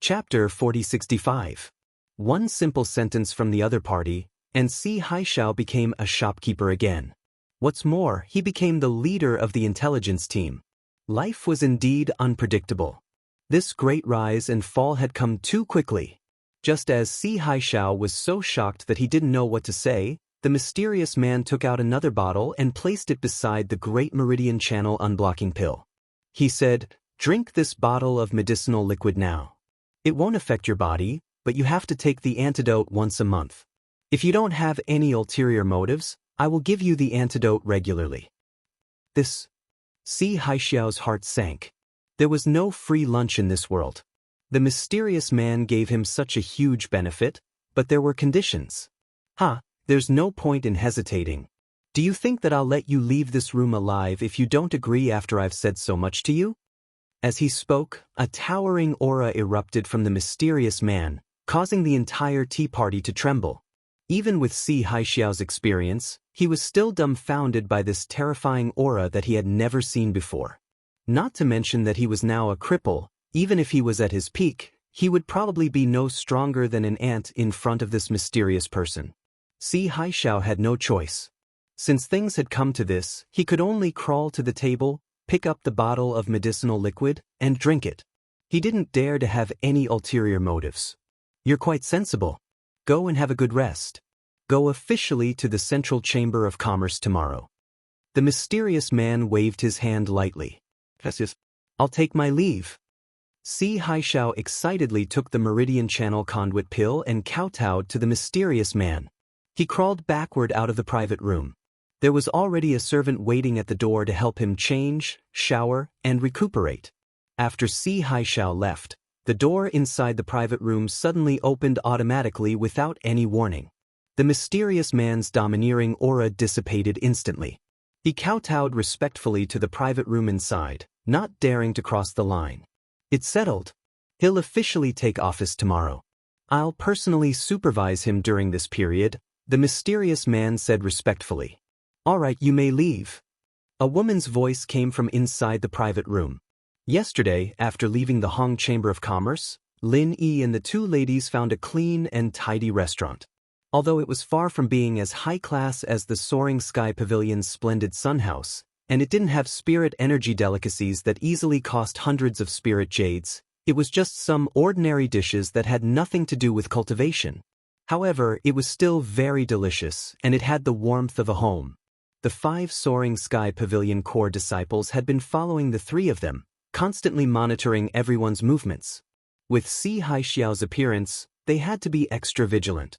Chapter 4065. One simple sentence from the other party, and Si Haishao became a shopkeeper again. What's more, he became the leader of the intelligence team. Life was indeed unpredictable. This great rise and fall had come too quickly. Just as Si Haishao was so shocked that he didn't know what to say, the mysterious man took out another bottle and placed it beside the Great Meridian Channel unblocking pill. He said, "Drink this bottle of medicinal liquid now. It won't affect your body, but you have to take the antidote once a month. If you don't have any ulterior motives, I will give you the antidote regularly." This. Si Haishao's heart sank. There was no free lunch in this world. The mysterious man gave him such a huge benefit, but there were conditions. There's no point in hesitating. Do you think that I'll let you leave this room alive if you don't agree after I've said so much to you? As he spoke, a towering aura erupted from the mysterious man, causing the entire tea party to tremble. Even with Si Haishao's experience, he was still dumbfounded by this terrifying aura that he had never seen before. Not to mention that he was now a cripple. Even if he was at his peak, he would probably be no stronger than an ant in front of this mysterious person. Si Haishao had no choice. Since things had come to this, he could only crawl to the table, pick up the bottle of medicinal liquid, and drink it. He didn't dare to have any ulterior motives. "You're quite sensible. Go and have a good rest. Go officially to the Central Chamber of Commerce tomorrow." The mysterious man waved his hand lightly. "I'll take my leave." Si Haishao excitedly took the Meridian Channel conduit pill and kowtowed to the mysterious man. He crawled backward out of the private room. There was already a servant waiting at the door to help him change, shower, and recuperate. After Si Haishao left, the door inside the private room suddenly opened automatically without any warning. The mysterious man's domineering aura dissipated instantly. He kowtowed respectfully to the private room inside, not daring to cross the line. "It's settled. He'll officially take office tomorrow. I'll personally supervise him during this period," the mysterious man said respectfully. "All right, you may leave." A woman's voice came from inside the private room. Yesterday, after leaving the Hong Chamber of Commerce, Lin Yi and the two ladies found a clean and tidy restaurant. Although it was far from being as high class as the Soaring Sky Pavilion's splendid sun house, and it didn't have spirit energy delicacies that easily cost hundreds of spirit jades, it was just some ordinary dishes that had nothing to do with cultivation. However, it was still very delicious, and it had the warmth of a home. The 5 Soaring Sky Pavilion core disciples had been following the 3 of them, constantly monitoring everyone's movements. With Si Haishao's appearance, they had to be extra vigilant.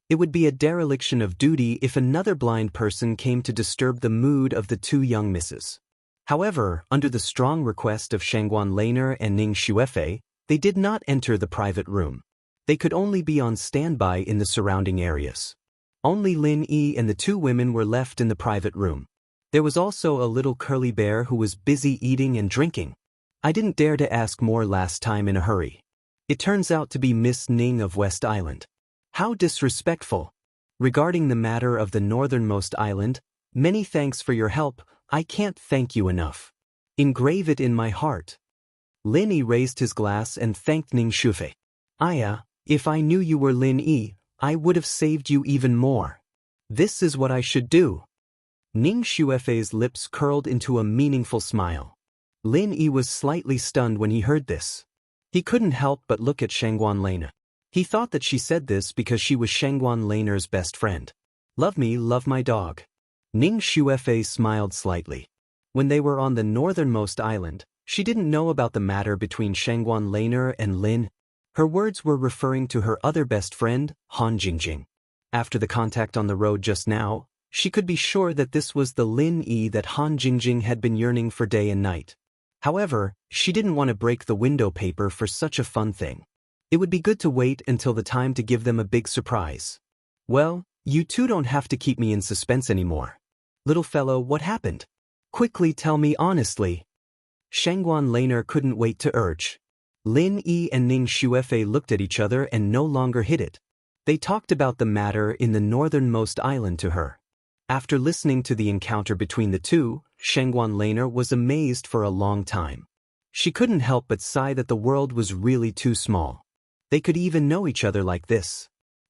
It would be a dereliction of duty if another blind person came to disturb the mood of the 2 young misses. However, under the strong request of Shangguan Laner and Ning Xuefei, they did not enter the private room. They could only be on standby in the surrounding areas. Only Lin Yi and the 2 women were left in the private room. There was also a little curly bear who was busy eating and drinking. I didn't dare to ask more last time in a hurry. It turns out to be Miss Ning of West Island. How disrespectful. Regarding the matter of the northernmost island, many thanks for your help. I can't thank you enough. Engrave it in my heart. Lin Yi raised his glass and thanked Ning Xuefei. If I knew you were Lin Yi, I would have saved you even more. This is what I should do. Ning Xuefei's lips curled into a meaningful smile. Lin Yi was slightly stunned when he heard this. He couldn't help but look at Shangguan Laner. He thought that she said this because she was Shangguan Laner's best friend. "Love me, love my dog." Ning Xuefei smiled slightly. When they were on the northernmost island, she didn't know about the matter between Shangguan Laner and Lin. Her words were referring to her other best friend, Han Jingjing. After the contact on the road just now, she could be sure that this was the Lin Yi that Han Jingjing had been yearning for day and night. However, she didn't want to break the window paper for such a fun thing. It would be good to wait until the time to give them a big surprise. "Well, you two don't have to keep me in suspense anymore. Little fellow, what happened? Quickly tell me honestly." Shangguan Laner couldn't wait to urge. Lin Yi and Ning Xuefei looked at each other and no longer hid it. They talked about the matter in the northernmost island to her. After listening to the encounter between the two, Shangguan Laner was amazed for a long time. She couldn't help but sigh that the world was really too small. They could even know each other like this.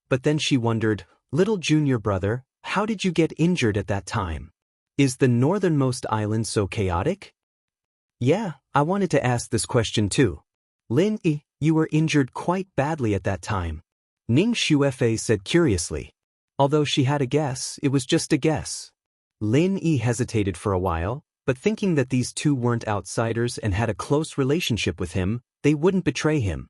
But then she wondered, little junior brother, how did you get injured at that time? Is the northernmost island so chaotic? Yeah, I wanted to ask this question too. Lin Yi, you were injured quite badly at that time. Ning Shuefei said curiously. Although she had a guess, it was just a guess. Lin Yi hesitated for a while, but thinking that these two weren't outsiders and had a close relationship with him, they wouldn't betray him.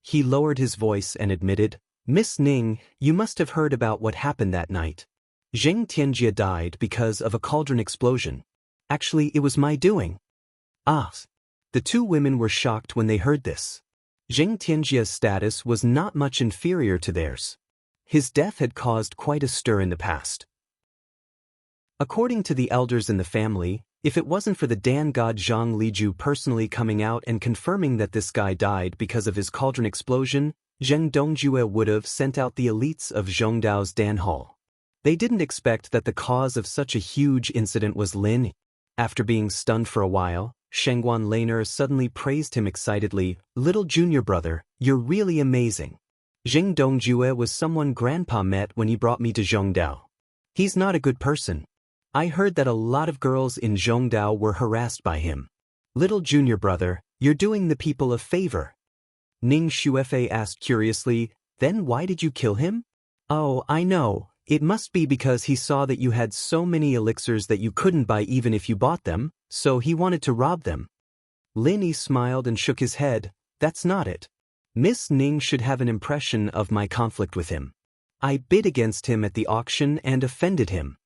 He lowered his voice and admitted, Miss Ning, you must have heard about what happened that night. Zheng Tianjie died because of a cauldron explosion. Actually, it was my doing. Ah. The two women were shocked when they heard this. Zheng Tianjie's status was not much inferior to theirs. His death had caused quite a stir in the past. According to the elders in the family, if it wasn't for the Dan god Zhang Liju personally coming out and confirming that this guy died because of his cauldron explosion, Zheng Dongjue would have sent out the elites of Zhongdao's Dan Hall. They didn't expect that the cause of such a huge incident was Lin. After being stunned for a while, Shengguan Laner suddenly praised him excitedly, little junior brother, you're really amazing. Zheng Dongjue was someone Grandpa met when he brought me to Zhongdao. He's not a good person. I heard that a lot of girls in Zhongdao were harassed by him. Little junior brother, you're doing the people a favor. Ning Shuefei asked curiously, then why did you kill him? Oh, I know, it must be because he saw that you had so many elixirs that you couldn't buy even if you bought them, so he wanted to rob them. Lin Yi smiled and shook his head, that's not it. Miss Ning should have an impression of my conflict with him. I bid against him at the auction and offended him.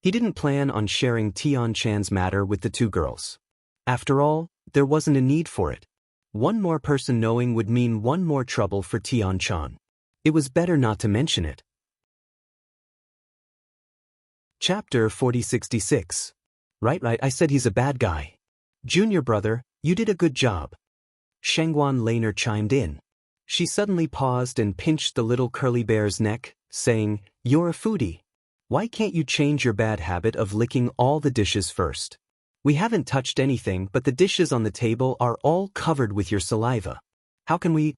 He didn't plan on sharing Tian Chan's matter with the two girls. After all, there wasn't a need for it. One more person knowing would mean one more trouble for Tian Chan. It was better not to mention it. Chapter 4066. Right, I said he's a bad guy. Junior brother, you did a good job. Shengguan Laner chimed in. She suddenly paused and pinched the little curly bear's neck, saying, you're a foodie. Why can't you change your bad habit of licking all the dishes first? We haven't touched anything, but the dishes on the table are all covered with your saliva. How can we?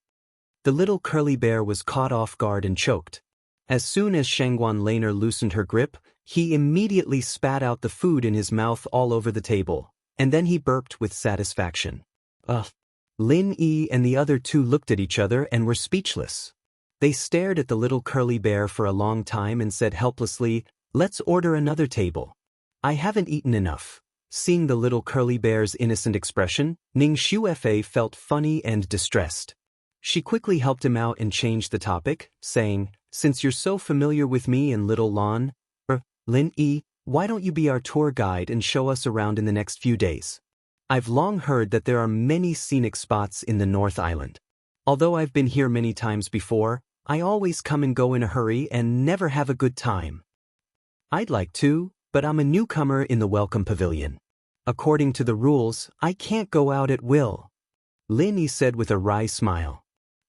The little curly bear was caught off guard and choked. As soon as Shengguan Laner loosened her grip, he immediately spat out the food in his mouth all over the table, and then he burped with satisfaction. Ugh. Lin Yi and the other two looked at each other and were speechless. They stared at the little curly bear for a long time and said helplessly, let's order another table. I haven't eaten enough. Seeing the little curly bear's innocent expression, Ning Shuefei felt funny and distressed. She quickly helped him out and changed the topic, saying, since you're so familiar with me and little Lin Yi, why don't you be our tour guide and show us around in the next few days? I've long heard that there are many scenic spots in the North Island. Although I've been here many times before, I always come and go in a hurry and never have a good time. I'd like to, but I'm a newcomer in the Welcome Pavilion. According to the rules, I can't go out at will. Lin Yi said with a wry smile.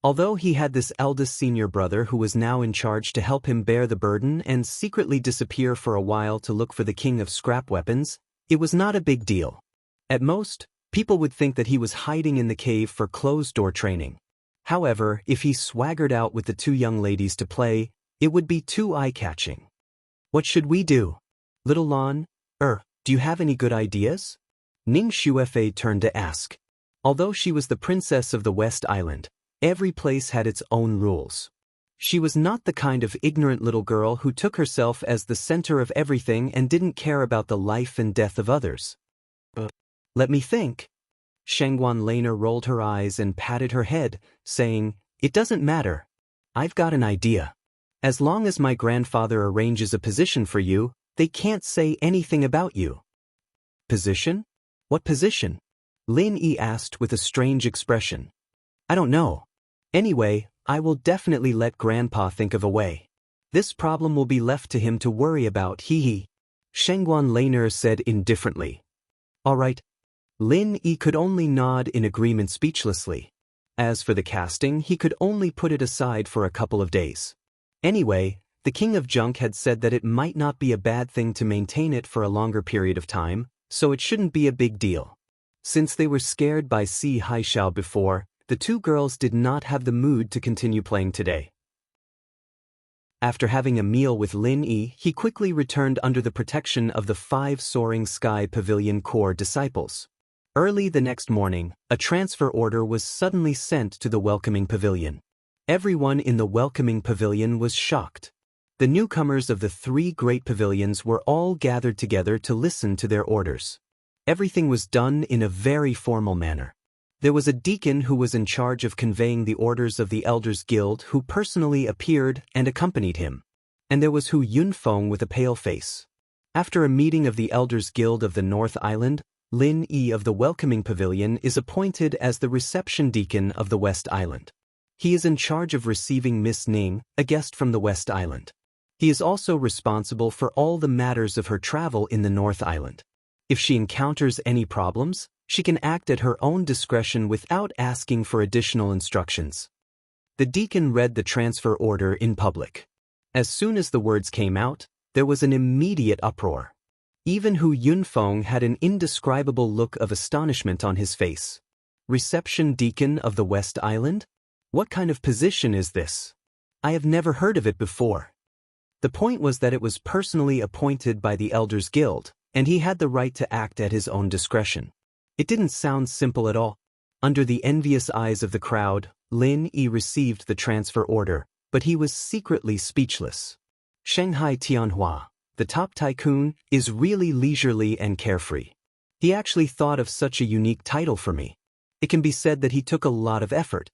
Although he had this eldest senior brother who was now in charge to help him bear the burden and secretly disappear for a while to look for the king of scrap weapons, it was not a big deal. At most, people would think that he was hiding in the cave for closed-door training. However, if he swaggered out with the two young ladies to play, it would be too eye-catching. What should we do? Little Lon, do you have any good ideas? Ning Shuefei turned to ask. Although she was the princess of the West Island, every place had its own rules. She was not the kind of ignorant little girl who took herself as the center of everything and didn't care about the life and death of others. Let me think. Shengguan Laner rolled her eyes and patted her head, saying, it doesn't matter. I've got an idea. As long as my grandfather arranges a position for you, they can't say anything about you. Position? What position? Lin Yi asked with a strange expression. I don't know. Anyway, I will definitely let Grandpa think of a way. This problem will be left to him to worry about, hee. Shengguan Laner said indifferently. All right. Lin Yi could only nod in agreement speechlessly. As for the casting, he could only put it aside for a couple of days. Anyway, the king of junk had said that it might not be a bad thing to maintain it for a longer period of time, so it shouldn't be a big deal. Since they were scared by Si Haishao before, the two girls did not have the mood to continue playing today. After having a meal with Lin Yi, he quickly returned under the protection of the 5 Soaring Sky Pavilion Corps disciples. Early the next morning, a transfer order was suddenly sent to the welcoming pavilion. Everyone in the welcoming pavilion was shocked. The newcomers of the 3 great pavilions were all gathered together to listen to their orders. Everything was done in a very formal manner. There was a deacon who was in charge of conveying the orders of the Elders Guild who personally appeared and accompanied him. And there was Hu Yunfeng with a pale face. After a meeting of the Elders Guild of the North Island, Lin Yi of the Welcoming Pavilion is appointed as the reception deacon of the West Island. He is in charge of receiving Miss Ning, a guest from the West Island. He is also responsible for all the matters of her travel in the North Island. If she encounters any problems, she can act at her own discretion without asking for additional instructions. The deacon read the transfer order in public. As soon as the words came out, there was an immediate uproar. Even Hu Yunfeng had an indescribable look of astonishment on his face. Reception deacon of the West Island? What kind of position is this? I have never heard of it before. The point was that it was personally appointed by the Elders Guild, and he had the right to act at his own discretion. It didn't sound simple at all. Under the envious eyes of the crowd, Lin Yi received the transfer order, but he was secretly speechless. Shanghai Tianhua, the top tycoon, is really leisurely and carefree. He actually thought of such a unique title for me. It can be said that he took a lot of effort.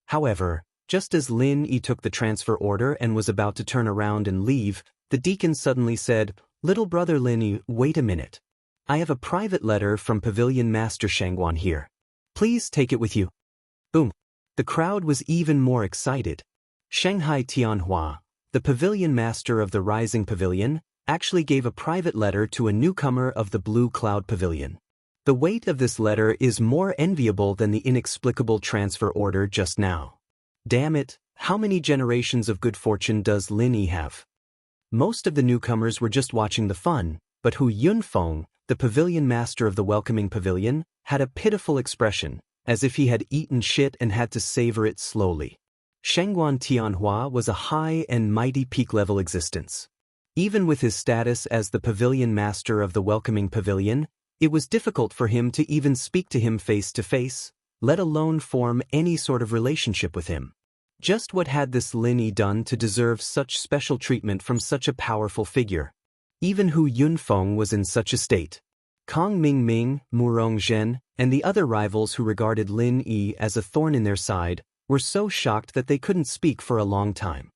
However, just as Lin Yi took the transfer order and was about to turn around and leave, the deacon suddenly said, "Little brother Lin Yi, wait a minute. I have a private letter from Pavilion Master Shangguan here. Please take it with you." Boom. The crowd was even more excited. Shanghai Tianhua, the Pavilion Master of the Rising Pavilion, actually gave a private letter to a newcomer of the Blue Cloud Pavilion. The weight of this letter is more enviable than the inexplicable transfer order just now. Damn it, how many generations of good fortune does Lin Yi have? Most of the newcomers were just watching the fun, but Hu Yunfeng, the Pavilion Master of the Welcoming Pavilion, had a pitiful expression, as if he had eaten shit and had to savor it slowly. Shangguan Tianhua was a high and mighty peak-level existence. Even with his status as the Pavilion Master of the Welcoming Pavilion, it was difficult for him to even speak to him face-to-face, let alone form any sort of relationship with him. Just what had this Lin Yi done to deserve such special treatment from such a powerful figure? Even Hu Yunfeng was in such a state. Kong Mingming, Murong Zhen, and the other rivals who regarded Lin Yi as a thorn in their side were so shocked that they couldn't speak for a long time.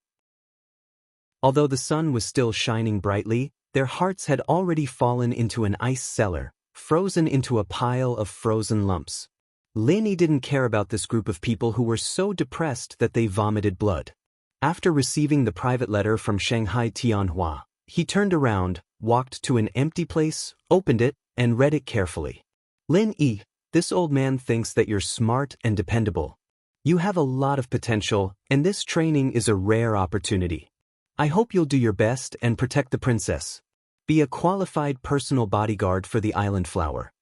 Although the sun was still shining brightly, their hearts had already fallen into an ice cellar, frozen into a pile of frozen lumps. Lin Yi didn't care about this group of people who were so depressed that they vomited blood. After receiving the private letter from Shanghai Tianhua, he turned around, walked to an empty place, opened it, and read it carefully. "Lin Yi, this old man thinks that you're smart and dependable. You have a lot of potential, and this training is a rare opportunity. I hope you'll do your best and protect the princess. Be a qualified personal bodyguard for the Island Flower."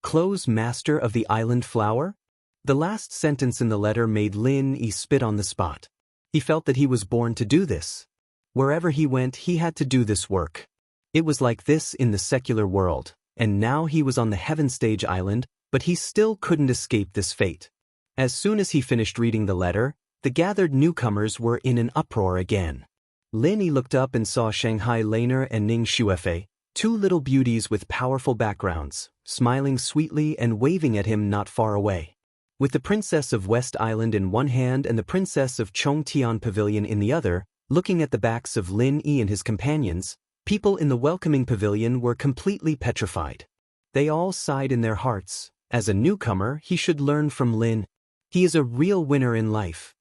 Close Master of the Island Flower? The last sentence in the letter made Lin Yi spit on the spot. He felt that he was born to do this. Wherever he went, he had to do this work. It was like this in the secular world, and now he was on the Heaven Stage Island, but he still couldn't escape this fate. As soon as he finished reading the letter, the gathered newcomers were in an uproar again. Lin Yi looked up and saw Shanghai Laner and Ning Xuefei, 2 little beauties with powerful backgrounds, smiling sweetly and waving at him not far away. With the Princess of West Island in one hand and the Princess of Chongtian Pavilion in the other, looking at the backs of Lin Yi and his companions, people in the Welcoming Pavilion were completely petrified. They all sighed in their hearts. As a newcomer, he should learn from Lin. He is a real winner in life.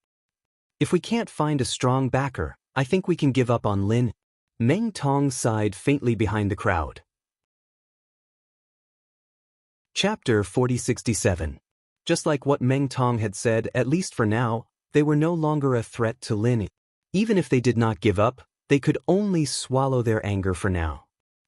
If we can't find a strong backer, I think we can give up on Lin. Meng Tong sighed faintly behind the crowd. Chapter 4067. Just like what Meng Tong had said, at least for now, they were no longer a threat to Lin. Even if they did not give up, they could only swallow their anger for now.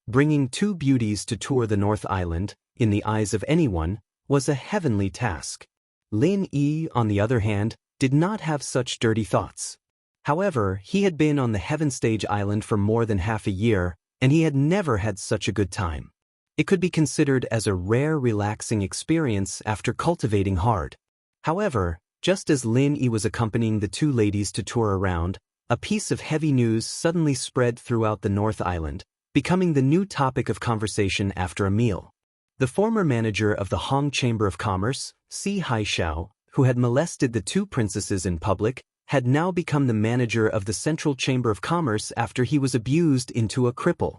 Bringing 2 beauties to tour the North Island, in the eyes of anyone, was a heavenly task. Lin Yi, on the other hand, did not have such dirty thoughts. However, he had been on the Heaven Stage Island for more than half a year, and he had never had such a good time. It could be considered as a rare, relaxing experience after cultivating hard. However, just as Lin Yi was accompanying the two ladies to tour around, a piece of heavy news suddenly spread throughout the North Island, becoming the new topic of conversation after a meal. The former manager of the Hong Chamber of Commerce, Si Haixiao, who had molested the two princesses in public, had now become the manager of the Central Chamber of Commerce after he was abused into a cripple.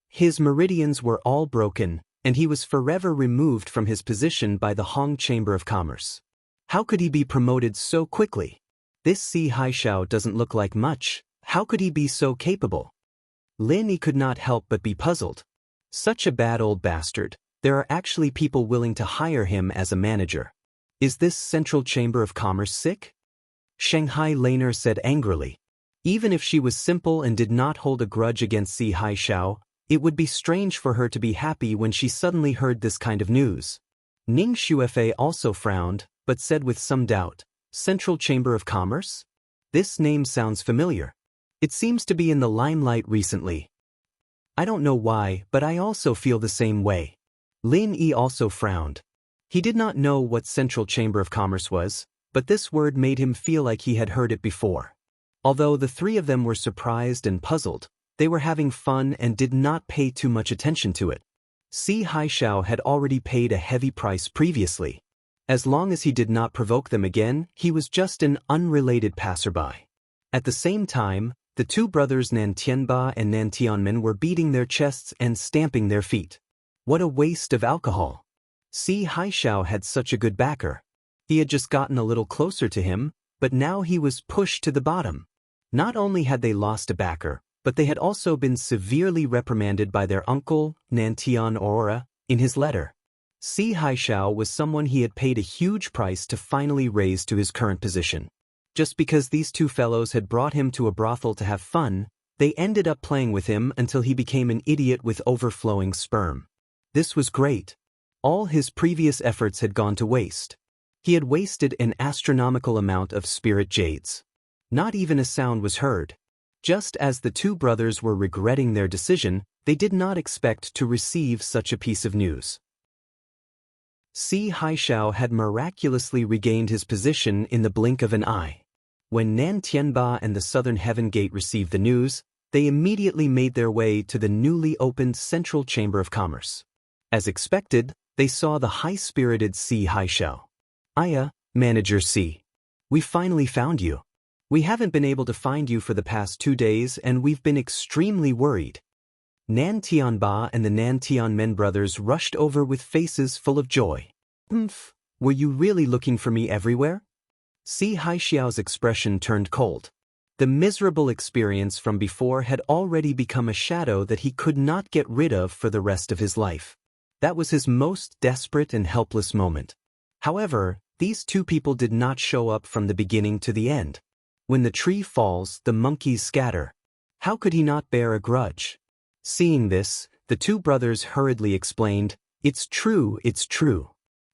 His meridians were all broken, and he was forever removed from his position by the Hong Chamber of Commerce. How could he be promoted so quickly? This Si Haixiao doesn't look like much. How could he be so capable? Lin Yi could not help but be puzzled. Such a bad old bastard. There are actually people willing to hire him as a manager. Is this Central Chamber of Commerce sick? Shanghai Laner said angrily. Even if she was simple and did not hold a grudge against Si Haixiao, it would be strange for her to be happy when she suddenly heard this kind of news. Ning Xuefei also frowned, but said with some doubt, Central Chamber of Commerce? This name sounds familiar. It seems to be in the limelight recently. I don't know why, but I also feel the same way. Lin Yi also frowned. He did not know what Central Chamber of Commerce was, but this word made him feel like he had heard it before. Although the three of them were surprised and puzzled, they were having fun and did not pay too much attention to it. Si Haixiao had already paid a heavy price previously. As long as he did not provoke them again, he was just an unrelated passerby. At the same time, the two brothers Nan Tianba and Nan Tianmen were beating their chests and stamping their feet. What a waste of alcohol. Si Haixiao had such a good backer. He had just gotten a little closer to him, but now he was pushed to the bottom. Not only had they lost a backer, but they had also been severely reprimanded by their uncle, Nantian Aurora, in his letter. Si Haixiao was someone he had paid a huge price to finally raise to his current position. Just because these two fellows had brought him to a brothel to have fun, they ended up playing with him until he became an idiot with overflowing sperm. This was great. All his previous efforts had gone to waste. He had wasted an astronomical amount of spirit jades. Not even a sound was heard. Just as the two brothers were regretting their decision, they did not expect to receive such a piece of news. Si Haixiao had miraculously regained his position in the blink of an eye. When Nan Tianba and the Southern Heaven Gate received the news, they immediately made their way to the newly opened Central Chamber of Commerce. As expected, they saw the high-spirited Si Haixiao. Aya, Manager Si. We finally found you. We haven't been able to find you for the past 2 days and we've been extremely worried. Nan Tianba and the Nan Tianmen brothers rushed over with faces full of joy. Were you really looking for me everywhere? Si Haixiao's expression turned cold. The miserable experience from before had already become a shadow that he could not get rid of for the rest of his life. That was his most desperate and helpless moment. However, these two people did not show up from the beginning to the end. When the tree falls, the monkeys scatter. How could he not bear a grudge? Seeing this, the two brothers hurriedly explained, It's true, it's true.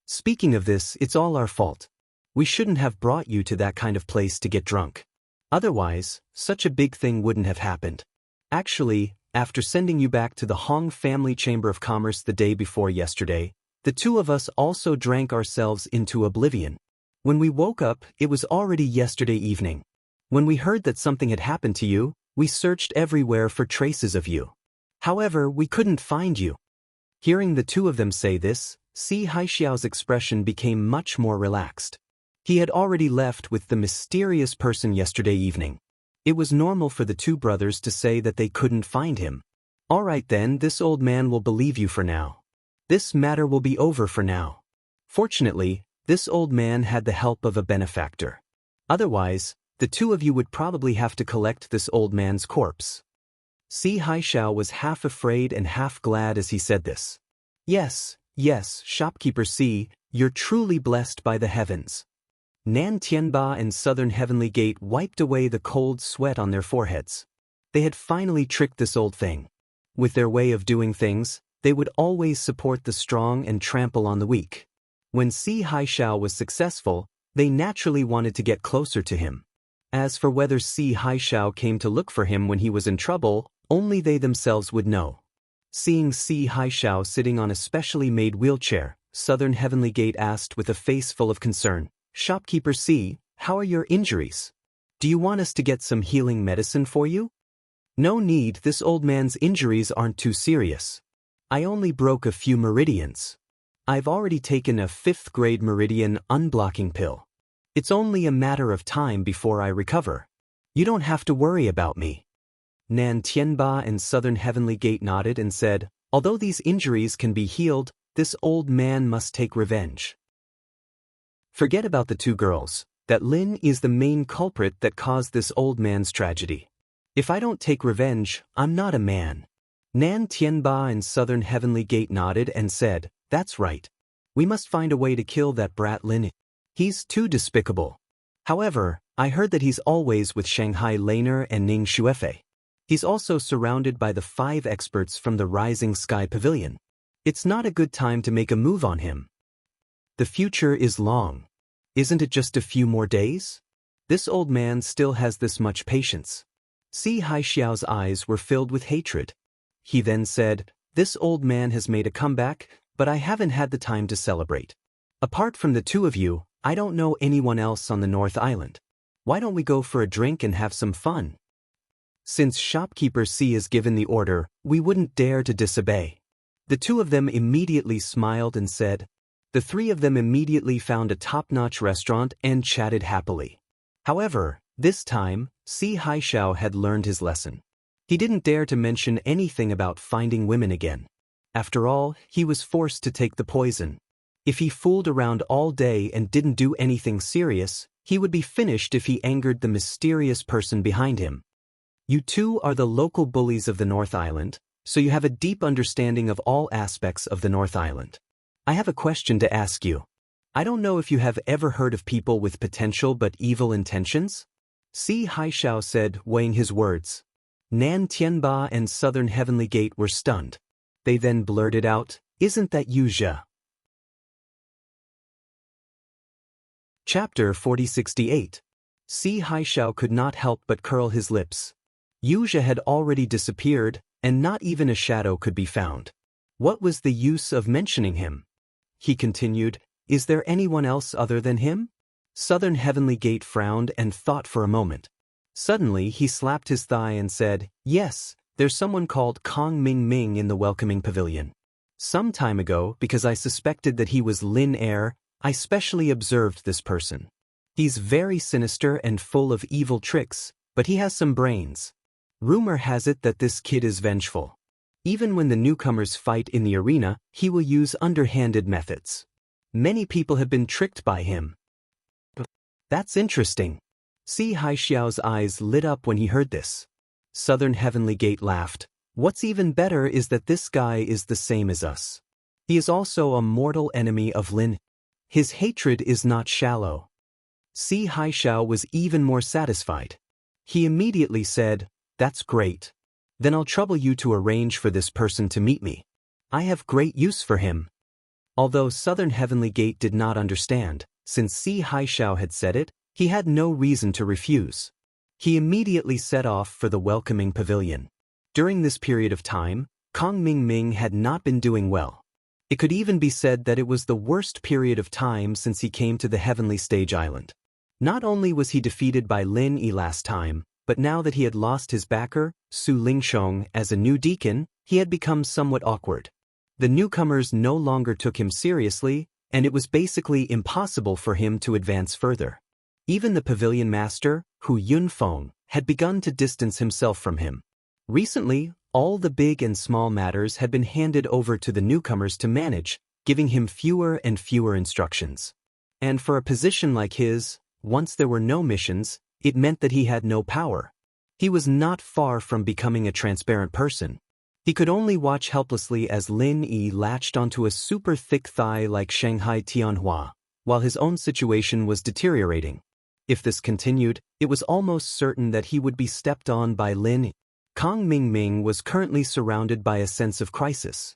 Speaking of this, it's all our fault. We shouldn't have brought you to that kind of place to get drunk. Otherwise, such a big thing wouldn't have happened. Actually, after sending you back to the Hong Family Chamber of Commerce the day before yesterday, the two of us also drank ourselves into oblivion. When we woke up, it was already yesterday evening. When we heard that something had happened to you, we searched everywhere for traces of you. However, we couldn't find you. Hearing the two of them say this, Si Haixiao's expression became much more relaxed. He had already left with the mysterious person yesterday evening. It was normal for the two brothers to say that they couldn't find him. All right then, this old man will believe you for now. This matter will be over for now. Fortunately, this old man had the help of a benefactor. Otherwise, the two of you would probably have to collect this old man's corpse. Si Haixiao was half afraid and half glad as he said this. Yes, shopkeeper Si, you're truly blessed by the heavens. Nan Tianba and Southern Heavenly Gate wiped away the cold sweat on their foreheads. They had finally tricked this old thing. With their way of doing things, They would always support the strong and trample on the weak. When Si Haishao was successful, they naturally wanted to get closer to him. As for whether Si Haishao came to look for him when he was in trouble, only they themselves would know. Seeing Si Haishao sitting on a specially made wheelchair, Southern Heavenly Gate asked with a face full of concern, "Shopkeeper Si, how are your injuries? Do you want us to get some healing medicine for you?" "No need, this old man's injuries aren't too serious. I only broke a few meridians. I've already taken a 5th grade meridian unblocking pill. It's only a matter of time before I recover. You don't have to worry about me." Nan Tianba and Southern Heavenly Gate nodded and said, "Although these injuries can be healed, this old man must take revenge." Forget about the two girls. That Lin is the main culprit that caused this old man's tragedy. If I don't take revenge, I'm not a man. Nan Tianba and Southern Heavenly Gate nodded and said, "That's right. We must find a way to kill that brat Lin. He's too despicable. However, I heard that he's always with Shanghai Laner and Ning Xuefei. He's also surrounded by the 5 experts from the Rising Sky Pavilion. It's not a good time to make a move on him. The future is long. Isn't it just a few more days? This old man still has this much patience." Si Haixiao's eyes were filled with hatred. He then said, "This old man has made a comeback, but I haven't had the time to celebrate. Apart from the two of you, I don't know anyone else on the North Island. Why don't we go for a drink and have some fun?" Since Shopkeeper Si has given the order, we wouldn't dare to disobey. The two of them immediately smiled and said. The 3 of them immediately found a top-notch restaurant and chatted happily. However, this time, Si Haishao had learned his lesson. He didn't dare to mention anything about finding women again. After all, he was forced to take the poison. If he fooled around all day and didn't do anything serious, he would be finished if he angered the mysterious person behind him. You two are the local bullies of the North Island, so you have a deep understanding of all aspects of the North Island. I have a question to ask you. I don't know if you have ever heard of people with potential but evil intentions? Si Haishao said, weighing his words. Nan Tianba and Southern Heavenly Gate were stunned. They then blurted out, "Isn't that you, Jia?" Chapter 4068. Si Haishao could not help but curl his lips. Yuzha had already disappeared, and not even a shadow could be found. What was the use of mentioning him? He continued, "Is there anyone else other than him?" Southern Heavenly Gate frowned and thought for a moment. Suddenly he slapped his thigh and said, "Yes, there's someone called Kong Ming Ming in the welcoming pavilion. Some time ago, because I suspected that he was Lin Air, I specially observed this person. He's very sinister and full of evil tricks, but he has some brains. Rumor has it that this kid is vengeful. Even when the newcomers fight in the arena, he will use underhanded methods. Many people have been tricked by him." "That's interesting." Si Haixiao's eyes lit up when he heard this. Southern Heavenly Gate laughed. "What's even better is that this guy is the same as us. He is also a mortal enemy of Lin. His hatred is not shallow." Si Haixiao was even more satisfied. He immediately said, "That's great. Then I'll trouble you to arrange for this person to meet me. I have great use for him." Although Southern Heavenly Gate did not understand, since Si Haishao had said it, he had no reason to refuse. He immediately set off for the welcoming pavilion. During this period of time, Kong Ming Ming had not been doing well. It could even be said that it was the worst period of time since he came to the Heavenly Stage Island. Not only was he defeated by Lin Yi last time, but now that he had lost his backer, Su Lingsheng, as a new deacon, he had become somewhat awkward. The newcomers no longer took him seriously, and it was basically impossible for him to advance further. Even the pavilion master, Hu Yunfeng, had begun to distance himself from him. Recently, all the big and small matters had been handed over to the newcomers to manage, giving him fewer and fewer instructions. And for a position like his, once there were no missions, it meant that he had no power. He was not far from becoming a transparent person. He could only watch helplessly as Lin Yi latched onto a super thick thigh like Shanghai Tianhua, while his own situation was deteriorating. If this continued, it was almost certain that he would be stepped on by Lin Yi. Kong Ming Ming was currently surrounded by a sense of crisis.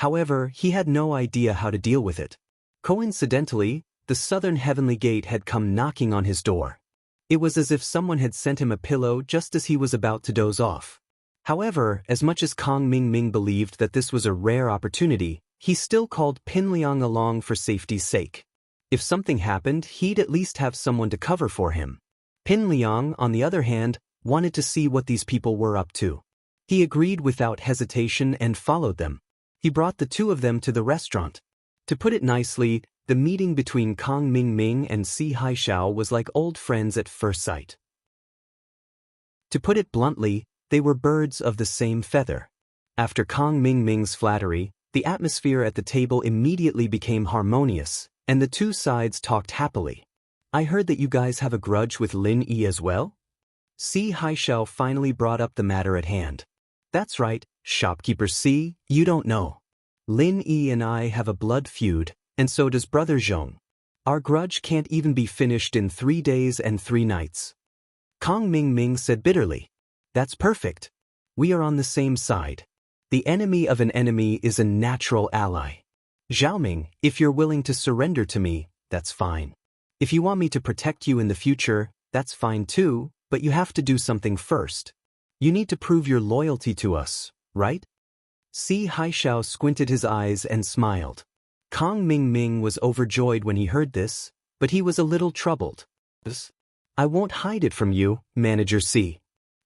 However, he had no idea how to deal with it. Coincidentally, the southern heavenly gate had come knocking on his door. It was as if someone had sent him a pillow just as he was about to doze off. However, as much as Kong Ming believed that this was a rare opportunity, he still called Pin Liang along for safety's sake. If something happened, he'd at least have someone to cover for him. Pin Liang, on the other hand, wanted to see what these people were up to. He agreed without hesitation and followed them. He brought the two of them to the restaurant. To put it nicely, the meeting between Kong Ming and Si Haishao was like old friends at first sight. To put it bluntly, they were birds of the same feather. After Kong Ming's flattery, the atmosphere at the table immediately became harmonious, and the two sides talked happily. I heard that you guys have a grudge with Lin Yi as well? Si Haishao finally brought up the matter at hand. That's right, shopkeeper Si, you don't know. Lin Yi and I have a blood feud, and so does brother Zhong. Our grudge can't even be finished in 3 days and 3 nights. Kong Ming said bitterly. That's perfect. We are on the same side. The enemy of an enemy is a natural ally. Xiaoming, if you're willing to surrender to me, that's fine. If you want me to protect you in the future, that's fine too, but you have to do something first. You need to prove your loyalty to us, right? Si Haishao squinted his eyes and smiled. Kong Ming was overjoyed when he heard this, but he was a little troubled. I won't hide it from you, Manager Si.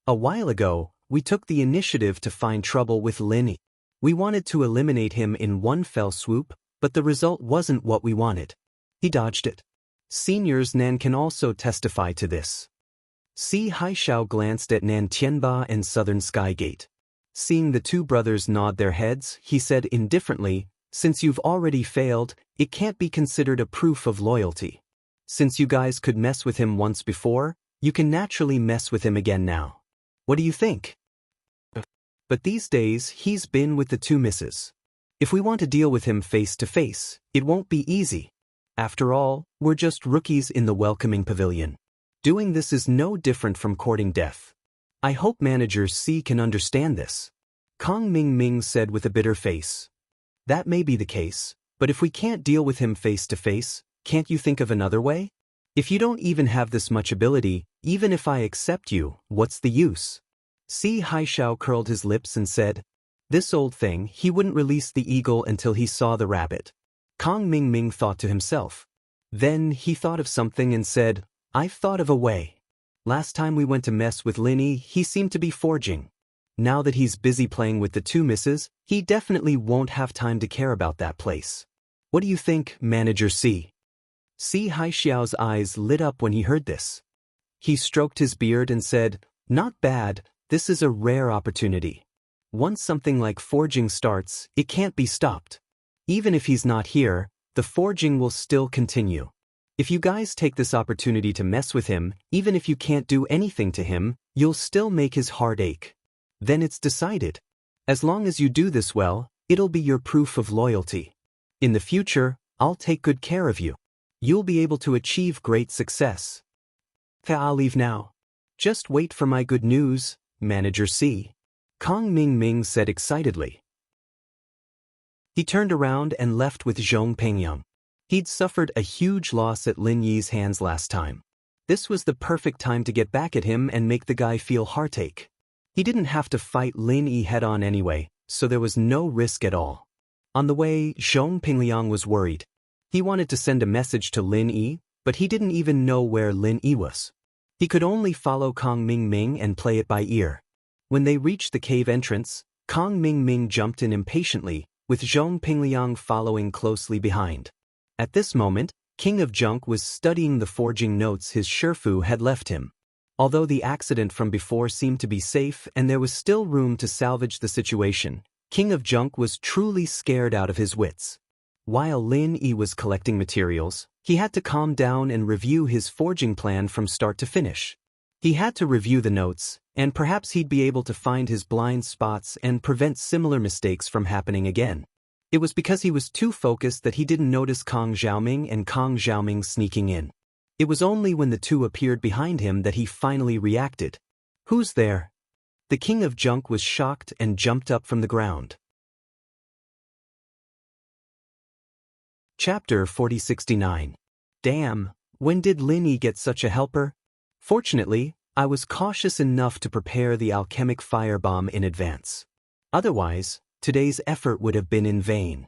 A while ago, we took the initiative to find trouble with Lin Yi. We wanted to eliminate him in one fell swoop, but the result wasn't what we wanted. He dodged it. Seniors Nan can also testify to this. Si Haishao glanced at Nan Tianba and Southern Skygate. Seeing the two brothers nod their heads, he said indifferently, since you've already failed, it can't be considered a proof of loyalty. Since you guys could mess with him once before, you can naturally mess with him again now. What do you think? But these days, he's been with the two misses. If we want to deal with him face to face, it won't be easy. After all, we're just rookies in the welcoming pavilion. Doing this is no different from courting death. I hope Manager Si can understand this. Kong Ming said with a bitter face. That may be the case, but if we can't deal with him face to face, can't you think of another way? If you don't even have this much ability, even if I accept you, what's the use? Si Haishao curled his lips and said, this old thing, he wouldn't release the eagle until he saw the rabbit. Kong Ming thought to himself. Then he thought of something and said, I've thought of a way. Last time we went to mess with Lin Yi, he seemed to be forging. Now that he's busy playing with the two misses, he definitely won't have time to care about that place. What do you think, Manager Si? Si Haishao's eyes lit up when he heard this. He stroked his beard and said, not bad, this is a rare opportunity. Once something like forging starts, it can't be stopped. Even if he's not here, the forging will still continue. If you guys take this opportunity to mess with him, even if you can't do anything to him, you'll still make his heart ache. Then it's decided. As long as you do this well, it'll be your proof of loyalty. In the future, I'll take good care of you. You'll be able to achieve great success. I'll leave now. Just wait for my good news, Manager Si. Kong Ming said excitedly. He turned around and left with Zhong Pengyang. He'd suffered a huge loss at Lin Yi's hands last time. This was the perfect time to get back at him and make the guy feel heartache. He didn't have to fight Lin Yi head-on anyway, so there was no risk at all. On the way, Zhong Pengyang was worried. He wanted to send a message to Lin Yi, but he didn't even know where Lin Yi was. He could only follow Kong Ming and play it by ear. When they reached the cave entrance, Kong Ming jumped in impatiently, with Zhong Pengyang following closely behind. At this moment, King of Junk was studying the forging notes his Shifu had left him. Although the accident from before seemed to be safe and there was still room to salvage the situation, King of Junk was truly scared out of his wits. While Lin Yi was collecting materials, he had to calm down and review his forging plan from start to finish. He had to review the notes, and perhaps he'd be able to find his blind spots and prevent similar mistakes from happening again. It was because he was too focused that he didn't notice Kong Xiaoming and Kong Xiaoming sneaking in. It was only when the two appeared behind him that he finally reacted. Who's there? The King of Junk was shocked and jumped up from the ground. Chapter 4069. Damn, when did Lin Yi get such a helper? Fortunately, I was cautious enough to prepare the alchemic firebomb in advance. Otherwise, today's effort would have been in vain.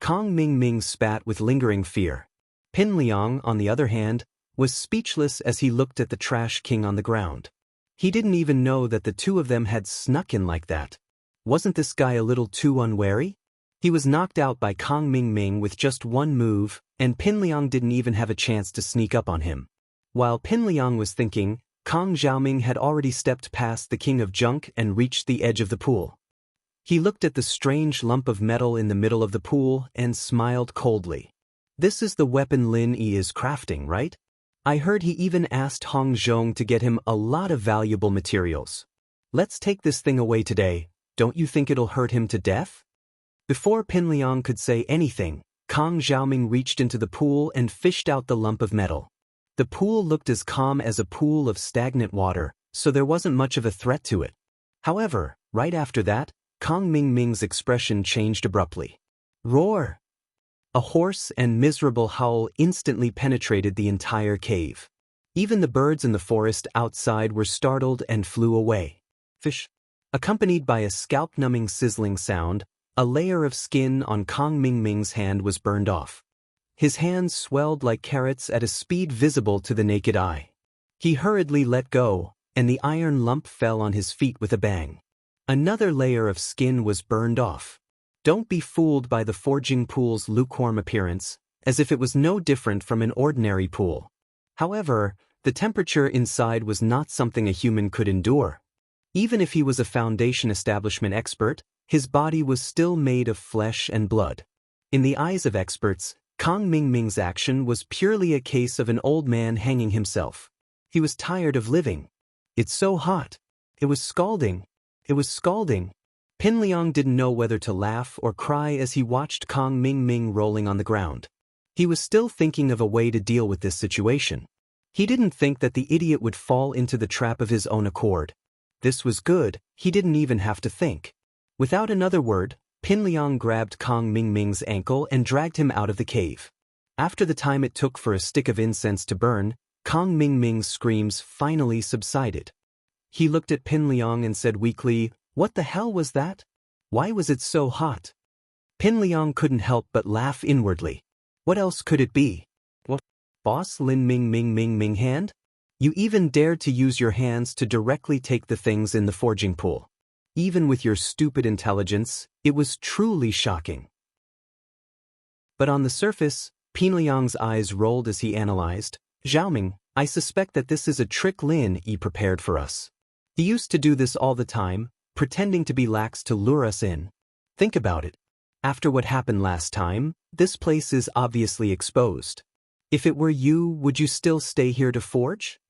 Kong Ming spat with lingering fear. Pin Liang, on the other hand, was speechless as he looked at the trash king on the ground. He didn't even know that the two of them had snuck in like that. Wasn't this guy a little too unwary? He was knocked out by Kong Ming with just one move, and Pin Liang didn't even have a chance to sneak up on him. While Pin Liang was thinking, Kong Xiaoming had already stepped past the king of junk and reached the edge of the pool. He looked at the strange lump of metal in the middle of the pool and smiled coldly. This is the weapon Lin Yi is crafting, right? I heard he even asked Hong Zhong to get him a lot of valuable materials. Let's take this thing away today. Don't you think it'll hurt him to death? Before Pin Liang could say anything, Kong Xiaoming reached into the pool and fished out the lump of metal. The pool looked as calm as a pool of stagnant water, so there wasn't much of a threat to it. However, right after that, Kong Ming's expression changed abruptly. Roar! A hoarse and miserable howl instantly penetrated the entire cave. Even the birds in the forest outside were startled and flew away. Fish! Accompanied by a scalp-numbing sizzling sound, a layer of skin on Kong Ming's hand was burned off. His hands swelled like carrots at a speed visible to the naked eye. He hurriedly let go, and the iron lump fell on his feet with a bang. Another layer of skin was burned off. Don't be fooled by the forging pool's lukewarm appearance, as if it was no different from an ordinary pool. However, the temperature inside was not something a human could endure. Even if he was a foundation establishment expert, his body was still made of flesh and blood. In the eyes of experts, Kong Ming's action was purely a case of an old man hanging himself. He was tired of living. It's so hot. It was scalding. It was scalding. Pin Liang didn't know whether to laugh or cry as he watched Kong Ming rolling on the ground. He was still thinking of a way to deal with this situation. He didn't think that the idiot would fall into the trap of his own accord. This was good, he didn't even have to think. Without another word, Pin Liang grabbed Kong Ming's ankle and dragged him out of the cave. After the time it took for a stick of incense to burn, Kong Ming's screams finally subsided. He looked at Pin Liang and said weakly, "What the hell was that? Why was it so hot?" Pin Liang couldn't help but laugh inwardly. What else could it be? What? Boss Lin Ming hand? You even dared to use your hands to directly take the things in the forging pool. Even with your stupid intelligence, it was truly shocking. But on the surface, Pin Liang's eyes rolled as he analyzed. Xiaoming, I suspect that this is a trick Lin Yi prepared for us. He used to do this all the time, pretending to be lax to lure us in. Think about it. After what happened last time, this place is obviously exposed. If it were you, would you still stay here to forge?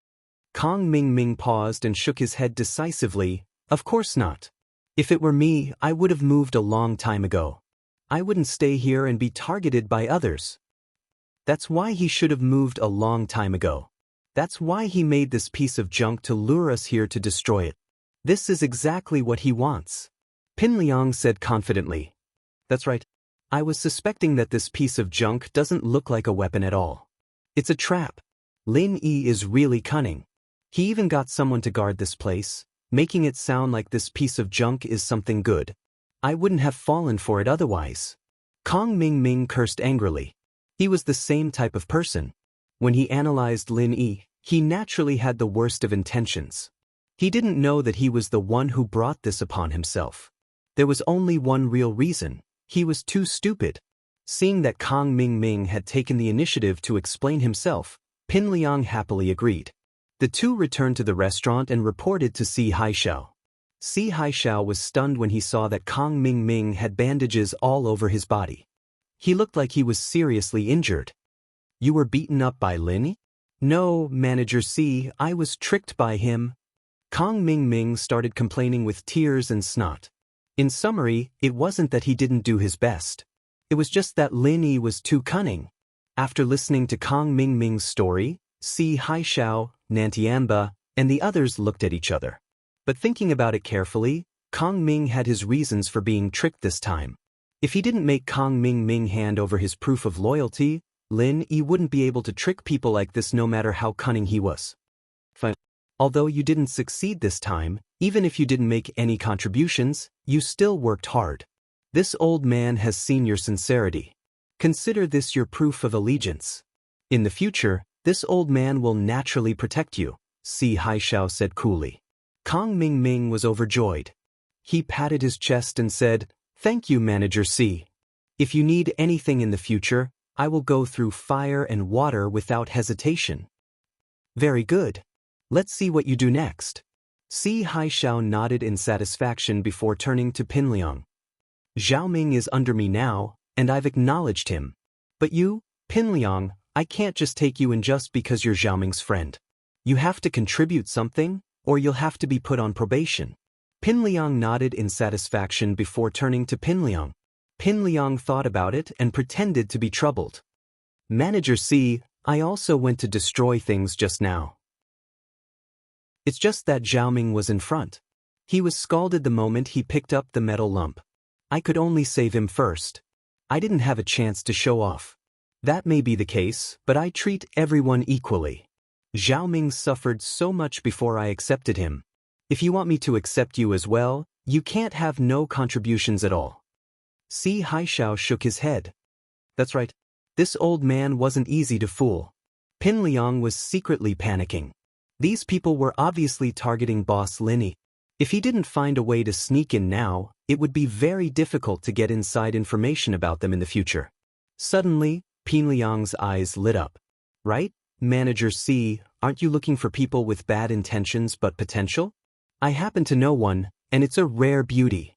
Kong Ming paused and shook his head decisively. Of course not. If it were me, I would have moved a long time ago. I wouldn't stay here and be targeted by others. That's why he should have moved a long time ago. That's why he made this piece of junk to lure us here to destroy it. This is exactly what he wants. Pin Liang said confidently. That's right. I was suspecting that this piece of junk doesn't look like a weapon at all. It's a trap. Lin Yi is really cunning. He even got someone to guard this place, making it sound like this piece of junk is something good. I wouldn't have fallen for it otherwise. Kong Ming cursed angrily. He was the same type of person. When he analyzed Lin Yi, he naturally had the worst of intentions. He didn't know that he was the one who brought this upon himself. There was only one real reason. He was too stupid. Seeing that Kong Ming had taken the initiative to explain himself, Pin Liang happily agreed. The two returned to the restaurant and reported to Si Haishao. Si Haishao was stunned when he saw that Kong Ming had bandages all over his body. He looked like he was seriously injured. You were beaten up by Lin Yi? No, Manager Si, I was tricked by him. Kong Ming started complaining with tears and snot. In summary, it wasn't that he didn't do his best. It was just that Lin Yi was too cunning. After listening to Kong Ming's story, Si Haishao, Nantianba, and the others looked at each other. But thinking about it carefully, Kong Ming had his reasons for being tricked this time. If he didn't make Kong Ming Ming hand over his proof of loyalty, Lin Yi wouldn't be able to trick people like this no matter how cunning he was. Fine. Although you didn't succeed this time, even if you didn't make any contributions, you still worked hard. This old man has seen your sincerity. Consider this your proof of allegiance. In the future, this old man will naturally protect you, Si Haishao said coolly. Kong Ming Ming was overjoyed. He patted his chest and said, "Thank you, Manager Si. If you need anything in the future, I will go through fire and water without hesitation." Very good. Let's see what you do next. Si Haishao nodded in satisfaction before turning to Pinliang. Zhao Ming is under me now, and I've acknowledged him. But you, Pinliang, I can't just take you in just because you're Zhao Ming's friend. You have to contribute something, or you'll have to be put on probation. Pinliang nodded in satisfaction before turning to Pinliang. Pinliang thought about it and pretended to be troubled. Manager Si, I also went to destroy things just now. It's just that Zhao Ming was in front. He was scalded the moment he picked up the metal lump. I could only save him first. I didn't have a chance to show off. That may be the case, but I treat everyone equally. Zhao Ming suffered so much before I accepted him. If you want me to accept you as well, you can't have no contributions at all. Si Haishao shook his head. That's right. This old man wasn't easy to fool. Pinliang was secretly panicking. These people were obviously targeting Boss Lin Yi. If he didn't find a way to sneak in now, it would be very difficult to get inside information about them in the future. Suddenly, Pinliang's eyes lit up. Right, Manager Si, aren't you looking for people with bad intentions but potential? I happen to know one, and it's a rare beauty.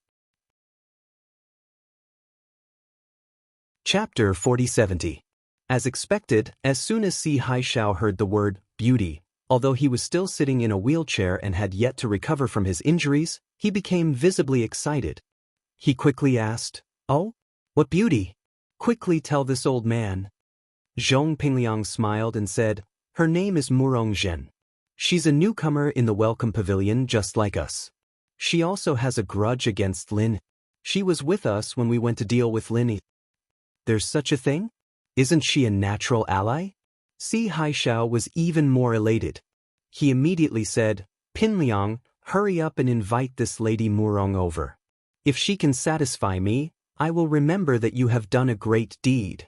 Chapter 4070. As expected, as soon as Si Haishao heard the word beauty, although he was still sitting in a wheelchair and had yet to recover from his injuries, he became visibly excited. He quickly asked, "Oh? What beauty? Quickly tell this old man." Zhong Pingliang smiled and said, "Her name is Murong Zhen. She's a newcomer in the welcome pavilion just like us. She also has a grudge against Lin. She was with us when we went to deal with Lin Yi." "There's such a thing? Isn't she a natural ally?" Si Haishao was even more elated. He immediately said, "Pinliang, hurry up and invite this lady Murong over. If she can satisfy me, I will remember that you have done a great deed."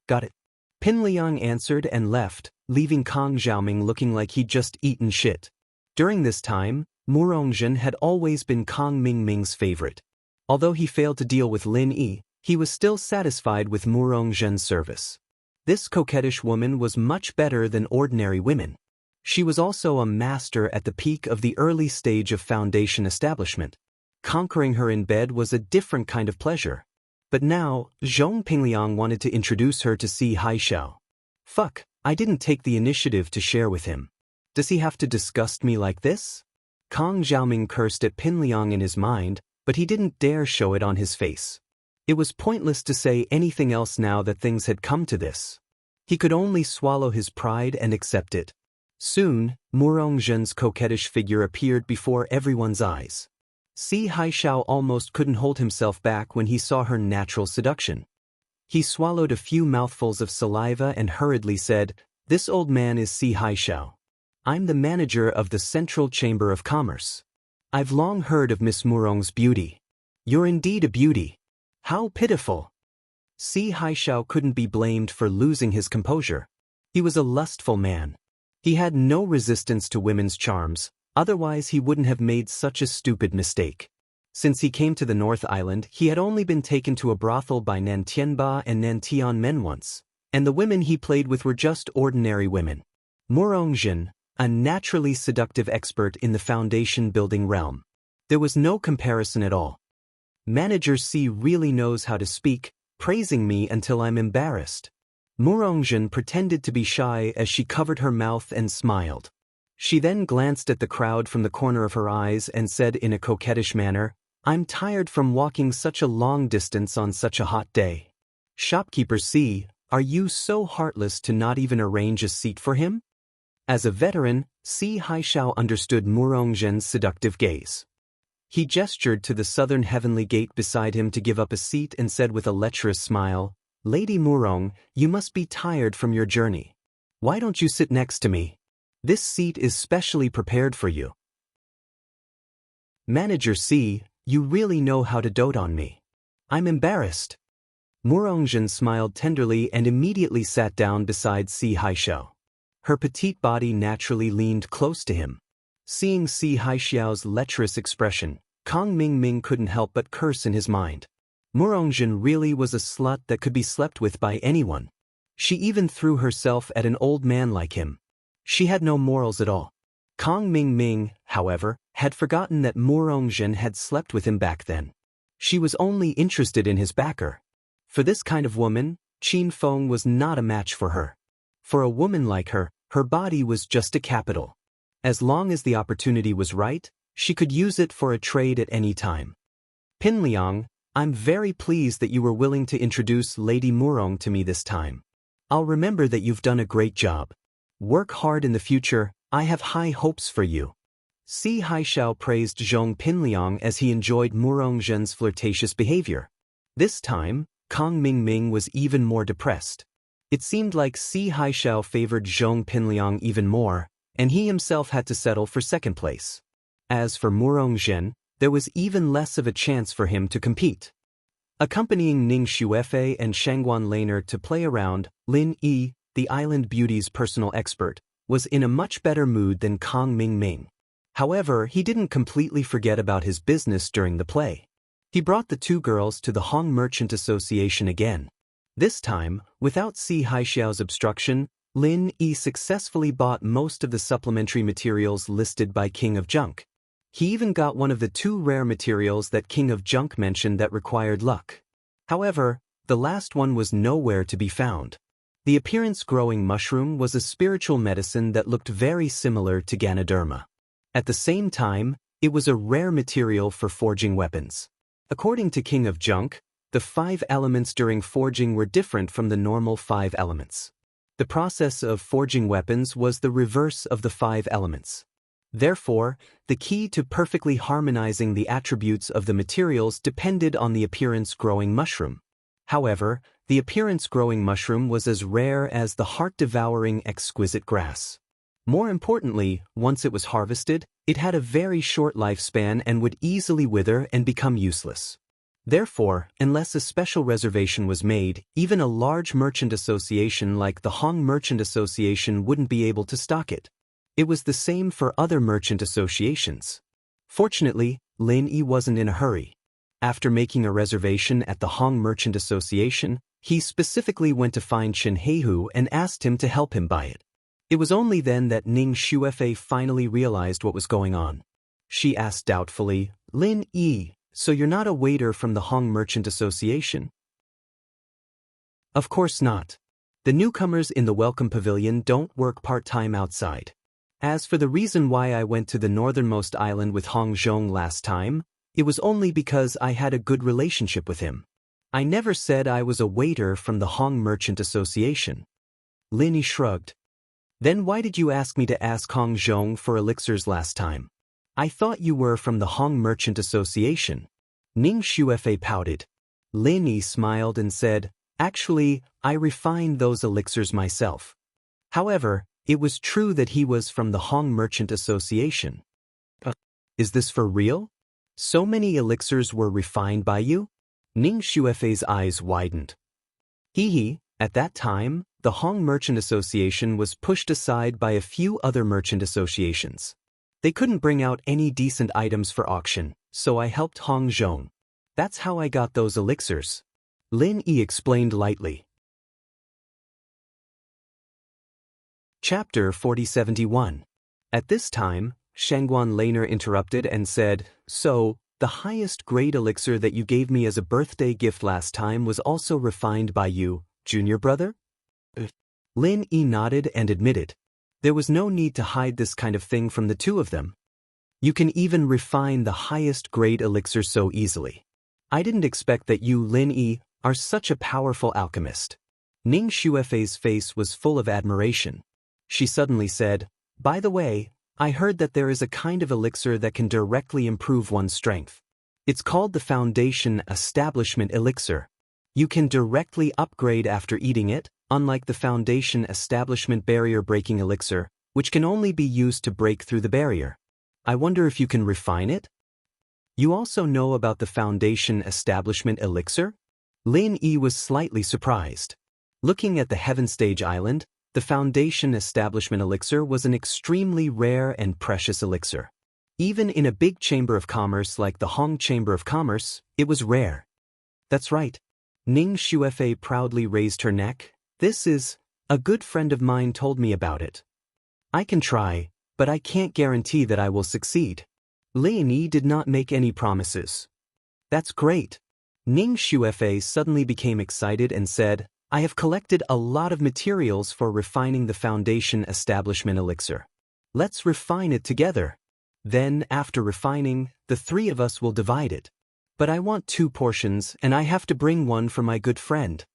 "Got it." Pinliang answered and left, leaving Kong Xiaoming looking like he'd just eaten shit. During this time, Murongzhen had always been Kong Ming Ming's favorite. Although he failed to deal with Lin Yi, he was still satisfied with Murongzhen's service. This coquettish woman was much better than ordinary women. She was also a master at the peak of the early stage of foundation establishment. Conquering her in bed was a different kind of pleasure. But now, Zhong Pingliang wanted to introduce her to Si Haishao. Fuck, I didn't take the initiative to share with him. Does he have to disgust me like this? Kong Xiaoming cursed at Pinliang in his mind, but he didn't dare show it on his face. It was pointless to say anything else now that things had come to this. He could only swallow his pride and accept it. Soon, Murongzhen's coquettish figure appeared before everyone's eyes. Si Haishao almost couldn't hold himself back when he saw her natural seduction. He swallowed a few mouthfuls of saliva and hurriedly said, "This old man is Si Haishao. I'm the manager of the Central Chamber of Commerce. I've long heard of Miss Murong's beauty. You're indeed a beauty. How pitiful." Si Haishao couldn't be blamed for losing his composure. He was a lustful man. He had no resistance to women's charms, otherwise he wouldn't have made such a stupid mistake. Since he came to the North Island, he had only been taken to a brothel by Nan Tianba and Nan Tianmen once, and the women he played with were just ordinary women. Murongzhen, a naturally seductive expert in the foundation-building realm. There was no comparison at all. Manager Si really knows how to speak, praising me until I'm embarrassed. Murongzhen pretended to be shy as she covered her mouth and smiled. She then glanced at the crowd from the corner of her eyes and said in a coquettish manner, "I'm tired from walking such a long distance on such a hot day. Shopkeeper Si, are you so heartless to not even arrange a seat for him?" As a veteran, Si Haishao understood Murongzhen's seductive gaze. He gestured to the southern heavenly gate beside him to give up a seat and said with a lecherous smile, "Lady Murong, you must be tired from your journey. Why don't you sit next to me? This seat is specially prepared for you." Manager C, you really know how to dote on me. I'm embarrassed. Murongzhen smiled tenderly and immediately sat down beside Si Haixiao. Her petite body naturally leaned close to him. Seeing Si Haixiao's lecherous expression, Kang Mingming couldn't help but curse in his mind. Murongzhen really was a slut that could be slept with by anyone. She even threw herself at an old man like him. She had no morals at all. Kang Mingming, however, had forgotten that Murongzhen had slept with him back then. She was only interested in his backer. For this kind of woman, Qin Feng was not a match for her. For a woman like her, her body was just a capital. As long as the opportunity was right, she could use it for a trade at any time. Pin Liang, I'm very pleased that you were willing to introduce Lady Murong to me this time. I'll remember that you've done a great job. Work hard in the future, I have high hopes for you. Si Haixiao praised Zhong Pinliang as he enjoyed Murongzhen's flirtatious behavior. This time, Kang Mingming was even more depressed. It seemed like Si Haixiao favored Zhong Pinliang even more, and he himself had to settle for second place. As for Murongzhen, there was even less of a chance for him to compete. Accompanying Ning Xuefei and Shangguan Laner to play around, Lin Yi, the island beauty's personal expert, was in a much better mood than Kang Mingming. However, he didn't completely forget about his business during the play. He brought the two girls to the Hong Merchant Association again. This time, without Si Haixiao's obstruction, Lin Yi successfully bought most of the supplementary materials listed by King of Junk. He even got one of the two rare materials that King of Junk mentioned that required luck. However, the last one was nowhere to be found. The appearance-growing mushroom was a spiritual medicine that looked very similar to Ganoderma. At the same time, it was a rare material for forging weapons. According to King of Junk, the 5 elements during forging were different from the normal 5 elements. The process of forging weapons was the reverse of the 5 elements. Therefore, the key to perfectly harmonizing the attributes of the materials depended on the appearance-growing mushroom. However, the appearance-growing mushroom was as rare as the heart-devouring exquisite grass. More importantly, once it was harvested, it had a very short lifespan and would easily wither and become useless. Therefore, unless a special reservation was made, even a large merchant association like the Hong Merchant Association wouldn't be able to stock it. It was the same for other merchant associations. Fortunately, Lin Yi wasn't in a hurry. After making a reservation at the Hong Merchant Association, he specifically went to find Chen Heihu and asked him to help him buy it. It was only then that Ning Xuefei finally realized what was going on. She asked doubtfully, "Lin Yi, so you're not a waiter from the Hong Merchant Association?" Of course not. The newcomers in the Welcome Pavilion don't work part-time outside. As for the reason why I went to the northernmost island with Hong Zhong last time, it was only because I had a good relationship with him. I never said I was a waiter from the Hong Merchant Association. Lin Yi shrugged. Then why did you ask me to ask Hong Zhong for elixirs last time? I thought you were from the Hong Merchant Association. Ning Xuefei pouted. Lin Yi smiled and said, "Actually, I refined those elixirs myself." However, it was true that he was from the Hong Merchant Association. Is this for real? So many elixirs were refined by you? Ning Xuefei's eyes widened. At that time, the Hong Merchant Association was pushed aside by a few other merchant associations. They couldn't bring out any decent items for auction, so I helped Hong Zhong. That's how I got those elixirs. Lin Yi explained lightly. Chapter 4071. At this time, Shangguan Laner interrupted and said, "So, the highest grade elixir that you gave me as a birthday gift last time was also refined by you, junior brother?" Lin Yi nodded and admitted. There was no need to hide this kind of thing from the two of them. You can even refine the highest grade elixir so easily. I didn't expect that you, Lin Yi, are such a powerful alchemist. Ning Xuefei's face was full of admiration. She suddenly said, "By the way, I heard that there is a kind of elixir that can directly improve one's strength. It's called the Foundation Establishment Elixir. You can directly upgrade after eating it, unlike the Foundation Establishment Barrier Breaking Elixir, which can only be used to break through the barrier. I wonder if you can refine it? You also know about the Foundation Establishment Elixir? Lin Yi was slightly surprised. Looking at the Heaven Stage Island, the Foundation Establishment Elixir was an extremely rare and precious elixir. Even in a big chamber of commerce like the Hong Chamber of Commerce, it was rare. That's right. Ning Xuefei proudly raised her neck. This is, a good friend of mine told me about it. I can try, but I can't guarantee that I will succeed. Lin Yi did not make any promises. That's great. Ning Xuefei suddenly became excited and said, I have collected a lot of materials for refining the Foundation Establishment Elixir. Let's refine it together. Then, after refining, the three of us will divide it. But I want 2 portions and I have to bring one for my good friend.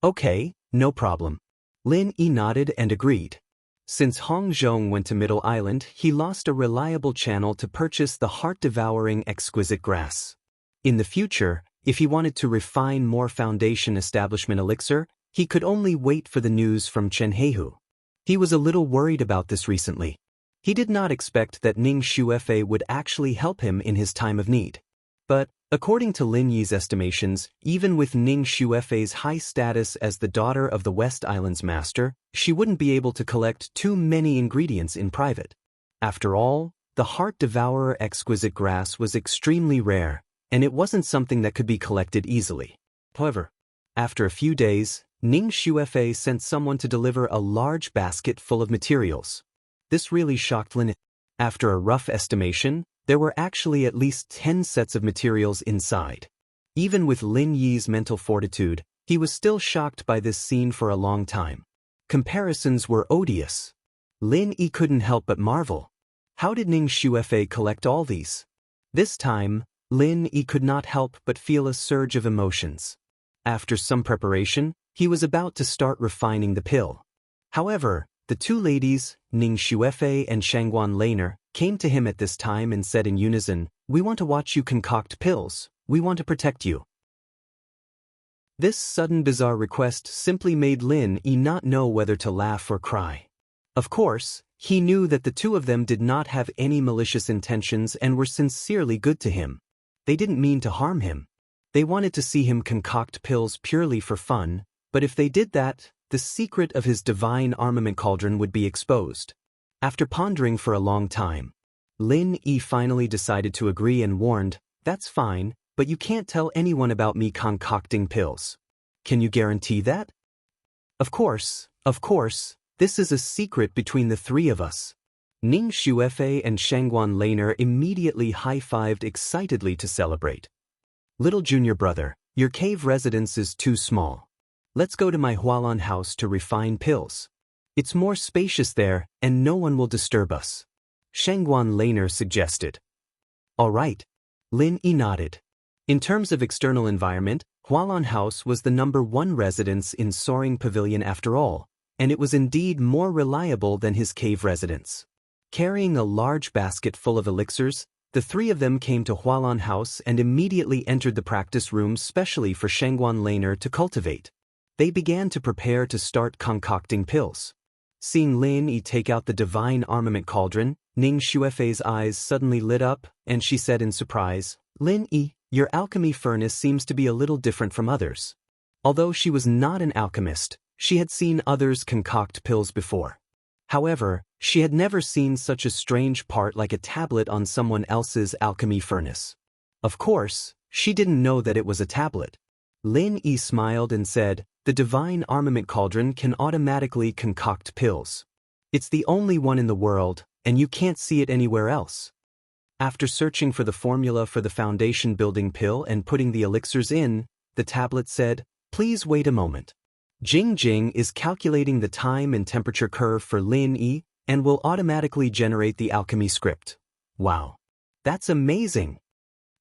Okay, no problem. Lin Yi nodded and agreed. Since Hong Zhong went to Middle Island, he lost a reliable channel to purchase the heart-devouring exquisite grass. In the future, if he wanted to refine more Foundation Establishment Elixir, he could only wait for the news from Chen Heihu. He was a little worried about this recently. He did not expect that Ning Xuefei would actually help him in his time of need. But, according to Lin Yi's estimations, even with Ning Xuefei's high status as the daughter of the West Island's master, she wouldn't be able to collect too many ingredients in private. After all, the heart-devourer exquisite grass was extremely rare, and it wasn't something that could be collected easily. However, after a few days, Ning Xuefei sent someone to deliver a large basket full of materials. This really shocked Lin Yi. After a rough estimation, there were actually at least 10 sets of materials inside. Even with Lin Yi's mental fortitude, he was still shocked by this scene for a long time. Comparisons were odious. Lin Yi couldn't help but marvel. How did Ning Xuefei collect all these? This time, Lin Yi could not help but feel a surge of emotions. After some preparation, he was about to start refining the pill. However, the 2 ladies, Ning Xuefei and Shangguan Laner, came to him at this time and said in unison, We want to watch you concoct pills. We want to protect you. This sudden bizarre request simply made Lin Yi not know whether to laugh or cry. Of course, he knew that the 2 of them did not have any malicious intentions and were sincerely good to him. They didn't mean to harm him. They wanted to see him concoct pills purely for fun, but if they did that, the secret of his divine armament cauldron would be exposed. After pondering for a long time, Lin Yi finally decided to agree and warned, That's fine, but you can't tell anyone about me concocting pills. Can you guarantee that? Of course, this is a secret between the 3 of us. Ning Xuefei and Shangguan Laner immediately high-fived excitedly to celebrate. Little junior brother, your cave residence is too small. Let's go to my Hualan house to refine pills. It's more spacious there, and no one will disturb us. Shangguan Laner suggested. All right. Lin Yi nodded. In terms of external environment, Hualan House was the #1 residence in Soaring Pavilion after all, and it was indeed more reliable than his cave residence. Carrying a large basket full of elixirs, the 3 of them came to Hualan House and immediately entered the practice room specially for Shangguan Laner to cultivate. They began to prepare to start concocting pills. Seeing Lin Yi take out the divine armament cauldron, Ning Xuefei's eyes suddenly lit up, and she said in surprise, Lin Yi, your alchemy furnace seems to be a little different from others. Although she was not an alchemist, she had seen others concoct pills before. However, she had never seen such a strange part like a tablet on someone else's alchemy furnace. Of course, she didn't know that it was a tablet. Lin Yi smiled and said, The divine armament cauldron can automatically concoct pills. It's the only one in the world, and you can't see it anywhere else. After searching for the formula for the foundation building pill and putting the elixirs in, the tablet said, Please wait a moment. Jing Jing is calculating the time and temperature curve for Lin Yi and will automatically generate the alchemy script. Wow. That's amazing.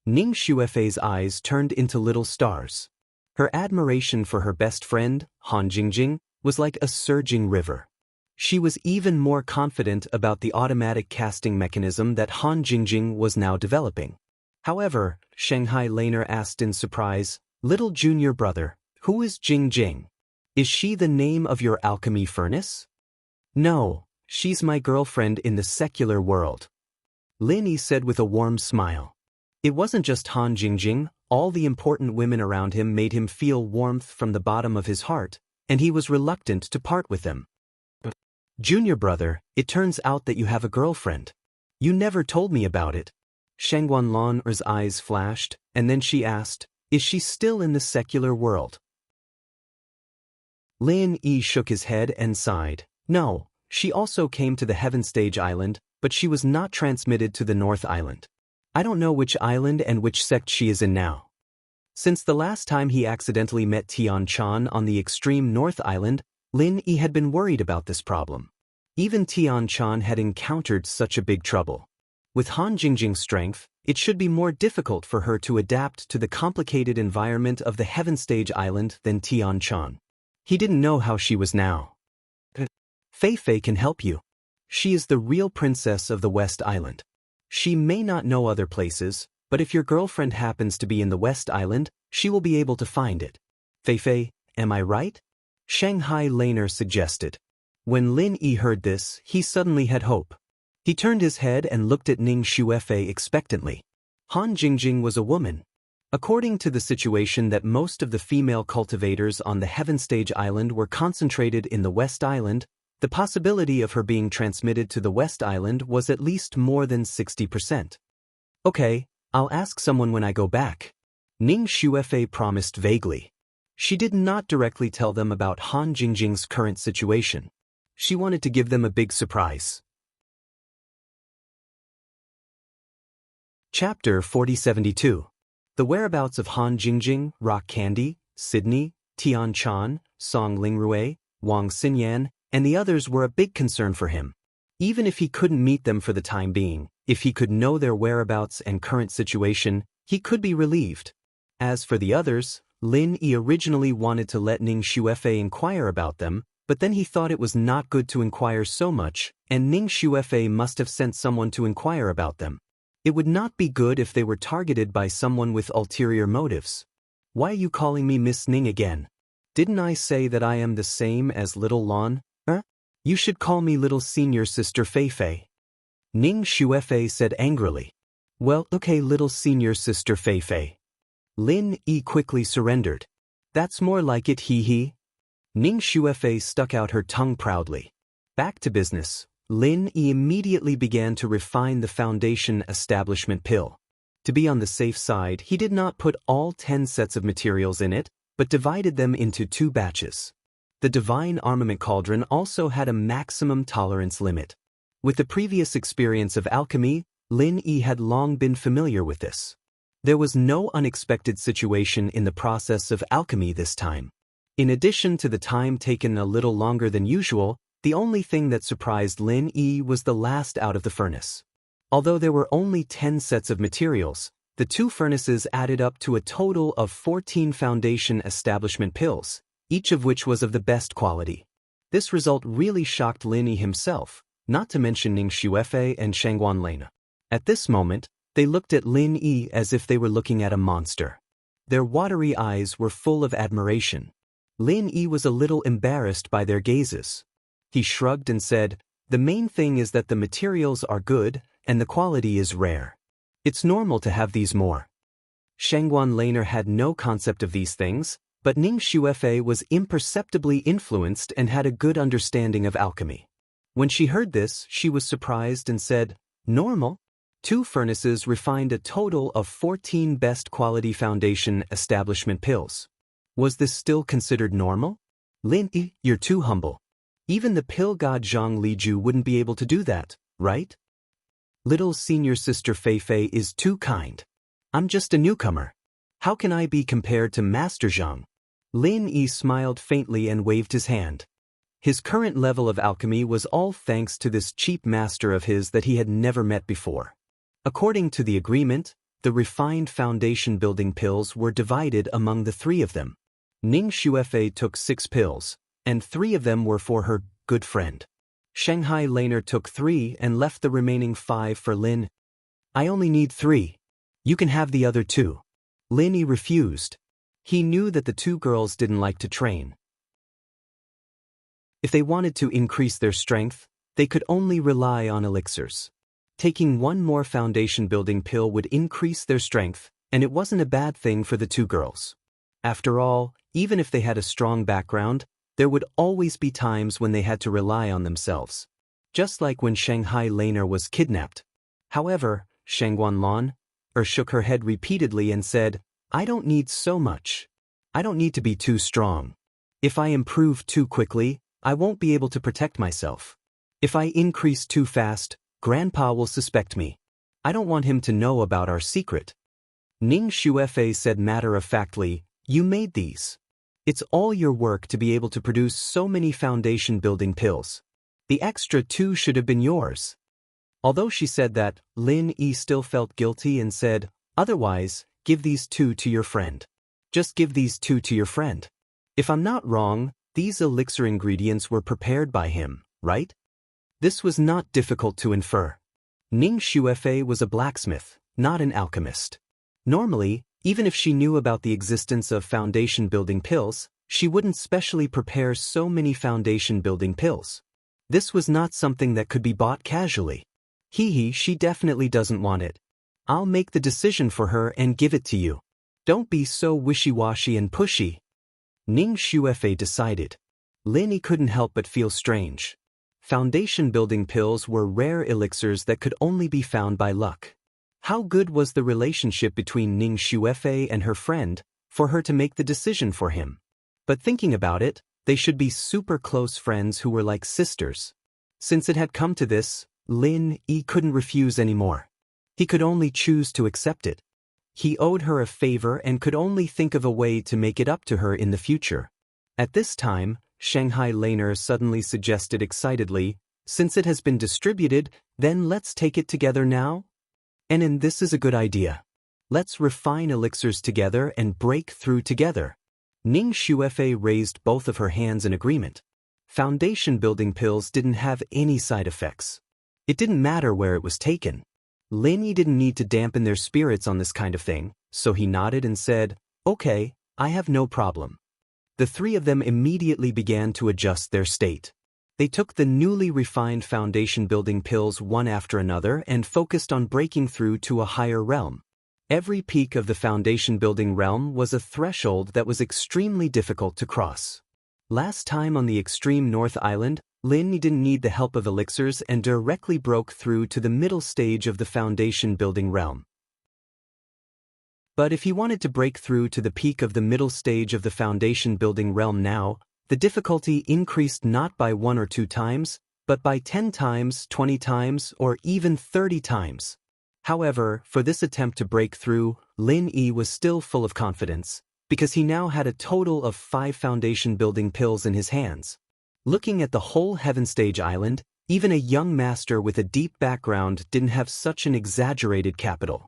Ning Xuefei's eyes turned into little stars. Her admiration for her best friend, Han Jingjing, was like a surging river. She was even more confident about the automatic casting mechanism that Han Jingjing was now developing. However, Shanghai Laner asked in surprise, "Little junior brother, who is Jing Jing? Is she the name of your alchemy furnace?" "No, she's my girlfriend in the secular world," Lin Yi said with a warm smile. It wasn't just Han Jingjing, all the important women around him made him feel warmth from the bottom of his heart, and he was reluctant to part with them. "Junior brother, it turns out that you have a girlfriend. You never told me about it." Shangguan Lan's eyes flashed, and then she asked, "Is she still in the secular world?" Lin Yi shook his head and sighed. "No, she also came to the Heaven Stage Island, but she was not transmitted to the North Island. I don't know which island and which sect she is in now." Since the last time he accidentally met Tian Chan on the extreme North Island, Lin Yi had been worried about this problem. Even Tian Chan had encountered such a big trouble. With Han Jingjing's strength, it should be more difficult for her to adapt to the complicated environment of the Heaven Stage Island than Tian Chan. He didn't know how she was now. "Fei Fei can help you. She is the real princess of the West Island. She may not know other places, but if your girlfriend happens to be in the West Island, she will be able to find it. Fei Fei, am I right?" Shanghai Laner suggested. When Lin Yi heard this, he suddenly had hope. He turned his head and looked at Ning Xuefei expectantly. Han Jingjing was a woman. According to the situation that most of the female cultivators on the Heaven Stage Island were concentrated in the West Island, the possibility of her being transmitted to the West Island was at least more than 60%. "Okay, I'll ask someone when I go back," Ning Xuefei promised vaguely. She did not directly tell them about Han Jingjing's current situation. She wanted to give them a big surprise. Chapter 4072. The whereabouts of Han Jingjing, Rock Candy, Sydney, Tian Chan, Song Lingrui, Wang Xinyan, and the others were a big concern for him. Even if he couldn't meet them for the time being, if he could know their whereabouts and current situation, he could be relieved. As for the others, Lin Yi originally wanted to let Ning Xuefei inquire about them, but then he thought it was not good to inquire so much, and Ning Xuefei must have sent someone to inquire about them. It would not be good if they were targeted by someone with ulterior motives. "Why are you calling me Miss Ning again? Didn't I say that I am the same as Little Lon? You should call me Little Senior Sister Fei Fei," Ning Xuefei said angrily. "Well, okay, Little Senior Sister Fei Fei." Lin Yi quickly surrendered. "That's more like it, hee. Ning Xuefei stuck out her tongue proudly. Back to business, Lin Yi immediately began to refine the Foundation Establishment pill. To be on the safe side, he did not put all 10 sets of materials in it, but divided them into 2 batches. The Divine Armament Cauldron also had a maximum tolerance limit. With the previous experience of alchemy, Lin Yi had long been familiar with this. There was no unexpected situation in the process of alchemy this time. In addition to the time taken a little longer than usual, the only thing that surprised Lin Yi was the last out of the furnace. Although there were only 10 sets of materials, the 2 furnaces added up to a total of 14 Foundation Establishment pills, each of which was of the best quality. This result really shocked Lin Yi himself, not to mention Ning Xuefei and Shangguan Lena. At this moment, they looked at Lin Yi as if they were looking at a monster. Their watery eyes were full of admiration. Lin Yi was a little embarrassed by their gazes. He shrugged and said, "The main thing is that the materials are good, and the quality is rare. It's normal to have these more." Shangguan Laner had no concept of these things, but Ning Xuefei was imperceptibly influenced and had a good understanding of alchemy. When she heard this, she was surprised and said, "Normal?" 2 furnaces refined a total of 14 best quality Foundation Establishment pills. Was this still considered normal? "Lin Yi, you're too humble. Even the pill god Zhang Liju wouldn't be able to do that, right? Little Senior Sister Fei Fei is too kind. I'm just a newcomer. How can I be compared to Master Zhang?" Lin Yi smiled faintly and waved his hand. His current level of alchemy was all thanks to this cheap master of his that he had never met before. According to the agreement, the refined foundation building pills were divided among the 3 of them. Ning Xuefei took 6 pills, and 3 of them were for her good friend. Shanghai Laner took 3 and left the remaining 5 for Lin. I only need 3. You can have the other 2. Lin Yi refused. He knew that the 2 girls didn't like to train. If they wanted to increase their strength, they could only rely on elixirs. Taking 1 more foundation building pill would increase their strength, and it wasn't a bad thing for the 2 girls. After all, even if they had a strong background, there would always be times when they had to rely on themselves. Just like when Shanghai Laner was kidnapped. However, Shangguan shook her head repeatedly and said, I don't need so much. I don't need to be too strong. If I improve too quickly, I won't be able to protect myself. If I increase too fast, Grandpa will suspect me. I don't want him to know about our secret. Ning Xuefei said matter-of-factly, you made these. It's all your work to be able to produce so many foundation-building pills. The extra 2 should have been yours. Although she said that, Lin Yi still felt guilty and said, otherwise, give these 2 to your friend. Just give these 2 to your friend. If I'm not wrong, these elixir ingredients were prepared by him, right? This was not difficult to infer. Ning Xuefei was a blacksmith, not an alchemist. Normally, even if she knew about the existence of foundation-building pills, she wouldn't specially prepare so many foundation-building pills. This was not something that could be bought casually. She definitely doesn't want it. I'll make the decision for her and give it to you. Don't be so wishy-washy and pushy. Ning Xuefei decided. Lin Yi couldn't help but feel strange. Foundation-building pills were rare elixirs that could only be found by luck. How good was the relationship between Ning Xuefei and her friend for her to make the decision for him? But thinking about it, they should be super close friends who were like sisters. Since it had come to this, Lin Yi couldn't refuse anymore. He could only choose to accept it. He owed her a favor and could only think of a way to make it up to her in the future. At this time, Shanghai Laner suddenly suggested excitedly, since it has been distributed, then let's take it together now? And this is a good idea. Let's refine elixirs together and break through together. Ning Xuefei raised both of her hands in agreement. Foundation-building pills didn't have any side effects. It didn't matter where it was taken. Lin Yi didn't need to dampen their spirits on this kind of thing, so he nodded and said, okay, I have no problem. The 3 of them immediately began to adjust their state. They took the newly refined foundation-building pills one after another and focused on breaking through to a higher realm. Every peak of the foundation-building realm was a threshold that was extremely difficult to cross. Last time on the extreme North Island, Lin Yi didn't need the help of elixirs and directly broke through to the middle stage of the foundation-building realm. But if he wanted to break through to the peak of the middle stage of the foundation-building realm now, the difficulty increased not by 1 or 2 times, but by 10 times, 20 times, or even 30 times. However, for this attempt to break through, Lin Yi was still full of confidence, because he now had a total of 5 foundation-building pills in his hands. Looking at the whole Heaven Stage Island, even a young master with a deep background didn't have such an exaggerated capital.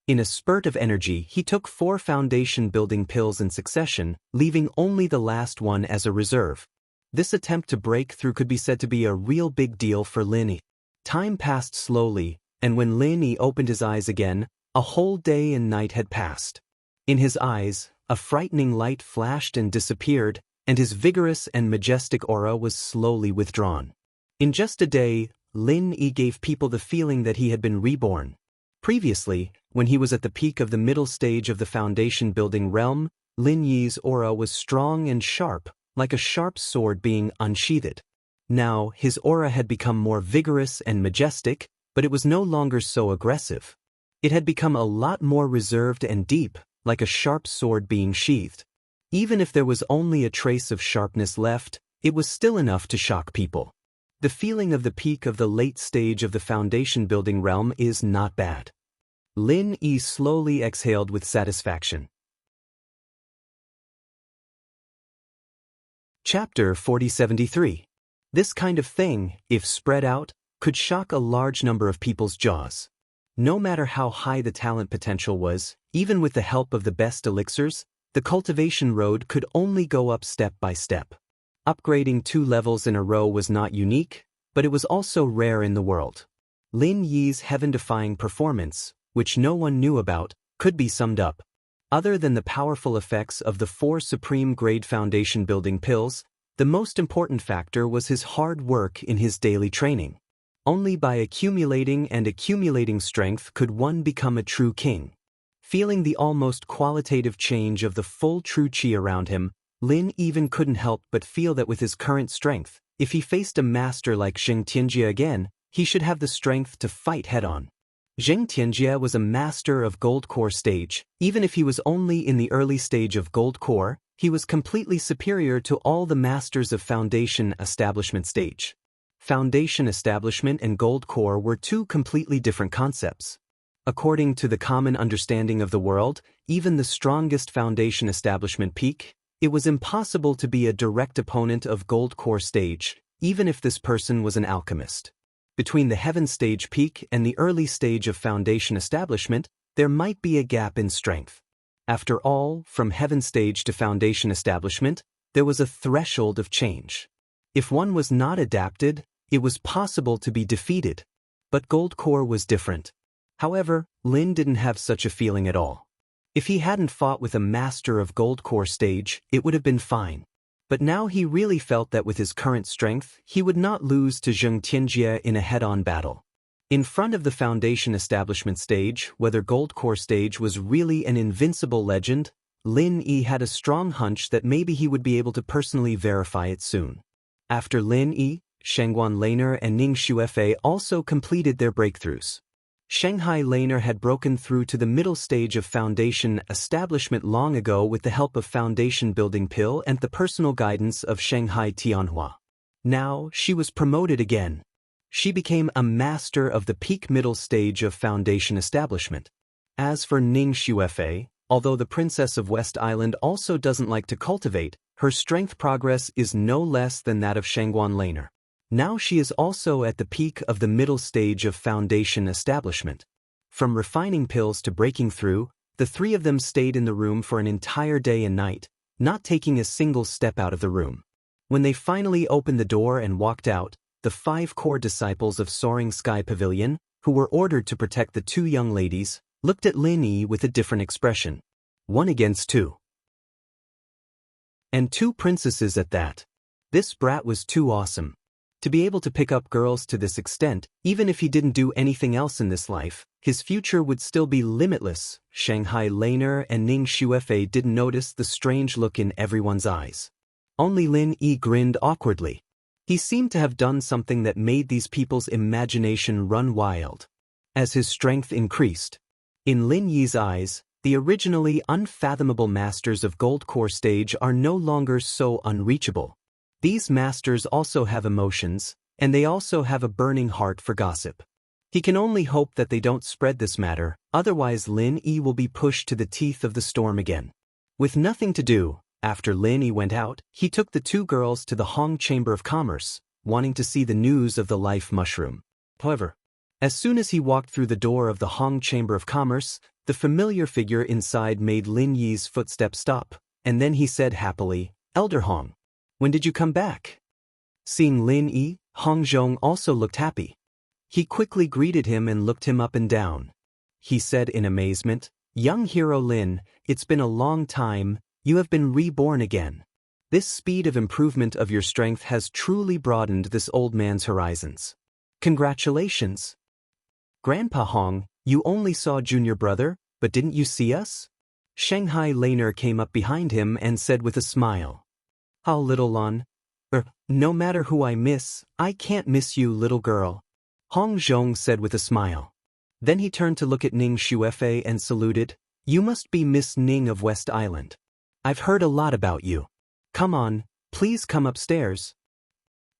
In a spurt of energy, he took 4 foundation-building pills in succession, leaving only the last one as a reserve. This attempt to break through could be said to be a real big deal for Lin Yi. Time passed slowly, and when Lin Yi opened his eyes again, a whole day and night had passed. In his eyes, a frightening light flashed and disappeared, and his vigorous and majestic aura was slowly withdrawn. In just a day, Lin Yi gave people the feeling that he had been reborn. Previously, when he was at the peak of the middle stage of the foundation-building realm, Lin Yi's aura was strong and sharp, like a sharp sword being unsheathed. Now, his aura had become more vigorous and majestic, but it was no longer so aggressive. It had become a lot more reserved and deep, like a sharp sword being sheathed. Even if there was only a trace of sharpness left, it was still enough to shock people. The feeling of the peak of the late stage of the foundation-building realm is not bad. Lin Yi slowly exhaled with satisfaction. Chapter 4073. This kind of thing, if spread out, could shock a large number of people's jaws. No matter how high the talent potential was, even with the help of the best elixirs, the cultivation road could only go up step by step. Upgrading 2 levels in a row was not unique, but it was also rare in the world. Lin Yi's heaven-defying performance, which no one knew about, could be summed up. Other than the powerful effects of the 4 supreme-grade foundation-building pills, the most important factor was his hard work in his daily training. Only by accumulating strength could one become a true king. Feeling the almost qualitative change of the full true qi around him, Lin even couldn't help but feel that with his current strength, if he faced a master like Zheng Tianjie again, he should have the strength to fight head-on. Zheng Tianjie was a master of Gold Core stage. Even if he was only in the early stage of Gold Core, he was completely superior to all the masters of Foundation Establishment stage. Foundation Establishment and Gold Core were 2 completely different concepts. According to the common understanding of the world, even the strongest Foundation Establishment peak, it was impossible to be a direct opponent of Gold Core stage, even if this person was an alchemist. Between the Heaven stage peak and the early stage of Foundation Establishment, there might be a gap in strength. After all, from Heaven stage to Foundation Establishment, there was a threshold of change. If one was not adapted, it was possible to be defeated. But Gold Core was different. However, Lin didn't have such a feeling at all. If he hadn't fought with a master of Gold Core stage, it would have been fine. But now he really felt that with his current strength, he would not lose to Zheng Tianjie in a head-on battle. In front of the Foundation Establishment stage, whether Gold Core stage was really an invincible legend, Lin Yi had a strong hunch that maybe he would be able to personally verify it soon. After Lin Yi, Shengguan Laner and Ning Xuefei also completed their breakthroughs. Shanghai Laner had broken through to the middle stage of Foundation Establishment long ago with the help of Foundation Building Pill and the personal guidance of Shanghai Tianhua. Now, she was promoted again. She became a master of the peak middle stage of Foundation Establishment. As for Ning Xuefei, although the Princess of West Island also doesn't like to cultivate, her strength progress is no less than that of Shengguan Laner. Now she is also at the peak of the middle stage of Foundation Establishment. From refining pills to breaking through, the 3 of them stayed in the room for an entire day and night, not taking a single step out of the room. When they finally opened the door and walked out, the 5 core disciples of Soaring Sky Pavilion, who were ordered to protect the 2 young ladies, looked at Lin Yi with a different expression. 1 against 2. And 2 princesses at that. This brat was too awesome. To be able to pick up girls to this extent, even if he didn't do anything else in this life, his future would still be limitless. Shanghai Laner and Ning Xuefei didn't notice the strange look in everyone's eyes. Only Lin Yi grinned awkwardly. He seemed to have done something that made these people's imagination run wild. As his strength increased, in Lin Yi's eyes, the originally unfathomable masters of Gold Core stage are no longer so unreachable. These masters also have emotions, and they also have a burning heart for gossip. He can only hope that they don't spread this matter, otherwise Lin Yi will be pushed to the teeth of the storm again. With nothing to do, after Lin Yi went out, he took the 2 girls to the Hong Chamber of Commerce, wanting to see the news of the life mushroom. However, as soon as he walked through the door of the Hong Chamber of Commerce, the familiar figure inside made Lin Yi's footsteps stop, and then he said happily, "Elder Hong, when did you come back?" Seeing Lin Yi, Hong Zhong also looked happy. He quickly greeted him and looked him up and down. He said in amazement, "Young hero Lin, it's been a long time, you have been reborn again. This speed of improvement of your strength has truly broadened this old man's horizons. Congratulations." "Grandpa Hong, you only saw junior brother, but didn't you see us?" Shanghai Laner came up behind him and said with a smile. "How little Lon? No matter who I miss, I can't miss you, little girl," Hong Zhong said with a smile. Then he turned to look at Ning Xuefei and saluted, "You must be Miss Ning of West Island. I've heard a lot about you. Come on, please come upstairs."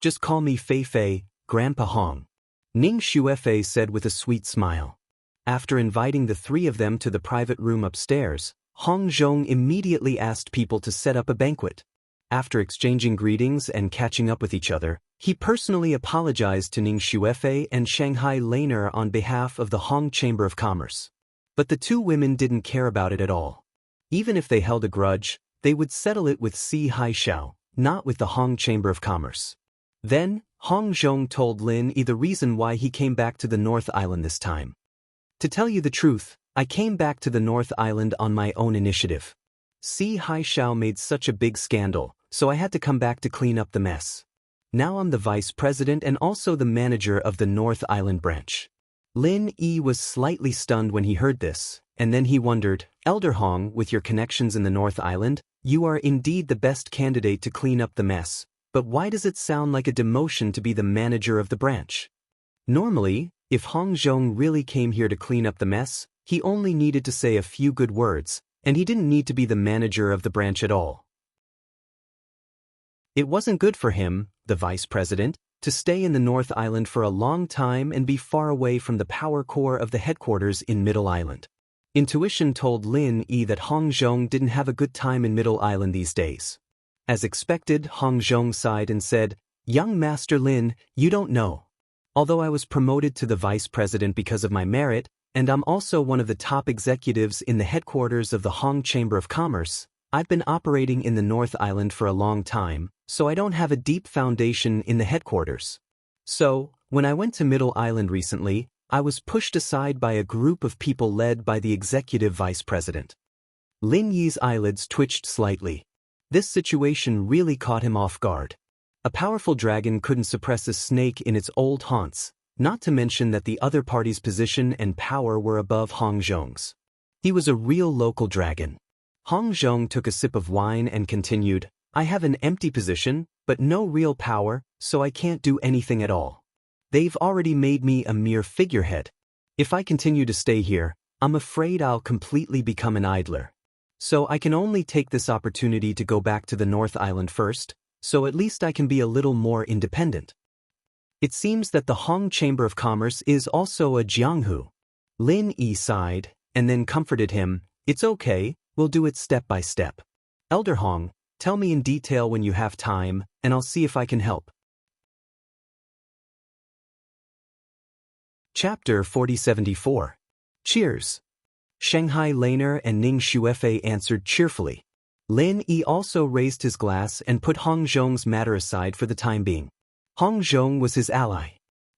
"Just call me Fei Fei, Grandpa Hong," Ning Xuefei said with a sweet smile. After inviting the 3 of them to the private room upstairs, Hong Zhong immediately asked people to set up a banquet. After exchanging greetings and catching up with each other, he personally apologized to Ning Xuefei and Shanghai Laner on behalf of the Hong Chamber of Commerce. But the 2 women didn't care about it at all. Even if they held a grudge, they would settle it with Si Haishao, not with the Hong Chamber of Commerce. Then, Hong Zhong told Lin Yi the reason why he came back to the North Island this time. To tell you the truth, I came back to the North Island on my own initiative. See, Hai Xiao made such a big scandal, so I had to come back to clean up the mess. Now I'm the vice president and also the manager of the North Island branch. Lin Yi was slightly stunned when he heard this, and then he wondered, Elder Hong, with your connections in the North Island, you are indeed the best candidate to clean up the mess, but why does it sound like a demotion to be the manager of the branch? Normally, if Hong Zhong really came here to clean up the mess, he only needed to say a few good words, and he didn't need to be the manager of the branch at all. It wasn't good for him, the vice president, to stay in the North Island for a long time and be far away from the power core of the headquarters in Middle Island. Intuition told Lin Yi that Hong Zhong didn't have a good time in Middle Island these days. As expected, Hong Zhong sighed and said, Young Master Lin, you don't know. Although I was promoted to the vice president because of my merit, and I'm also one of the top executives in the headquarters of the Hong Chamber of Commerce, I've been operating in the North Island for a long time, so I don't have a deep foundation in the headquarters. So, when I went to Middle Island recently, I was pushed aside by a group of people led by the executive vice president. Lin Yi's eyelids twitched slightly. This situation really caught him off guard. A powerful dragon couldn't suppress a snake in its old haunts, not to mention that the other party's position and power were above Hong Zhong's. He was a real local dragon. Hong Zhong took a sip of wine and continued, I have an empty position, but no real power, so I can't do anything at all. They've already made me a mere figurehead. If I continue to stay here, I'm afraid I'll completely become an idler. So I can only take this opportunity to go back to the North Island first, so at least I can be a little more independent. It seems that the Hong Chamber of Commerce is also a Jianghu. Lin Yi sighed, and then comforted him, It's okay, we'll do it step by step. Elder Hong, tell me in detail when you have time, and I'll see if I can help. Chapter 4074. Cheers. Shanghai Laner and Ning Xuefei answered cheerfully. Lin Yi also raised his glass and put Hong Zhong's matter aside for the time being. Hong Zhong was his ally.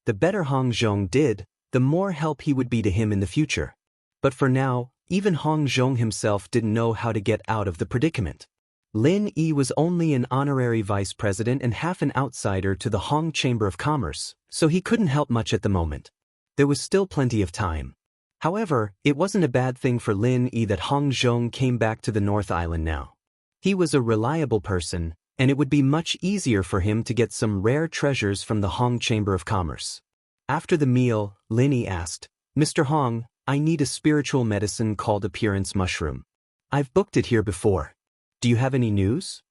The better Hong Zhong did, the more help he would be to him in the future. But for now, even Hong Zhong himself didn't know how to get out of the predicament. Lin Yi was only an honorary vice president and half an outsider to the Hong Chamber of Commerce, so he couldn't help much at the moment. There was still plenty of time. However, it wasn't a bad thing for Lin Yi that Hong Zhong came back to the North Island now. He was a reliable person, and it would be much easier for him to get some rare treasures from the Hong Chamber of Commerce. After the meal, Lin Yi asked, Mr. Hong, I need a spiritual medicine called Appearance Mushroom. I've booked it here before. Do you have any news?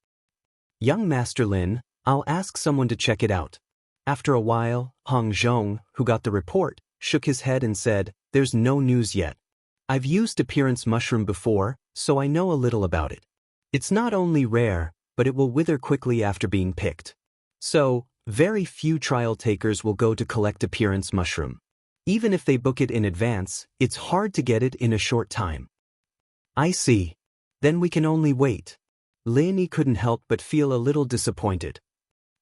Young Master Lin, I'll ask someone to check it out. After a while, Hong Zhong, who got the report, shook his head and said, There's no news yet. I've used Appearance Mushroom before, so I know a little about it. It's not only rare, but it will wither quickly after being picked. So, very few trial takers will go to collect Appearance Mushroom. Even if they book it in advance, it's hard to get it in a short time. I see. Then we can only wait. Lin Yi couldn't help but feel a little disappointed.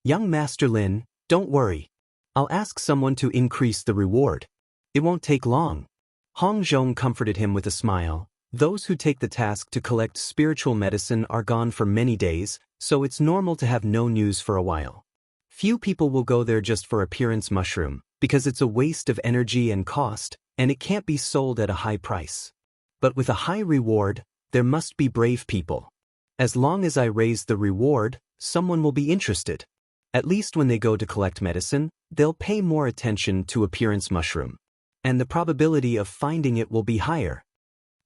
Young Master Lin, don't worry. I'll ask someone to increase the reward. It won't take long. Hong Zhong comforted him with a smile. Those who take the task to collect spiritual medicine are gone for many days, so it's normal to have no news for a while. Few people will go there just for Appearance Mushroom, because it's a waste of energy and cost, and it can't be sold at a high price. But with a high reward, there must be brave people. As long as I raise the reward, someone will be interested. At least when they go to collect medicine, they'll pay more attention to Appearance Mushroom. And the probability of finding it will be higher.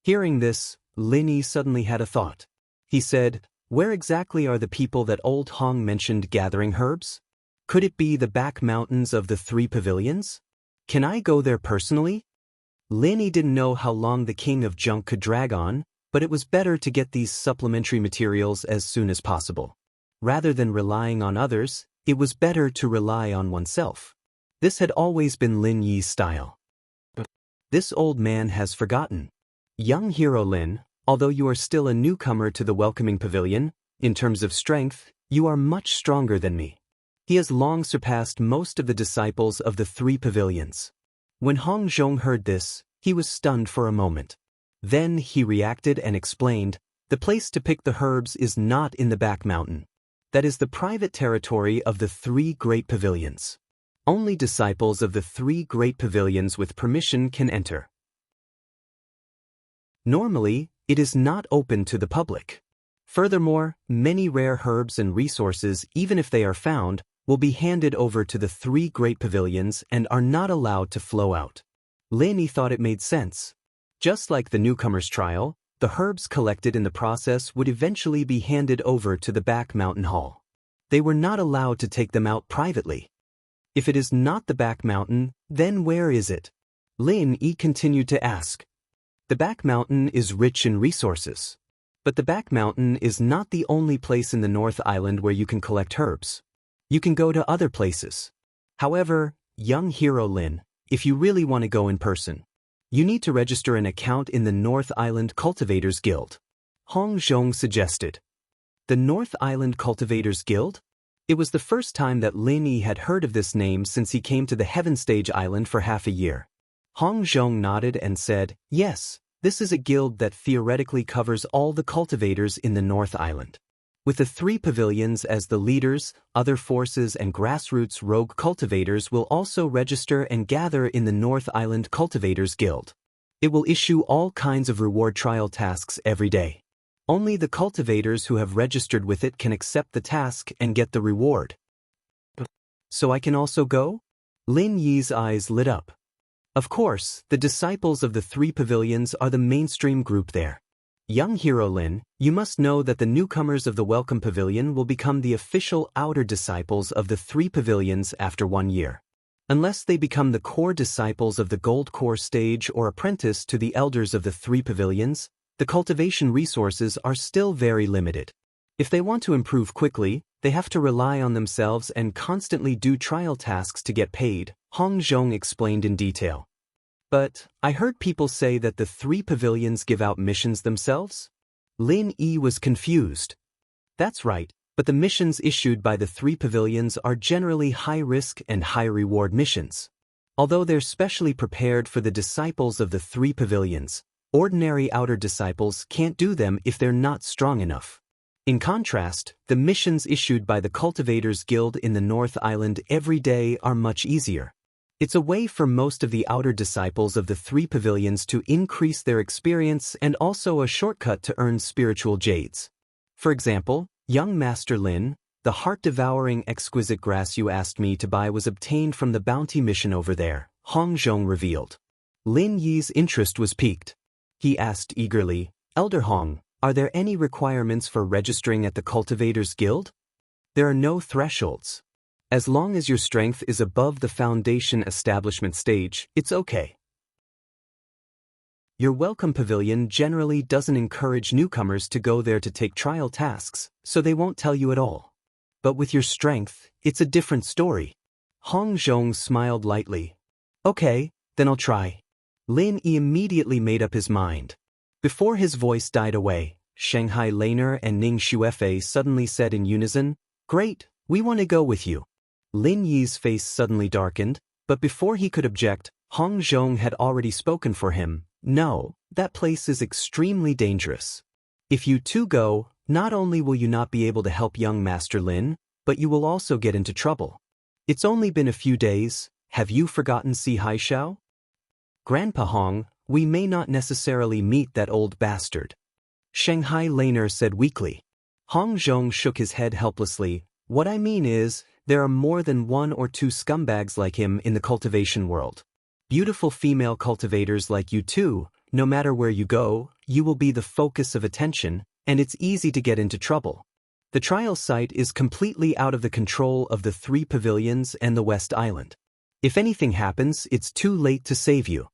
Hearing this, Lin Yi suddenly had a thought. He said, Where exactly are the people that old Hong mentioned gathering herbs? Could it be the back mountains of the 3 pavilions? Can I go there personally? Lin Yi didn't know how long the king of junk could drag on, but it was better to get these supplementary materials as soon as possible. Rather than relying on others, it was better to rely on oneself. This had always been Lin Yi's style. This old man has forgotten. Young hero Lin, although you are still a newcomer to the welcoming pavilion, in terms of strength, you are much stronger than me. He has long surpassed most of the disciples of the three pavilions. When Hong Zhong heard this, he was stunned for a moment. Then he reacted and explained, "The place to pick the herbs is not in the back mountain. That is the private territory of the three great pavilions. Only disciples of the three great pavilions with permission can enter. Normally, it is not open to the public. Furthermore, many rare herbs and resources, even if they are found, will be handed over to the three great pavilions and are not allowed to flow out." Lin Yi thought it made sense. Just like the newcomer's trial, the herbs collected in the process would eventually be handed over to the back mountain hall. They were not allowed to take them out privately. If it is not the back mountain, then where is it? Lin Yi continued to ask. The back mountain is rich in resources. But the back mountain is not the only place in the North Island where you can collect herbs. You can go to other places. However, young hero Lin, if you really want to go in person, you need to register an account in the North Island Cultivators Guild. Hong Zhong suggested. The North Island Cultivators Guild? It was the first time that Lin Yi had heard of this name since he came to the Heaven Stage Island for half a year. Hong Zhong nodded and said, "Yes, this is a guild that theoretically covers all the cultivators in the North Island. With the three pavilions as the leaders, other forces and grassroots rogue cultivators will also register and gather in the North Island Cultivators Guild. It will issue all kinds of reward trial tasks every day. Only the cultivators who have registered with it can accept the task and get the reward." "So I can also go?" Lin Yi's eyes lit up. Of course, the disciples of the three pavilions are the mainstream group there. Young hero Lin, you must know that the newcomers of the Welcome Pavilion will become the official outer disciples of the three pavilions after 1 year. Unless they become the core disciples of the Gold Core stage or apprentice to the elders of the three pavilions, the cultivation resources are still very limited. If they want to improve quickly, they have to rely on themselves and constantly do trial tasks to get paid, Hong Zhong explained in detail. "But I heard people say that the three pavilions give out missions themselves?" Lin Yi was confused. "That's right, but the missions issued by the three pavilions are generally high-risk and high-reward missions. Although they're specially prepared for the disciples of the three pavilions, ordinary outer disciples can't do them if they're not strong enough. In contrast, the missions issued by the Cultivators Guild in the North Island every day are much easier. It's a way for most of the outer disciples of the three pavilions to increase their experience and also a shortcut to earn spiritual jades. For example, young Master Lin, the heart-devouring exquisite grass you asked me to buy was obtained from the bounty mission over there," Hong Zhong revealed. Lin Yi's interest was piqued. He asked eagerly, "Elder Hong, are there any requirements for registering at the Cultivators Guild?" "There are no thresholds. As long as your strength is above the foundation establishment stage, it's okay. Your Welcome Pavilion generally doesn't encourage newcomers to go there to take trial tasks, so they won't tell you at all. But with your strength, it's a different story." Hong Zhong smiled lightly. "Okay, then I'll try." Lin Yi immediately made up his mind. Before his voice died away, Shanghai Laner and Ning Xuefei suddenly said in unison, "Great, we want to go with you." Lin Yi's face suddenly darkened, but before he could object, Hong Zhong had already spoken for him. "No, that place is extremely dangerous. If you two go, not only will you not be able to help young Master Lin, but you will also get into trouble. It's only been a few days, have you forgotten Si Haishao? Grandpa Hong, we may not necessarily meet that old bastard," Shanghai Laner said weakly. Hong Zhong shook his head helplessly. "What I mean is, there are more than 1 or 2 scumbags like him in the cultivation world. Beautiful female cultivators like you too, no matter where you go, you will be the focus of attention, and it's easy to get into trouble. The trial site is completely out of the control of the three pavilions and the West Island. If anything happens, it's too late to save you."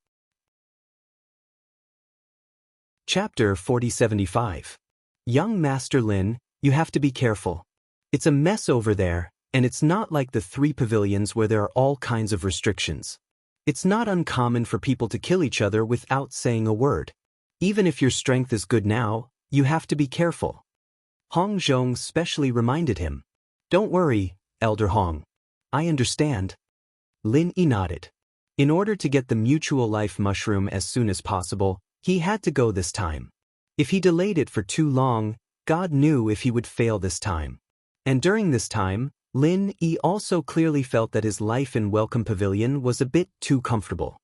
Chapter 4075. Young Master Lin, you have to be careful. It's a mess over there, and it's not like the three pavilions where there are all kinds of restrictions. It's not uncommon for people to kill each other without saying a word. Even if your strength is good now, you have to be careful. Hong Zhong specially reminded him. "Don't worry, Elder Hong. I understand. Lin Yi nodded. In order to get the mutual life mushroom as soon as possible, he had to go this time. If he delayed it for too long, God knew if he would fail this time. And during this time, Lin Yi also clearly felt that his life in Welcome Pavilion was a bit too comfortable.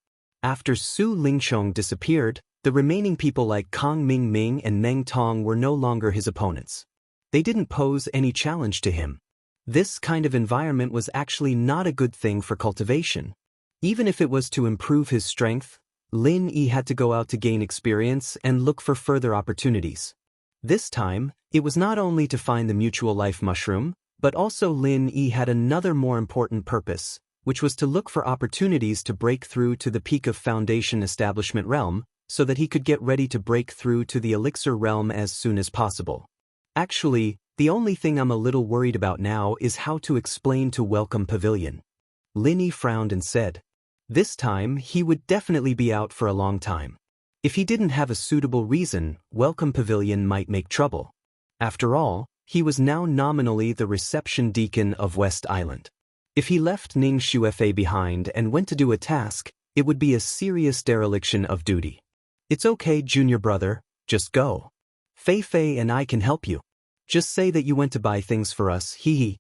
After Su Lingchong disappeared, the remaining people like Kang Ming and Meng Tong were no longer his opponents. They didn't pose any challenge to him. This kind of environment was actually not a good thing for cultivation. Even if it was to improve his strength, Lin Yi had to go out to gain experience and look for further opportunities. This time, it was not only to find the mutual life mushroom, but also Lin Yi had another more important purpose, which was to look for opportunities to break through to the peak of Foundation Establishment Realm, so that he could get ready to break through to the Elixir Realm as soon as possible. Actually, the only thing I'm a little worried about now is how to explain to Welcome Pavilion. Lin Yi frowned and said, this time he would definitely be out for a long time. If he didn't have a suitable reason, Welcome Pavilion might make trouble. After all, he was now nominally the reception deacon of West Island. If he left Ning Xuefei behind and went to do a task, it would be a serious dereliction of duty. It's okay, junior brother, just go. Fei Fei and I can help you. Just say that you went to buy things for us, hee hee.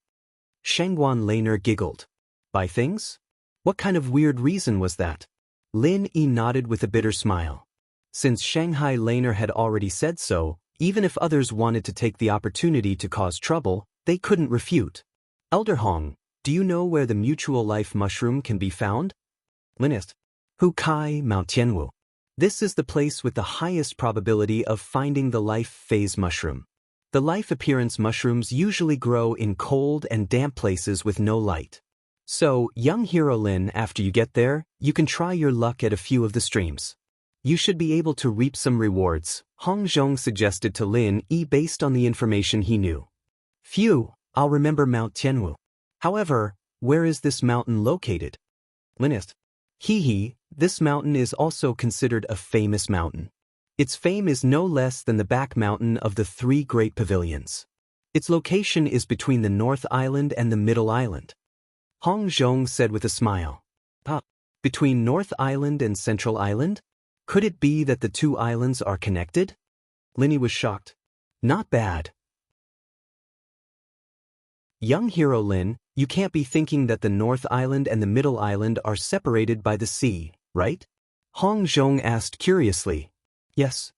Shangguan Laner giggled. Buy things? What kind of weird reason was that? Lin Yi nodded with a bitter smile. Since Shanghai Laner had already said so, even if others wanted to take the opportunity to cause trouble, they couldn't refute. Elder Hong, do you know where the mutual life mushroom can be found? Linist. Hu Kai, Mount Tianwu. This is the place with the highest probability of finding the life phase mushroom. The life appearance mushrooms usually grow in cold and damp places with no light. So, young hero Lin, after you get there, you can try your luck at a few of the streams. You should be able to reap some rewards, Hong Zhong suggested to Lin Yi based on the information he knew. Phew, I'll remember Mount Tianwu. However, where is this mountain located? Linist. Hee hee, this mountain is also considered a famous mountain. Its fame is no less than the back mountain of the three great pavilions. Its location is between the North Island and the Middle Island. Hong Zhong said with a smile. Between North Island and Central Island? Could it be that the two islands are connected? Lin Yi was shocked. Not bad. Young hero Lin, you can't be thinking that the North Island and the Middle Island are separated by the sea, right? Hong Zhong asked curiously. Yes.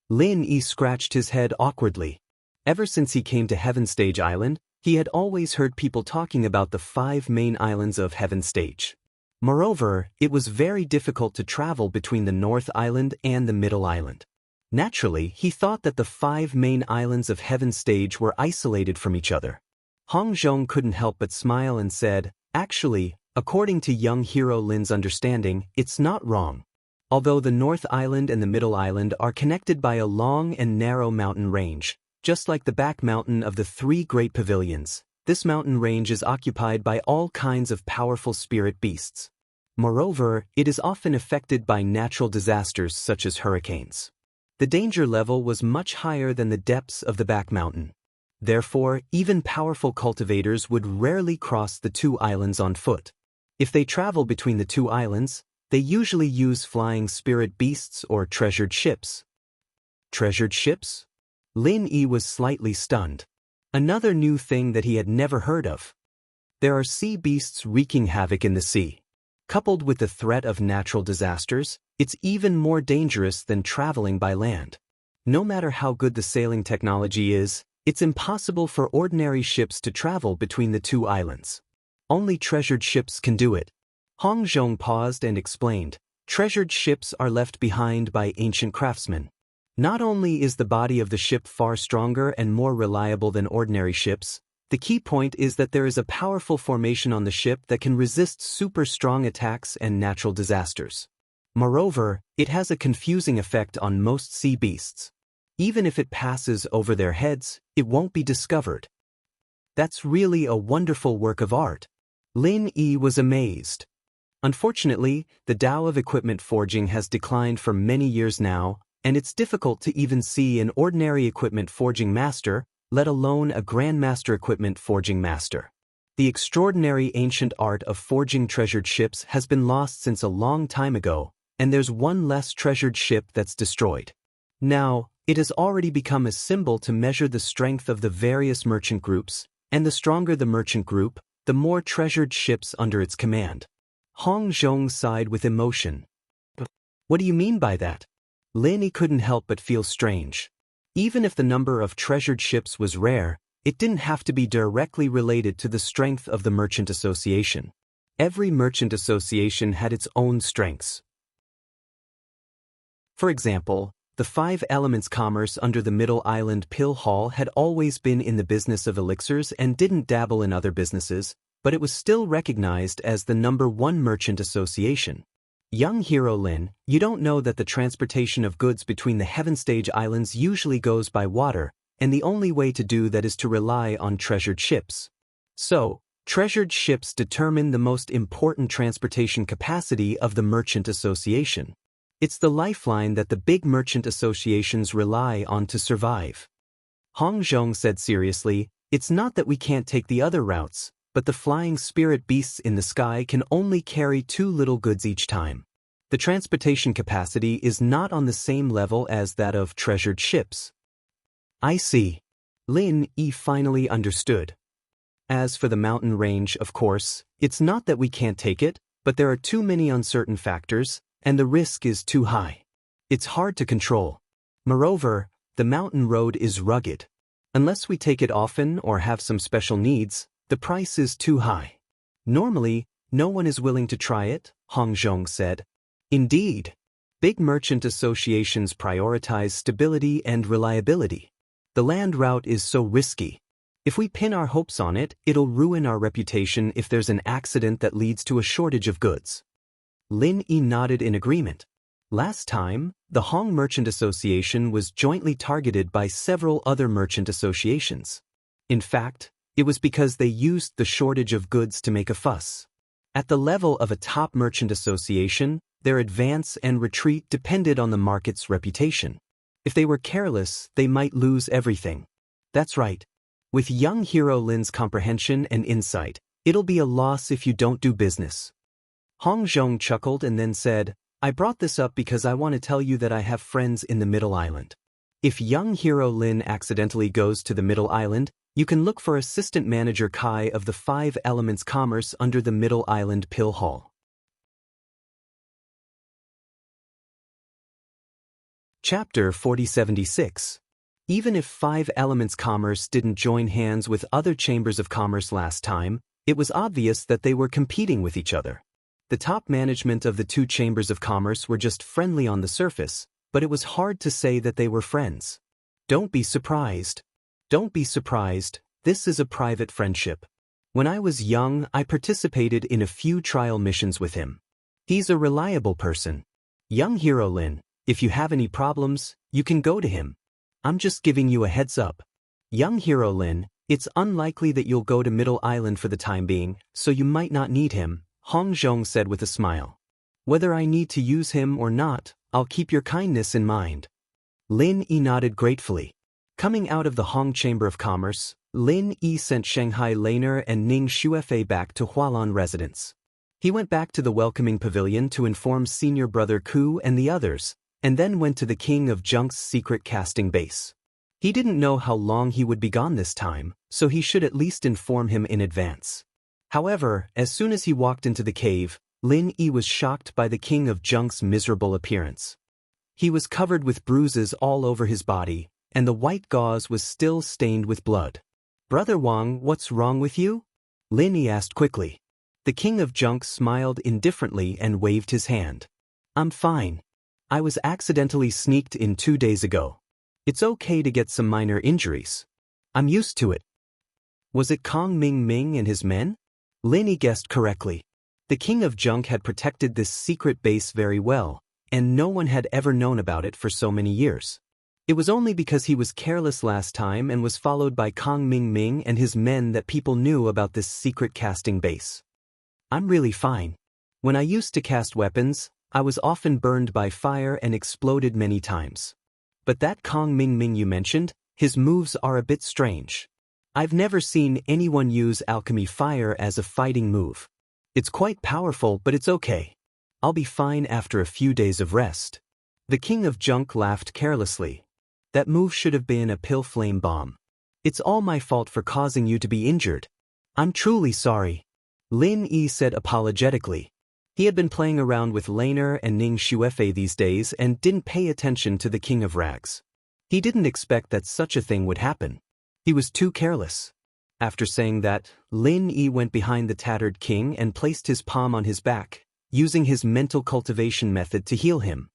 Lin Yi scratched his head awkwardly. Ever since he came to Heaven Stage Island, he had always heard people talking about the 5 main islands of Heaven Stage. Moreover, it was very difficult to travel between the North Island and the Middle Island. Naturally, he thought that the 5 main islands of Heaven Stage were isolated from each other. Hong Zhong couldn't help but smile and said, actually, according to young hero Lin's understanding, it's not wrong. Although the North Island and the Middle Island are connected by a long and narrow mountain range, just like the back mountain of the 3 great pavilions, this mountain range is occupied by all kinds of powerful spirit beasts. Moreover, it is often affected by natural disasters such as hurricanes. The danger level was much higher than the depths of the back mountain. Therefore, even powerful cultivators would rarely cross the 2 islands on foot. If they travel between the 2 islands, they usually use flying spirit beasts or treasured ships. Treasured ships? Lin Yi was slightly stunned. Another new thing that he had never heard of. There are sea beasts wreaking havoc in the sea. Coupled with the threat of natural disasters, it's even more dangerous than traveling by land. No matter how good the sailing technology is, it's impossible for ordinary ships to travel between the 2 islands. Only treasured ships can do it. Hong Zhong paused and explained, treasured ships are left behind by ancient craftsmen. Not only is the body of the ship far stronger and more reliable than ordinary ships, the key point is that there is a powerful formation on the ship that can resist super strong attacks and natural disasters. Moreover, it has a confusing effect on most sea beasts. Even if it passes over their heads, it won't be discovered. That's really a wonderful work of art. Lin Yi was amazed. Unfortunately, the Tao of equipment forging has declined for many years now, and it's difficult to even see an ordinary equipment forging master, let alone a grandmaster equipment forging master. The extraordinary ancient art of forging treasured ships has been lost since a long time ago, and there's one less treasured ship that's destroyed. Now, it has already become a symbol to measure the strength of the various merchant groups, and the stronger the merchant group, the more treasured ships under its command. Hong Zhong sighed with emotion. What do you mean by that? Lin Yi couldn't help but feel strange. Even if the number of treasured ships was rare, it didn't have to be directly related to the strength of the merchant association. Every merchant association had its own strengths. For example, the Five Elements commerce under the Middle Island Pill Hall had always been in the business of elixirs and didn't dabble in other businesses, but it was still recognized as the #1 merchant association. Young hero Lin, you don't know that the transportation of goods between the Heaven Stage Islands usually goes by water, and the only way to do that is to rely on treasured ships. So, treasured ships determine the most important transportation capacity of the merchant association. It's the lifeline that the big merchant associations rely on to survive. Hong Zhong said seriously, it's not that we can't take the other routes, but the flying spirit beasts in the sky can only carry too little goods each time. The transportation capacity is not on the same level as that of treasured ships. I see. Lin Yi finally understood. As for the mountain range, of course, it's not that we can't take it, but there are too many uncertain factors, and the risk is too high. It's hard to control. Moreover, the mountain road is rugged. Unless we take it often or have some special needs, the price is too high. Normally, no one is willing to try it, Hong Zhong said. Indeed. Big merchant associations prioritize stability and reliability. The land route is so risky. If we pin our hopes on it, it'll ruin our reputation if there's an accident that leads to a shortage of goods. Lin Yi nodded in agreement. Last time, the Hong Merchant Association was jointly targeted by several other merchant associations. In fact, it was because they used the shortage of goods to make a fuss. At the level of a top merchant association, their advance and retreat depended on the market's reputation. If they were careless, they might lose everything. That's right. With young hero Lin's comprehension and insight, it'll be a loss if you don't do business. Hong Zhong chuckled and then said, I brought this up because I want to tell you that I have friends in the Middle Island. If young hero Lin accidentally goes to the Middle Island, you can look for Assistant Manager Kai of the Five Elements Commerce under the Middle Island Pill Hall. Chapter 4076. Even if Five Elements Commerce didn't join hands with other chambers of commerce last time, it was obvious that they were competing with each other. The top management of the two chambers of commerce were just friendly on the surface, but it was hard to say that they were friends. Don't be surprised. Don't be surprised, this is a private friendship. When I was young, I participated in a few trial missions with him. He's a reliable person. Young hero Lin, if you have any problems, you can go to him. I'm just giving you a heads up. Young hero Lin, it's unlikely that you'll go to Middle Island for the time being, so you might not need him, Hong Zhong said with a smile. Whether I need to use him or not, I'll keep your kindness in mind. Lin Yi nodded gratefully. Coming out of the Hong Chamber of Commerce, Lin Yi sent Shanghai Laner and Ning Xuefei back to Hualan residence. He went back to the welcoming pavilion to inform senior brother Ku and the others, and then went to the King of Junk's secret casting base. He didn't know how long he would be gone this time, so he should at least inform him in advance. However, as soon as he walked into the cave, Lin Yi was shocked by the King of Junk's miserable appearance. He was covered with bruises all over his body, and the white gauze was still stained with blood. Brother Wang, what's wrong with you? Lin Yi asked quickly. The King of Junk smiled indifferently and waved his hand. I'm fine. I was accidentally sneaked in 2 days ago. It's okay to get some minor injuries. I'm used to it. Was it Kong Ming Ming and his men? Lin Yi guessed correctly. The King of Junk had protected this secret base very well, and no one had ever known about it for so many years. It was only because he was careless last time and was followed by Kong Ming Ming and his men that people knew about this secret casting base. I'm really fine. When I used to cast weapons, I was often burned by fire and exploded many times. But that Kong Ming Ming you mentioned, his moves are a bit strange. I've never seen anyone use alchemy fire as a fighting move. It's quite powerful, but it's okay. I'll be fine after a few days of rest. The king of junk laughed carelessly. That move should have been a pill flame bomb. It's all my fault for causing you to be injured. I'm truly sorry. Lin Yi said apologetically. He had been playing around with Laner and Ning Xuefei these days and didn't pay attention to the king of rags. He didn't expect that such a thing would happen. He was too careless. After saying that, Lin Yi went behind the tattered king and placed his palm on his back, using his mental cultivation method to heal him.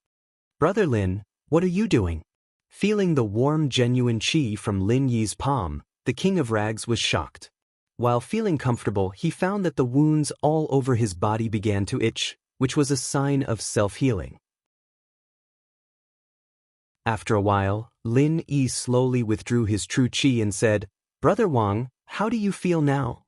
Brother Lin, what are you doing? Feeling the warm, genuine chi from Lin Yi's palm, the king of rags was shocked. While feeling comfortable, he found that the wounds all over his body began to itch, which was a sign of self-healing. After a while, Lin Yi slowly withdrew his true chi and said, Brother Wang, how do you feel now?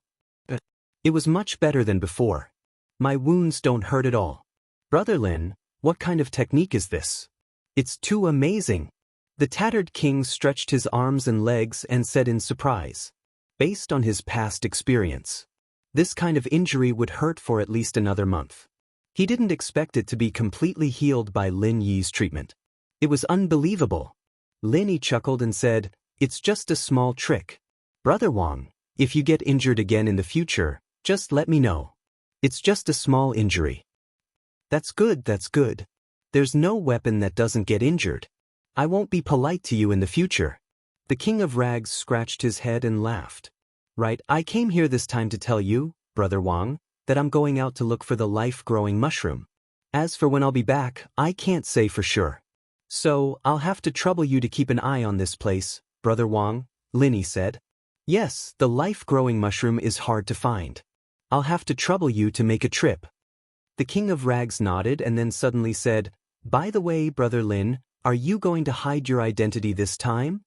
It was much better than before. My wounds don't hurt at all. Brother Lin, what kind of technique is this? It's too amazing. The tattered king stretched his arms and legs and said in surprise. Based on his past experience, this kind of injury would hurt for at least another month. He didn't expect it to be completely healed by Lin Yi's treatment. It was unbelievable. Lin Yi chuckled and said, It's just a small trick. Brother Wang, if you get injured again in the future, just let me know. It's just a small injury. That's good, that's good. There's no weapon that doesn't get injured. I won't be polite to you in the future. The king of rags scratched his head and laughed. Right, I came here this time to tell you, Brother Wang, that I'm going out to look for the life-growing mushroom. As for when I'll be back, I can't say for sure. So, I'll have to trouble you to keep an eye on this place, Brother Wang, Lin Yi said. Yes, the life-growing mushroom is hard to find. I'll have to trouble you to make a trip. The king of rags nodded and then suddenly said, By the way, Brother Lin, are you going to hide your identity this time?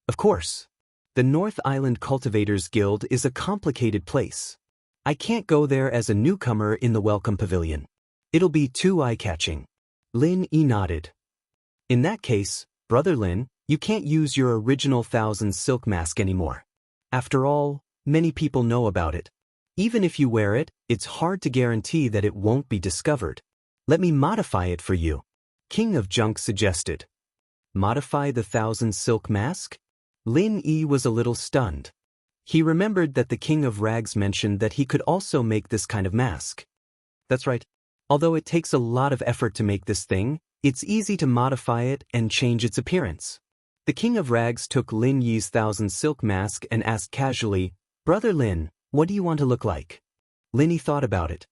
Of course. The North Island Cultivators Guild is a complicated place. I can't go there as a newcomer in the Welcome Pavilion. It'll be too eye-catching. Lin Yi nodded. In that case, Brother Lin, you can't use your original 1000 silk mask anymore. After all, many people know about it. Even if you wear it, it's hard to guarantee that it won't be discovered. Let me modify it for you. King of Junk suggested. Modify the 1000 silk mask? Lin Yi was a little stunned. He remembered that the King of Rags mentioned that he could also make this kind of mask. That's right. Although it takes a lot of effort to make this thing, it's easy to modify it and change its appearance. The King of Rags took Lin Yi's 1000 silk mask and asked casually, Brother Lin, what do you want to look like? Lin Yi thought about it.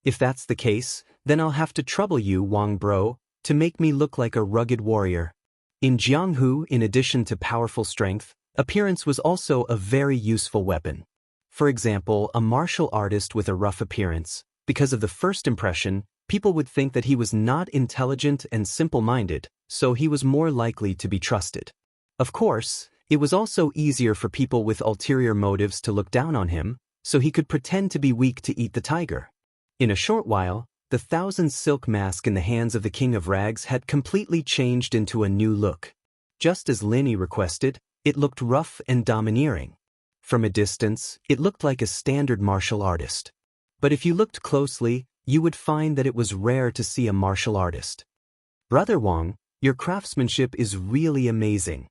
If that's the case, then I'll have to trouble you, Wang bro, to make me look like a rugged warrior. In Jianghu, in addition to powerful strength, appearance was also a very useful weapon. For example, a martial artist with a rough appearance, because of the first impression, people would think that he was not intelligent and simple-minded, so he was more likely to be trusted. Of course, it was also easier for people with ulterior motives to look down on him, so he could pretend to be weak to eat the tiger. In a short while, the 1000 silk mask in the hands of the King of Rags had completely changed into a new look. Just as Lin Yi requested, it looked rough and domineering. From a distance, it looked like a standard martial artist. But if you looked closely, you would find that it was rare to see a martial artist. Brother Wang, your craftsmanship is really amazing.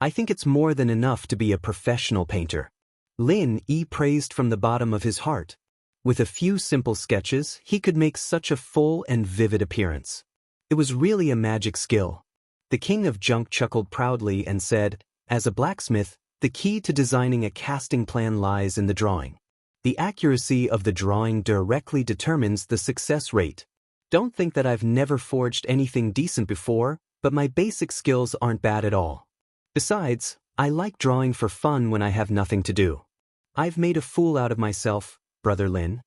I think it's more than enough to be a professional painter. Lin Yi praised from the bottom of his heart. With a few simple sketches, he could make such a full and vivid appearance. It was really a magic skill. The King of Junk chuckled proudly and said, As a blacksmith, the key to designing a casting plan lies in the drawing. The accuracy of the drawing directly determines the success rate. Don't think that I've never forged anything decent before, but my basic skills aren't bad at all. Besides, I like drawing for fun when I have nothing to do. I've made a fool out of myself, Brother Lin.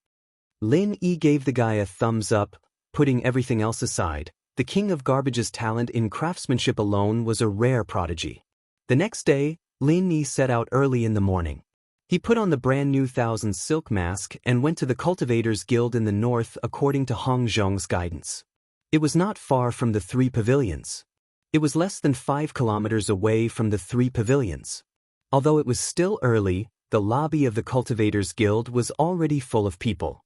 Lin Yi gave the guy a thumbs up, putting everything else aside. The King of Garbage's talent in craftsmanship alone was a rare prodigy. The next day, Lin Yi set out early in the morning. He put on the brand new 1000 silk mask and went to the Cultivators Guild in the north according to Hong Zhong's guidance. It was not far from the 3 pavilions. It was less than 5 kilometers away from the 3 pavilions. Although it was still early, the lobby of the Cultivators Guild was already full of people.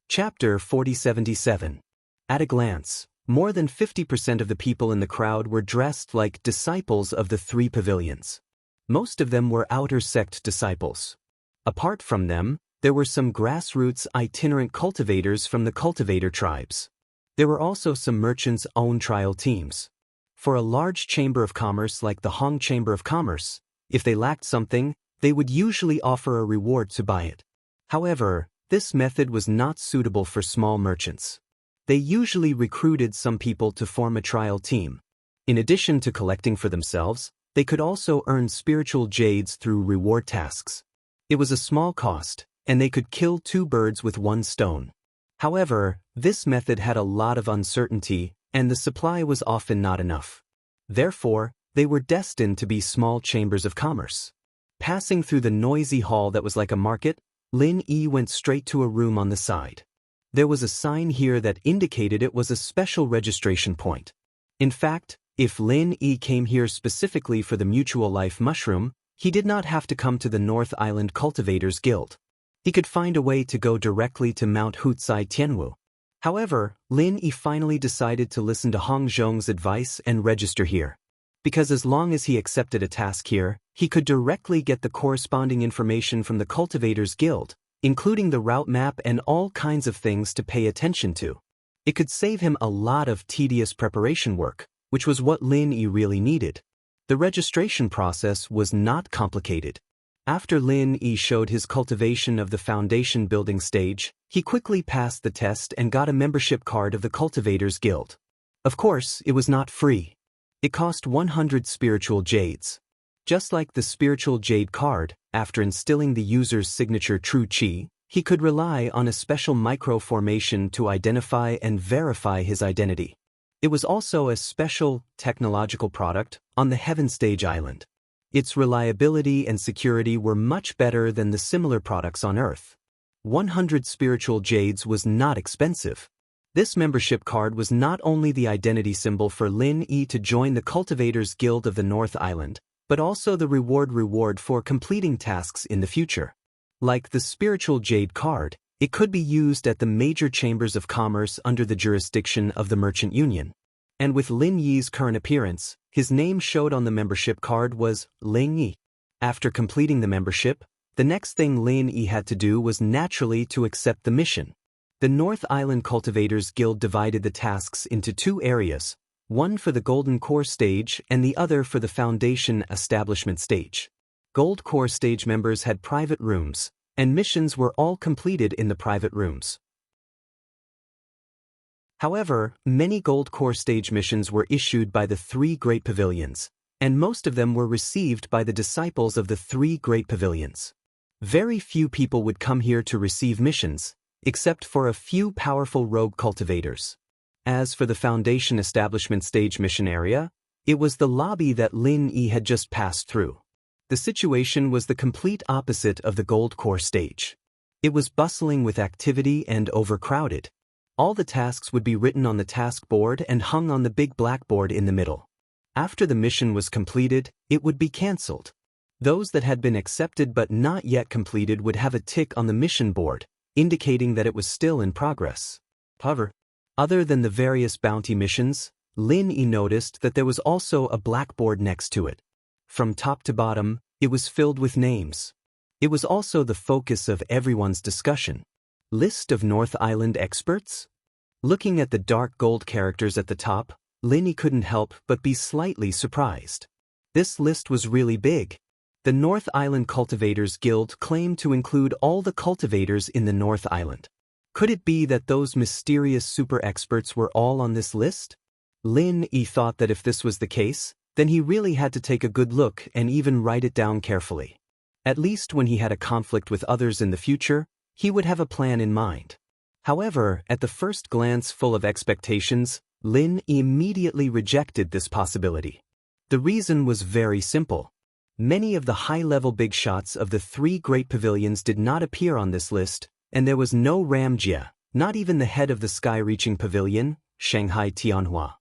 Chapter 4077. At a glance, more than 50% of the people in the crowd were dressed like disciples of the three pavilions. Most of them were outer sect disciples. Apart from them, there were some grassroots itinerant cultivators from the cultivator tribes. There were also some merchants' own trial teams. For a large chamber of commerce like the Hong Chamber of Commerce, if they lacked something, they would usually offer a reward to buy it. However, this method was not suitable for small merchants. They usually recruited some people to form a trial team. In addition to collecting for themselves, they could also earn spiritual jades through reward tasks. It was a small cost, and they could kill two birds with one stone. However, this method had a lot of uncertainty, and the supply was often not enough. Therefore, they were destined to be small chambers of commerce. Passing through the noisy hall that was like a market, Lin Yi went straight to a room on the side. There was a sign here that indicated it was a special registration point. In fact, if Lin Yi came here specifically for the Mutual Life Mushroom, he did not have to come to the North Island Cultivators Guild. He could find a way to go directly to Mount Hutsai Tianwu. However, Lin Yi finally decided to listen to Hong Zhong's advice and register here. Because as long as he accepted a task here, he could directly get the corresponding information from the Cultivators Guild, including the route map and all kinds of things to pay attention to. It could save him a lot of tedious preparation work, which was what Lin Yi really needed. The registration process was not complicated. After Lin Yi showed his cultivation of the foundation building stage, he quickly passed the test and got a membership card of the Cultivators Guild. Of course, it was not free. It cost 100 spiritual jades. Just like the spiritual jade card, after instilling the user's signature true chi, he could rely on a special micro-formation to identify and verify his identity. It was also a special, technological product on the Heaven Stage Island. Its reliability and security were much better than the similar products on Earth. 100 spiritual jades was not expensive. This membership card was not only the identity symbol for Lin Yi to join the Cultivators Guild of the North Island, but also the reward for completing tasks in the future. Like the spiritual jade card, it could be used at the major chambers of commerce under the jurisdiction of the Merchant Union. And with Lin Yi's current appearance, his name showed on the membership card was Lin Yi. After completing the membership, the next thing Lin Yi had to do was naturally to accept the mission. The North Island Cultivators Guild divided the tasks into two areas, one for the Golden Core stage and the other for the Foundation Establishment stage. Gold Core stage members had private rooms, and missions were all completed in the private rooms. However, many Gold Core stage missions were issued by the three Great Pavilions, and most of them were received by the disciples of the three Great Pavilions. Very few people would come here to receive missions, except for a few powerful rogue cultivators. As for the Foundation Establishment stage mission area, it was the lobby that Lin Yi had just passed through. The situation was the complete opposite of the Gold Core stage. It was bustling with activity and overcrowded. All the tasks would be written on the task board and hung on the big blackboard in the middle. After the mission was completed, it would be cancelled. Those that had been accepted but not yet completed would have a tick on the mission board, indicating that it was still in progress. However, other than the various bounty missions, Lin Yi noticed that there was also a blackboard next to it. From top to bottom, it was filled with names. It was also the focus of everyone's discussion. List of North Island experts? Looking at the dark gold characters at the top, Lin Yi couldn't help but be slightly surprised. This list was really big. The North Island Cultivators Guild claimed to include all the cultivators in the North Island. Could it be that those mysterious super experts were all on this list? Lin Yi thought that if this was the case, then he really had to take a good look and even write it down carefully. At least when he had a conflict with others in the future, he would have a plan in mind. However, at the first glance full of expectations, Lin Yi immediately rejected this possibility. The reason was very simple. Many of the high-level big shots of the three Great Pavilions did not appear on this list, and there was no Ramjia, not even the head of the sky-reaching pavilion, Shanghai Tianhua.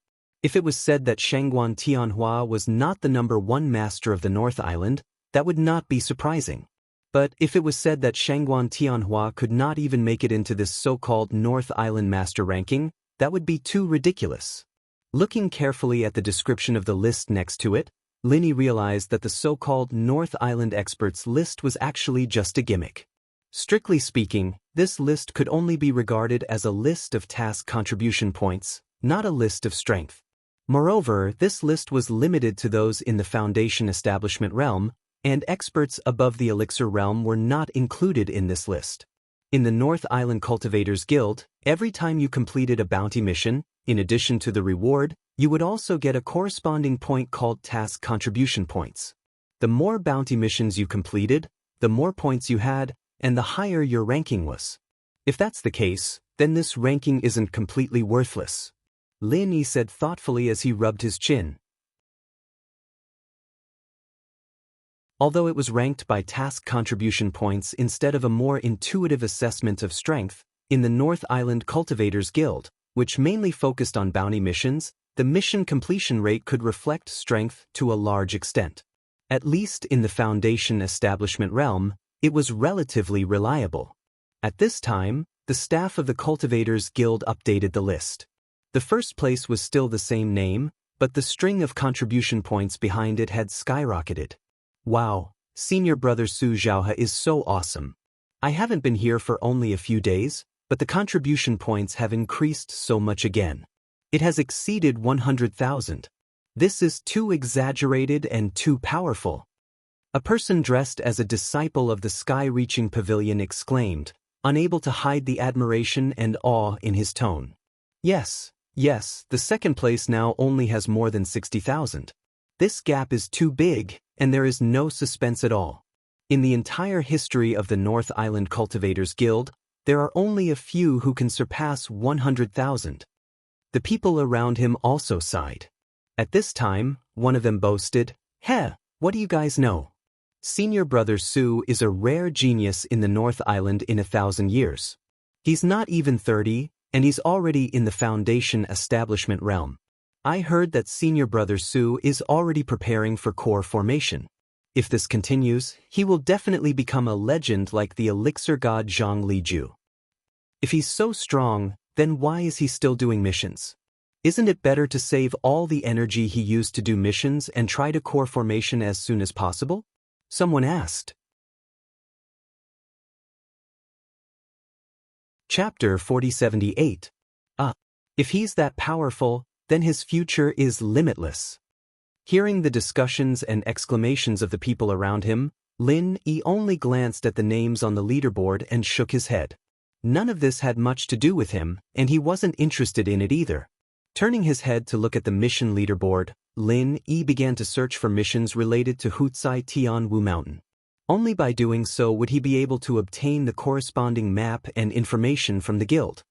If it was said that Shangguan Tianhua was not the #1 master of the North Island, that would not be surprising. But if it was said that Shangguan Tianhua could not even make it into this so-called North Island master ranking, that would be too ridiculous. Looking carefully at the description of the list next to it, Linny realized that the so-called North Island experts list was actually just a gimmick. Strictly speaking, this list could only be regarded as a list of task contribution points, not a list of strength. Moreover, this list was limited to those in the Foundation Establishment realm, and experts above the Elixir realm were not included in this list. In the North Island Cultivators Guild, every time you completed a bounty mission, in addition to the reward, you would also get a corresponding point called task contribution points. The more bounty missions you completed, the more points you had, and the higher your ranking was. If that's the case, then this ranking isn't completely worthless, Lin Yi said thoughtfully as he rubbed his chin. Although it was ranked by task contribution points instead of a more intuitive assessment of strength, in the North Island Cultivators Guild, which mainly focused on bounty missions, the mission completion rate could reflect strength to a large extent. At least in the Foundation Establishment realm, it was relatively reliable. At this time, the staff of the Cultivators Guild updated the list. The first place was still the same name, but the string of contribution points behind it had skyrocketed. Wow, Senior Brother Su Zhaohe is so awesome. I haven't been here for only a few days, but the contribution points have increased so much again. It has exceeded 100,000. This is too exaggerated and too powerful. A person dressed as a disciple of the sky-reaching pavilion exclaimed, unable to hide the admiration and awe in his tone. Yes, the second place now only has more than 60,000. This gap is too big, and there is no suspense at all. In the entire history of the North Island Cultivators Guild, there are only a few who can surpass 100,000. The people around him also sighed. At this time, one of them boasted, "Heh, what do you guys know? Senior Brother Su is a rare genius in the North Island in 1,000 years. He's not even 30, and he's already in the Foundation Establishment realm. I heard that Senior Brother Su is already preparing for core formation. If this continues, he will definitely become a legend like the elixir god Zhang Liju. If he's so strong, then why is he still doing missions? Isn't it better to save all the energy he used to do missions and try to core formation as soon as possible?" someone asked. Chapter 4078. If he's that powerful, then his future is limitless. Hearing the discussions and exclamations of the people around him, Lin Yi only glanced at the names on the leaderboard and shook his head. None of this had much to do with him, and he wasn't interested in it either. Turning his head to look at the mission leaderboard, Lin Yi began to search for missions related to Hutsai Tianwu Mountain. Only by doing so would he be able to obtain the corresponding map and information from the guild.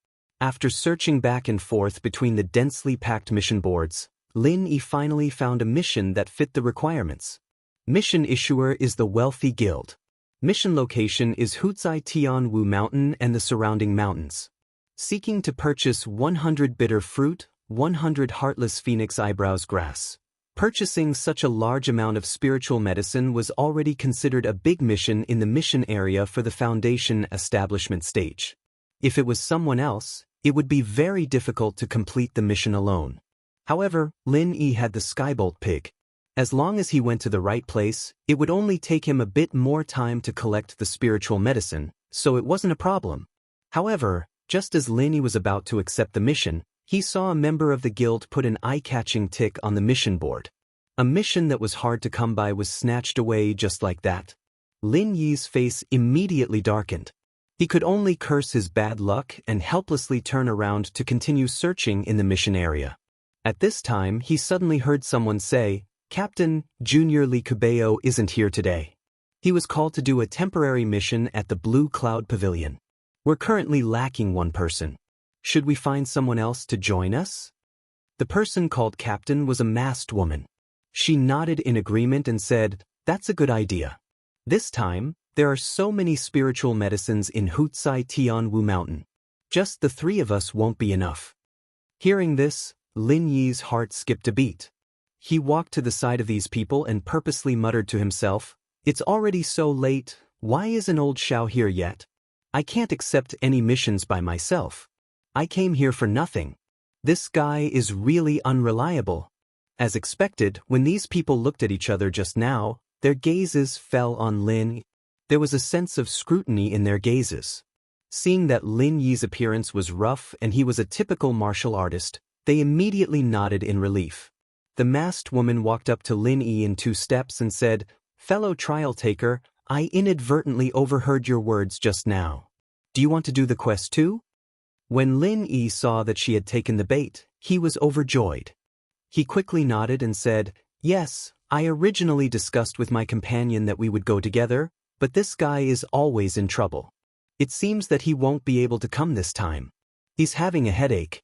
After searching back and forth between the densely packed mission boards, Lin Yi finally found a mission that fit the requirements. Mission issuer is the Wealthy Guild. Mission location is Hutsai Tianwu Mountain and the surrounding mountains. Seeking to purchase 100 bitter fruit, 100 heartless phoenix eyebrows grass. Purchasing such a large amount of spiritual medicine was already considered a big mission in the mission area for the Foundation Establishment stage. If it was someone else, it would be very difficult to complete the mission alone. However, Lin Yi had the Skybolt pig. As long as he went to the right place, it would only take him a bit more time to collect the spiritual medicine, so it wasn't a problem. However, just as Lin Yi was about to accept the mission, he saw a member of the guild put an eye-catching tick on the mission board. A mission that was hard to come by was snatched away just like that. Lin Yi's face immediately darkened. He could only curse his bad luck and helplessly turn around to continue searching in the mission area. At this time, he suddenly heard someone say, "Captain, Junior Li Cabello isn't here today. He was called to do a temporary mission at the Blue Cloud Pavilion. We're currently lacking one person. Should we find someone else to join us?" The person called Captain was a masked woman. She nodded in agreement and said, "That's a good idea. This time, there are so many spiritual medicines in Hutsai Tianwu Mountain. Just the three of us won't be enough." Hearing this, Lin Yi's heart skipped a beat. He walked to the side of these people and purposely muttered to himself, "It's already so late, why isn't old Xiao here yet? I can't accept any missions by myself. I came here for nothing. This guy is really unreliable." As expected, when these people looked at each other just now, their gazes fell on Lin. There was a sense of scrutiny in their gazes. Seeing that Lin Yi's appearance was rough and he was a typical martial artist, they immediately nodded in relief. The masked woman walked up to Lin Yi in 2 steps and said, "Fellow trial taker, I inadvertently overheard your words just now. Do you want to do the quest too?" When Lin Yi saw that she had taken the bait, he was overjoyed. He quickly nodded and said, "Yes, I originally discussed with my companion that we would go together, but this guy is always in trouble. It seems that he won't be able to come this time. He's having a headache."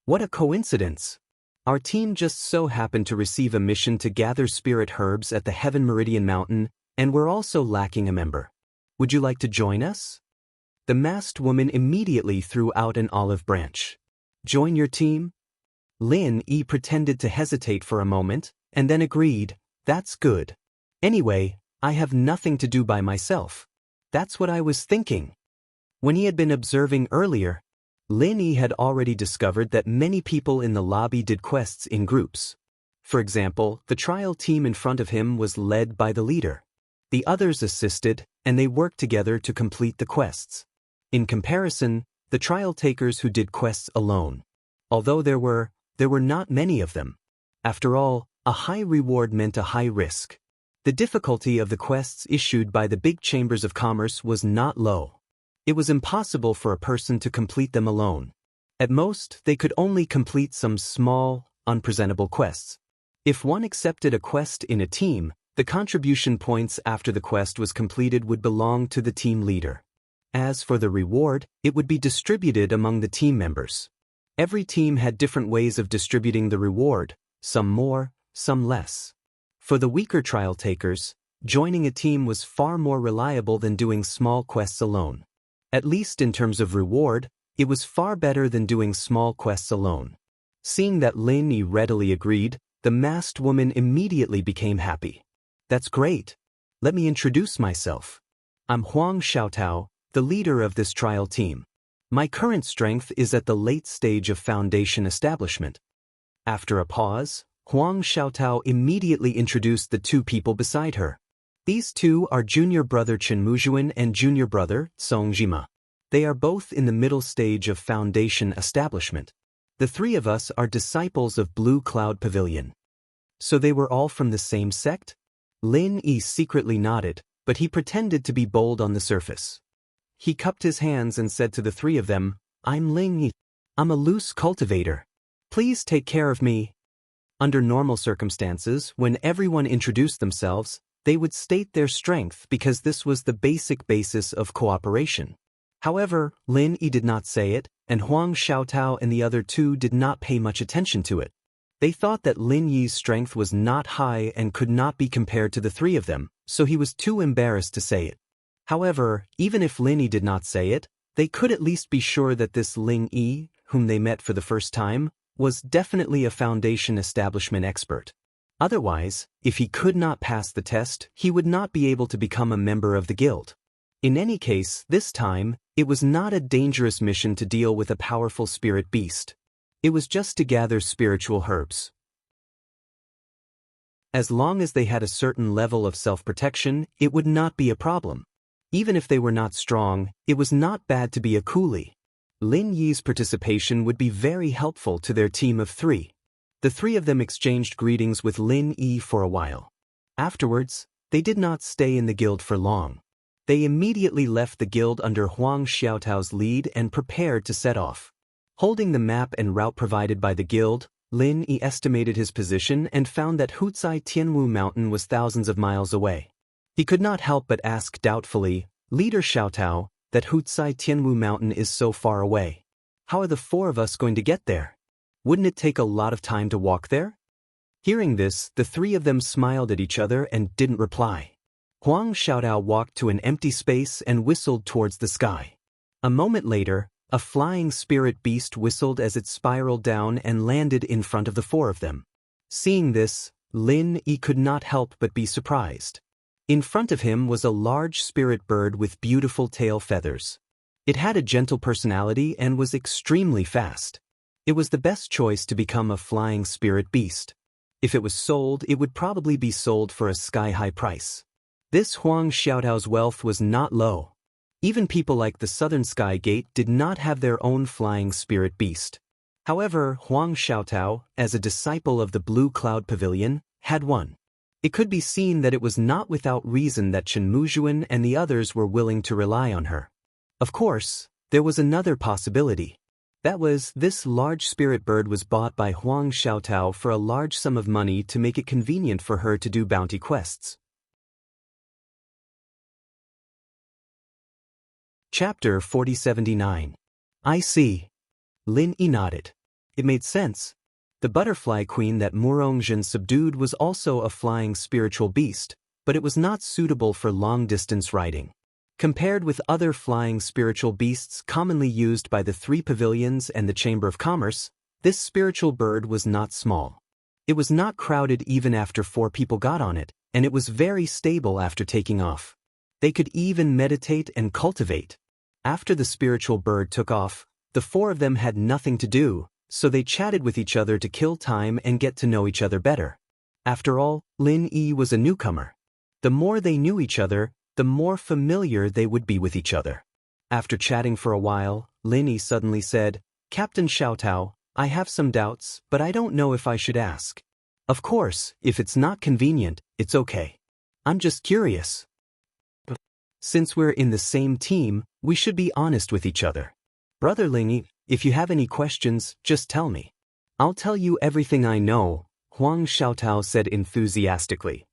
What a coincidence! Our team just so happened to receive a mission to gather spirit herbs at the Heaven Meridian Mountain, and we're also lacking a member. Would you like to join us? The masked woman immediately threw out an olive branch. "Join your team?" Lin Yi pretended to hesitate for a moment, and then agreed, "That's good. Anyway, I have nothing to do by myself. That's what I was thinking." When he had been observing earlier, Lin Yi had already discovered that many people in the lobby did quests in groups. For example, the trial team in front of him was led by the leader. The others assisted, and they worked together to complete the quests. In comparison, the trial takers who did quests alone. Although there were not many of them. After all, a high reward meant a high risk. The difficulty of the quests issued by the big chambers of commerce was not low. It was impossible for a person to complete them alone. At most, they could only complete some small, unpresentable quests. If one accepted a quest in a team, the contribution points after the quest was completed would belong to the team leader. As for the reward, it would be distributed among the team members. Every team had different ways of distributing the reward, some more, some less. For the weaker trial takers, joining a team was far more reliable than doing small quests alone. At least in terms of reward, it was far better than doing small quests alone. Seeing that Lin Yi readily agreed, the masked woman immediately became happy. "That's great. Let me introduce myself. I'm Huang Xiaotao, the leader of this trial team. My current strength is at the late stage of foundation establishment." After a pause, Huang Xiaotao immediately introduced the 2 people beside her. These 2 are junior brother Chen Muzhuan and junior brother Song Jima. They are both in the middle stage of foundation establishment. The 3 of us are disciples of Blue Cloud Pavilion. So they were all from the same sect? Lin Yi secretly nodded, but he pretended to be bold on the surface. He cupped his hands and said to the 3 of them, "I'm Lin Yi. I'm a loose cultivator. Please take care of me." Under normal circumstances, when everyone introduced themselves, they would state their strength because this was the basic basis of cooperation. However, Lin Yi did not say it, and Huang Xiaotao and the other 2 did not pay much attention to it. They thought that Lin Yi's strength was not high and could not be compared to the 3 of them, so he was too embarrassed to say it. However, even if Lin Yi did not say it, they could at least be sure that this Lin Yi, whom they met for the first time, was definitely a foundation establishment expert. Otherwise, if he could not pass the test, he would not be able to become a member of the guild. In any case, this time, it was not a dangerous mission to deal with a powerful spirit beast. It was just to gather spiritual herbs. As long as they had a certain level of self-protection, it would not be a problem. Even if they were not strong, it was not bad to be a coolie. Lin Yi's participation would be very helpful to their team of 3. The 3 of them exchanged greetings with Lin Yi for a while. Afterwards, they did not stay in the guild for long. They immediately left the guild under Huang Xiaotao's lead and prepared to set off. Holding the map and route provided by the guild, Lin Yi estimated his position and found that Hucai Tianwu Mountain was thousands of miles away. He could not help but ask doubtfully, "Leader Xiaotao, that Hucai Tianwu Mountain is so far away. How are the 4 of us going to get there? Wouldn't it take a lot of time to walk there?" Hearing this, the 3 of them smiled at each other and didn't reply. Huang Xiaotao walked to an empty space and whistled towards the sky. A moment later, A flying spirit beast whistled as it spiraled down and landed in front of the four of them. Seeing this, Lin Yi could not help but be surprised. In front of him was a large spirit bird with beautiful tail feathers. It had a gentle personality and was extremely fast. It was the best choice to become a flying spirit beast. If it was sold, it would probably be sold for a sky-high price. This Huang Xiaotao's wealth was not low. Even people like the Southern Sky Gate did not have their own flying spirit beast. However, Huang Xiaotao, as a disciple of the Blue Cloud Pavilion, had one. It could be seen that it was not without reason that Chen Muzhuan and the others were willing to rely on her. Of course, there was another possibility. That was, this large spirit bird was bought by Huang Xiaotao for a large sum of money to make it convenient for her to do bounty quests. Chapter 4079. I see. Lin Yi nodded. It made sense. The butterfly queen that Murongzhen subdued was also a flying spiritual beast, but it was not suitable for long-distance riding. Compared with other flying spiritual beasts commonly used by the three pavilions and the Chamber of Commerce, this spiritual bird was not small. It was not crowded even after 4 people got on it, and it was very stable after taking off. They could even meditate and cultivate. After the spiritual bird took off, the 4 of them had nothing to do, so they chatted with each other to kill time and get to know each other better. After all, Lin Yi was a newcomer. The more they knew each other, the more familiar they would be with each other. After chatting for a while, Lin Yi suddenly said, "Captain Xiaotao, I have some doubts, but I don't know if I should ask." "Of course, if it's not convenient, it's okay. I'm just curious. Since we're in the same team, we should be honest with each other. Brother Lin Yi, if you have any questions, just tell me. I'll tell you everything I know," Huang Xiaotao said enthusiastically.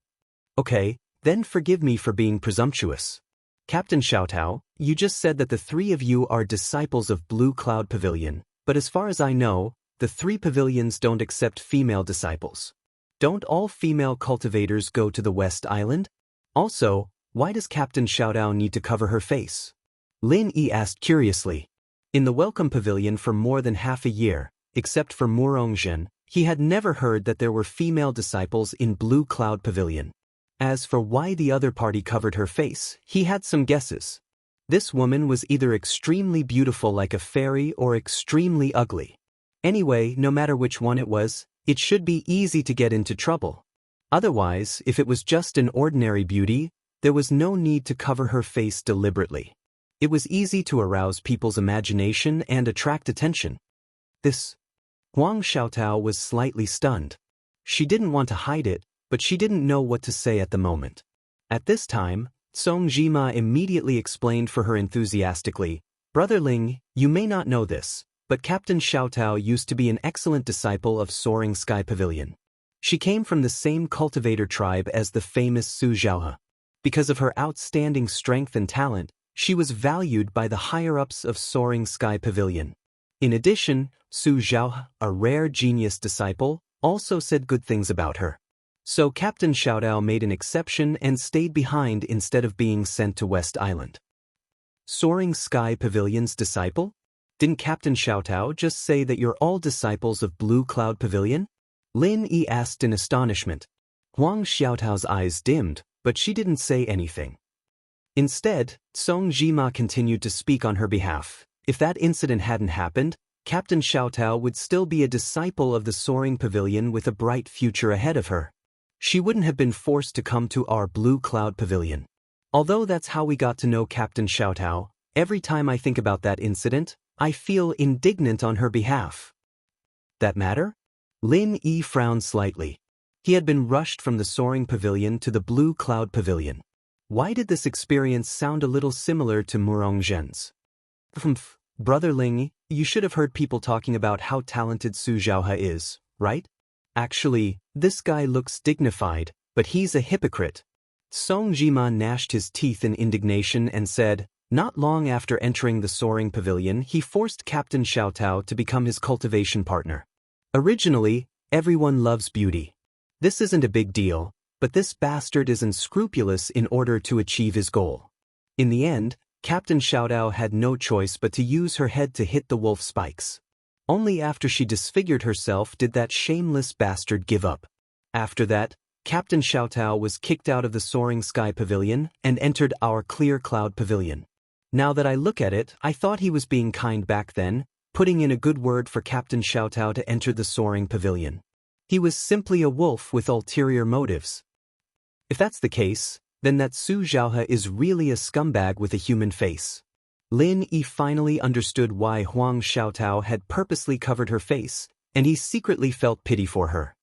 "Okay, then forgive me for being presumptuous. Captain Xiaotao, you just said that the 3 of you are disciples of Blue Cloud Pavilion, but as far as I know, the 3 pavilions don't accept female disciples. Don't all female cultivators go to the West Island? Also, why does Captain Xiaotao need to cover her face?" Lin Yi asked curiously. In the Welcome Pavilion for more than half a year, except for Murongzhen, he had never heard that there were female disciples in Blue Cloud Pavilion. As for why the other party covered her face, he had some guesses. This woman was either extremely beautiful like a fairy or extremely ugly. Anyway, no matter which one it was, it should be easy to get into trouble. Otherwise, if it was just an ordinary beauty, there was no need to cover her face deliberately. It was easy to arouse people's imagination and attract attention. This Huang Xiaotao was slightly stunned. She didn't want to hide it, but she didn't know what to say at the moment. At this time, Song Jima immediately explained for her enthusiastically, "Brother Ling, you may not know this, but Captain Xiaotao used to be an excellent disciple of Soaring Sky Pavilion. She came from the same cultivator tribe as the famous Su Zhaohe. Because of her outstanding strength and talent, she was valued by the higher-ups of Soaring Sky Pavilion. In addition, Su Zhaohe, a rare genius disciple, also said good things about her. So Captain Xiaotao made an exception and stayed behind instead of being sent to West Island." Soaring Sky Pavilion's disciple? Didn't Captain Xiaotao just say that you're all disciples of Blue Cloud Pavilion? Lin Yi asked in astonishment. Huang Xiaotao's eyes dimmed, but she didn't say anything. Instead, Song Jima continued to speak on her behalf. If that incident hadn't happened, Captain Xiaotao would still be a disciple of the Soaring Pavilion with a bright future ahead of her. She wouldn't have been forced to come to our Blue Cloud Pavilion. Although that's how we got to know Captain Xiaotao, every time I think about that incident, I feel indignant on her behalf. That matter? Lin Yi frowned slightly. He had been rushed from the Soaring Pavilion to the Blue Cloud Pavilion. Why did this experience sound a little similar to Murongzhen's? Brother Ling, you should have heard people talking about how talented Su Zhaohe is, right? Actually, this guy looks dignified, but he's a hypocrite. Song Jima gnashed his teeth in indignation and said, not long after entering the Soaring Pavilion, he forced Captain Xiaotao to become his cultivation partner. Originally, everyone loves beauty. This isn't a big deal, but this bastard is unscrupulous in order to achieve his goal. In the end, Captain Xiaotao had no choice but to use her head to hit the wolf spikes. Only after she disfigured herself did that shameless bastard give up. After that, Captain Xiaotao was kicked out of the Soaring Sky Pavilion and entered our Clear Cloud Pavilion. Now that I look at it, I thought he was being kind back then, putting in a good word for Captain Xiaotao to enter the Soaring Pavilion. He was simply a wolf with ulterior motives. If that's the case, then that Su Zhaohe is really a scumbag with a human face. Lin Yi finally understood why Huang Xiaotao had purposely covered her face, and he secretly felt pity for her.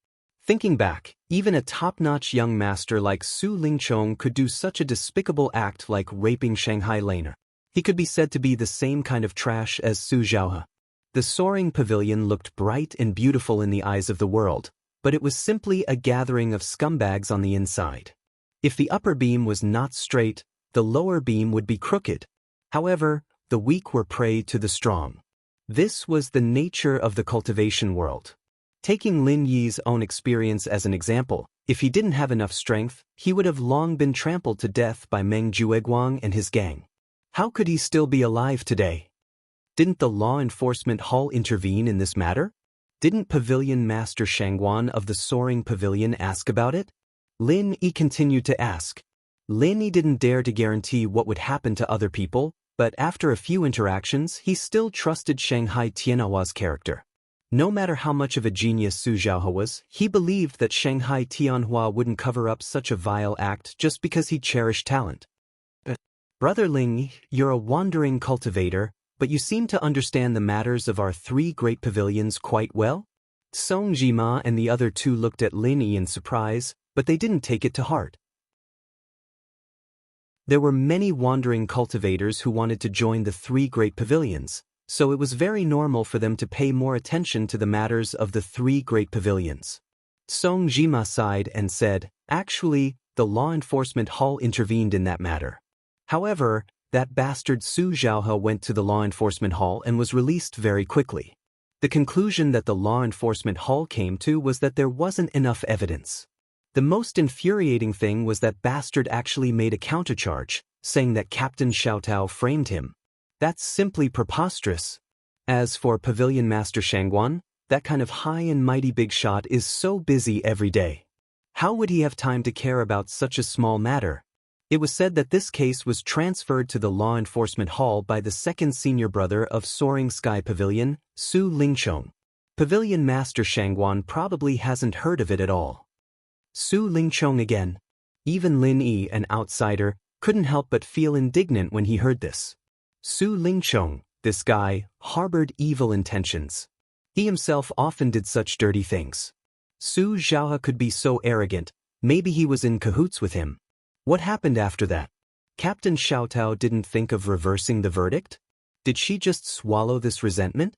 Thinking back, even a top-notch young master like Su Lingchong could do such a despicable act like raping Shanghai Laner. He could be said to be the same kind of trash as Su Zhaohe. The Soaring Pavilion looked bright and beautiful in the eyes of the world, but it was simply a gathering of scumbags on the inside. If the upper beam was not straight, the lower beam would be crooked. However, the weak were prey to the strong. This was the nature of the cultivation world. Taking Lin Yi's own experience as an example, if he didn't have enough strength, he would have long been trampled to death by Meng Jueguang and his gang. How could he still be alive today? Didn't the law enforcement hall intervene in this matter? Didn't Pavilion Master Shangguan of the Soaring Pavilion ask about it? Lin Yi continued to ask. Lin Yi didn't dare to guarantee what would happen to other people, but after a few interactions he still trusted Shanghai Tianhua's character. No matter how much of a genius Su Zhaohe was, he believed that Shanghai Tianhua wouldn't cover up such a vile act just because he cherished talent. Brother Ling, you're a wandering cultivator, but you seem to understand the matters of our three great pavilions quite well? Song Jima and the other two looked at Lin Yi in surprise, but they didn't take it to heart. There were many wandering cultivators who wanted to join the three great pavilions, so it was very normal for them to pay more attention to the matters of the three great pavilions. Song Jima sighed and said, actually, the law enforcement hall intervened in that matter. However, that bastard Su Zhaohe went to the law enforcement hall and was released very quickly. The conclusion that the law enforcement hall came to was that there wasn't enough evidence. The most infuriating thing was that bastard actually made a countercharge, saying that Captain Xiaotao framed him. That's simply preposterous. As for Pavilion Master Shangguan, that kind of high and mighty big shot is so busy every day. How would he have time to care about such a small matter? It was said that this case was transferred to the law enforcement hall by the second senior brother of Soaring Sky Pavilion, Su Lingchong. Pavilion Master Shangguan probably hasn't heard of it at all. Su Lingchong again. Even Lin Yi, an outsider, couldn't help but feel indignant when he heard this. Su Lingchong, this guy, harbored evil intentions. He himself often did such dirty things. Su Zhaohe could be so arrogant, maybe he was in cahoots with him. What happened after that? Captain Xiaotao didn't think of reversing the verdict? Did she just swallow this resentment?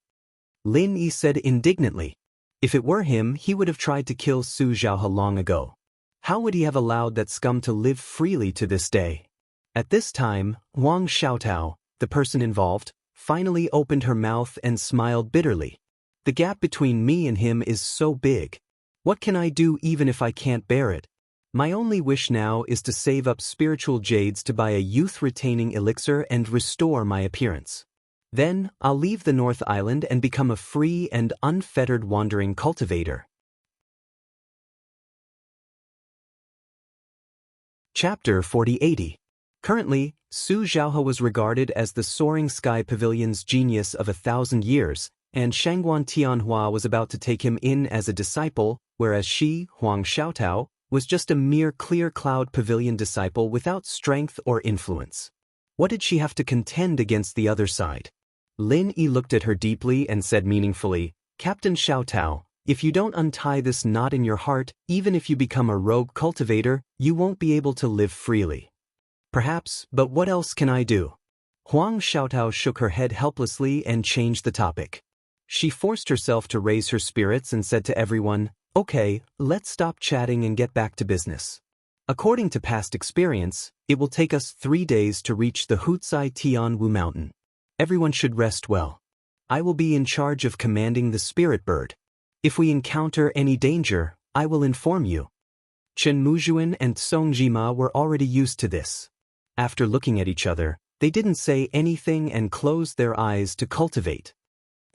Lin Yi said indignantly. If it were him, he would have tried to kill Su Zhaohe long ago. How would he have allowed that scum to live freely to this day? At this time, Huang Xiaotao, the person involved, finally opened her mouth and smiled bitterly. The gap between me and him is so big. What can I do even if I can't bear it? My only wish now is to save up spiritual jades to buy a youth-retaining elixir and restore my appearance. Then, I'll leave the North Island and become a free and unfettered wandering cultivator. Chapter 4080. Currently, Su Zhaohe was regarded as the Soaring Sky Pavilion's genius of 1,000 years, and Shangguan Tianhua was about to take him in as a disciple, whereas she, Huang Xiaotao, was just a mere Clear Cloud Pavilion disciple without strength or influence. What did she have to contend against the other side? Lin Yi looked at her deeply and said meaningfully, Captain Xiaotao, if you don't untie this knot in your heart, even if you become a rogue cultivator, you won't be able to live freely. Perhaps, but what else can I do? Huang Xiaotao shook her head helplessly and changed the topic. She forced herself to raise her spirits and said to everyone, okay, let's stop chatting and get back to business. According to past experience, it will take us 3 days to reach the Hutsai Tianwu mountain. Everyone should rest well. I will be in charge of commanding the spirit bird. If we encounter any danger, I will inform you. Chen Muzhuan and Song Jima were already used to this. After looking at each other, They didn't say anything and closed their eyes to cultivate.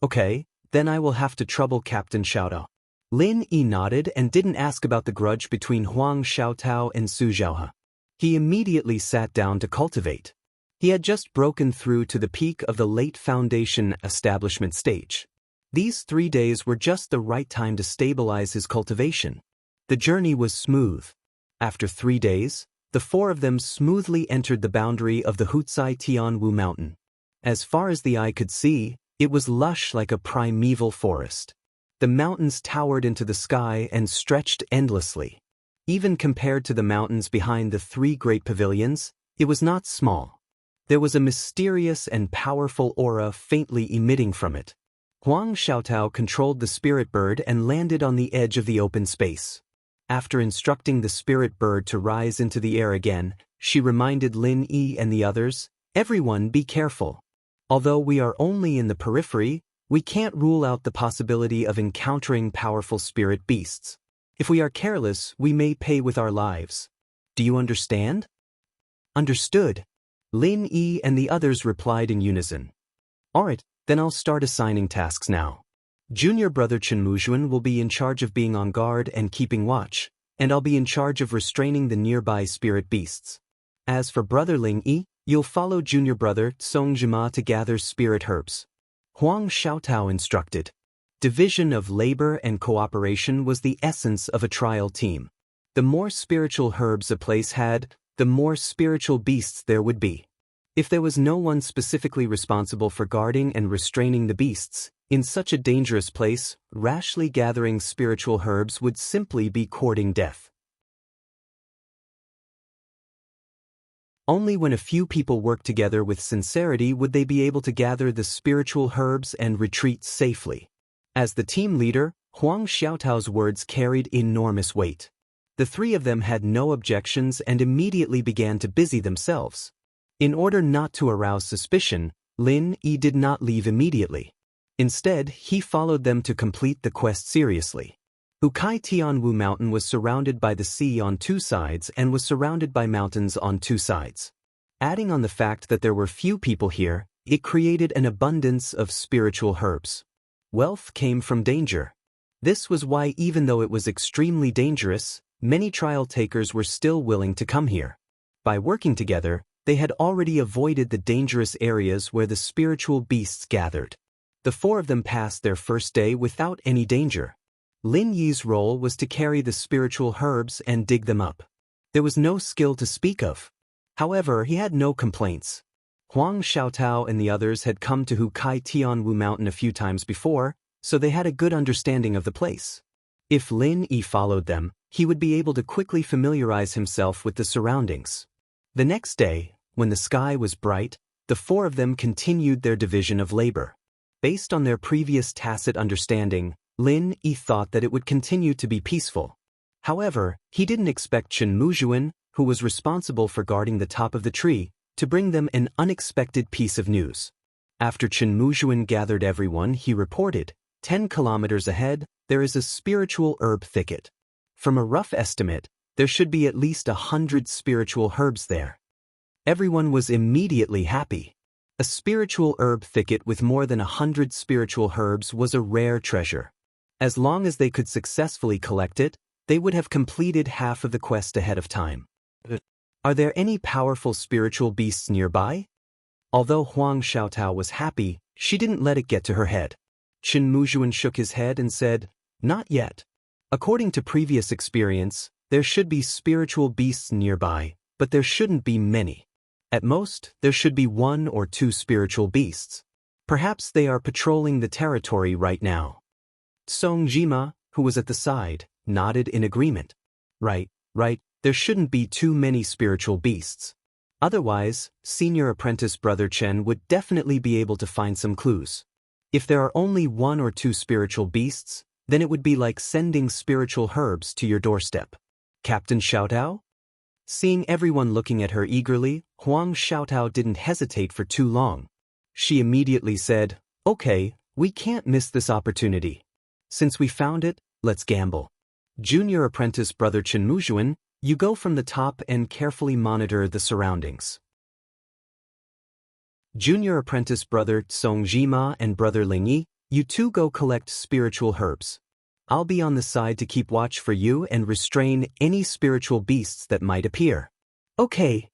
Okay, then I will have to trouble Captain Xiaotao. Lin Yi nodded and didn't ask about the grudge between Huang Xiaotao and Su Zhaohe. He immediately sat down to cultivate. He had just broken through to the peak of the late foundation establishment stage. These 3 days were just the right time to stabilize his cultivation. The journey was smooth. After 3 days, the 4 of them smoothly entered the boundary of the Hutsai Tianwu mountain. As far as the eye could see, it was lush like a primeval forest. The mountains towered into the sky and stretched endlessly. Even compared to the mountains behind the 3 great pavilions, it was not small. There was a mysterious and powerful aura faintly emitting from it. Huang Xiaotao controlled the spirit bird and landed on the edge of the open space. After instructing the spirit bird to rise into the air again, she reminded Lin Yi and the others, "Everyone be careful. Although we are only in the periphery, we can't rule out the possibility of encountering powerful spirit beasts. If we are careless, we may pay with our lives. Do you understand?" "Understood." Lin Yi and the others replied in unison. "Alright, then I'll start assigning tasks now. Junior brother Chen Muzhuan will be in charge of being on guard and keeping watch, and I'll be in charge of restraining the nearby spirit beasts. As for brother Ling Yi, you'll follow junior brother Song Jima to gather spirit herbs." Huang Xiaotao instructed. Division of labor and cooperation was the essence of a trial team. The more spiritual herbs a place had, the more spiritual beasts there would be. If there was no one specifically responsible for guarding and restraining the beasts, in such a dangerous place, rashly gathering spiritual herbs would simply be courting death. Only when a few people work together with sincerity would they be able to gather the spiritual herbs and retreat safely. As the team leader, Huang Xiaotao's words carried enormous weight. The 3 of them had no objections and immediately began to busy themselves. In order not to arouse suspicion, Lin Yi did not leave immediately. Instead, he followed them to complete the quest seriously. Hukai Tianwu Mountain was surrounded by the sea on 2 sides and was surrounded by mountains on 2 sides. Adding on the fact that there were few people here, it created an abundance of spiritual herbs. Wealth came from danger. This was why even though it was extremely dangerous, many trial takers were still willing to come here. By working together, they had already avoided the dangerous areas where the spiritual beasts gathered. The 4 of them passed their first day without any danger. Lin Yi's role was to carry the spiritual herbs and dig them up. There was no skill to speak of. However, he had no complaints. Huang Xiaotao and the others had come to Hukai Tianwu Mountain a few times before, so they had a good understanding of the place. If Lin Yi followed them, he would be able to quickly familiarize himself with the surroundings. The next day, when the sky was bright, the 4 of them continued their division of labor. Based on their previous tacit understanding, Lin Yi thought that it would continue to be peaceful. However, he didn't expect Chen Muzhuan, who was responsible for guarding the top of the tree, to bring them an unexpected piece of news. After Chen Muzhuan gathered everyone, he reported, 10 kilometers ahead, there is a spiritual herb thicket. From a rough estimate, there should be at least 100 spiritual herbs there. Everyone was immediately happy. A spiritual herb thicket with more than 100 spiritual herbs was a rare treasure. As long as they could successfully collect it, they would have completed half of the quest ahead of time. Are there any powerful spiritual beasts nearby? Although Huang Xiaotao was happy, she didn't let it get to her head. Chen Muzhuan shook his head and said, "Not yet. According to previous experience, there should be spiritual beasts nearby, but there shouldn't be many. At most, there should be 1 or 2 spiritual beasts. Perhaps they are patrolling the territory right now." Song Jima, who was at the side, nodded in agreement. Right, there shouldn't be too many spiritual beasts. Otherwise, senior apprentice brother Chen would definitely be able to find some clues. If there are only 1 or 2 spiritual beasts, then it would be like sending spiritual herbs to your doorstep. Captain Xiaotao? Seeing everyone looking at her eagerly, Huang Xiaotao didn't hesitate for too long. She immediately said, "Okay, we can't miss this opportunity. Since we found it, let's gamble. Junior apprentice brother Chen Muzhuan, you go from the top and carefully monitor the surroundings." Junior apprentice brother Songjima and brother Lingyi, you two go collect spiritual herbs. I'll be on the side to keep watch for you and restrain any spiritual beasts that might appear. Okay.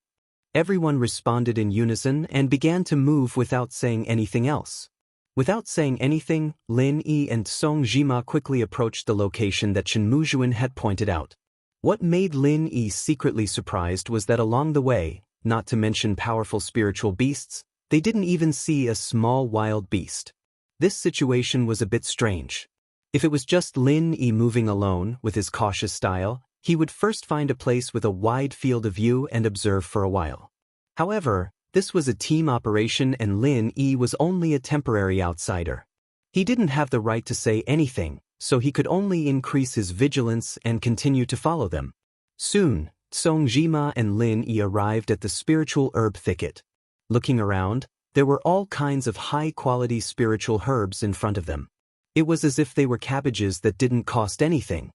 Everyone responded in unison and began to move without saying anything else. Without saying anything, Lin Yi and Song Jima quickly approached the location that Chen Muzhuan had pointed out. What made Lin Yi secretly surprised was that along the way, not to mention powerful spiritual beasts, they didn't even see a small wild beast. This situation was a bit strange. If it was just Lin Yi moving alone with his cautious style, he would first find a place with a wide field of view and observe for a while. However, this was a team operation and Lin Yi was only a temporary outsider. He didn't have the right to say anything, so he could only increase his vigilance and continue to follow them. Soon, Song Jima and Lin Yi arrived at the spiritual herb thicket. Looking around, there were all kinds of high-quality spiritual herbs in front of them. It was as if they were cabbages that didn't cost anything.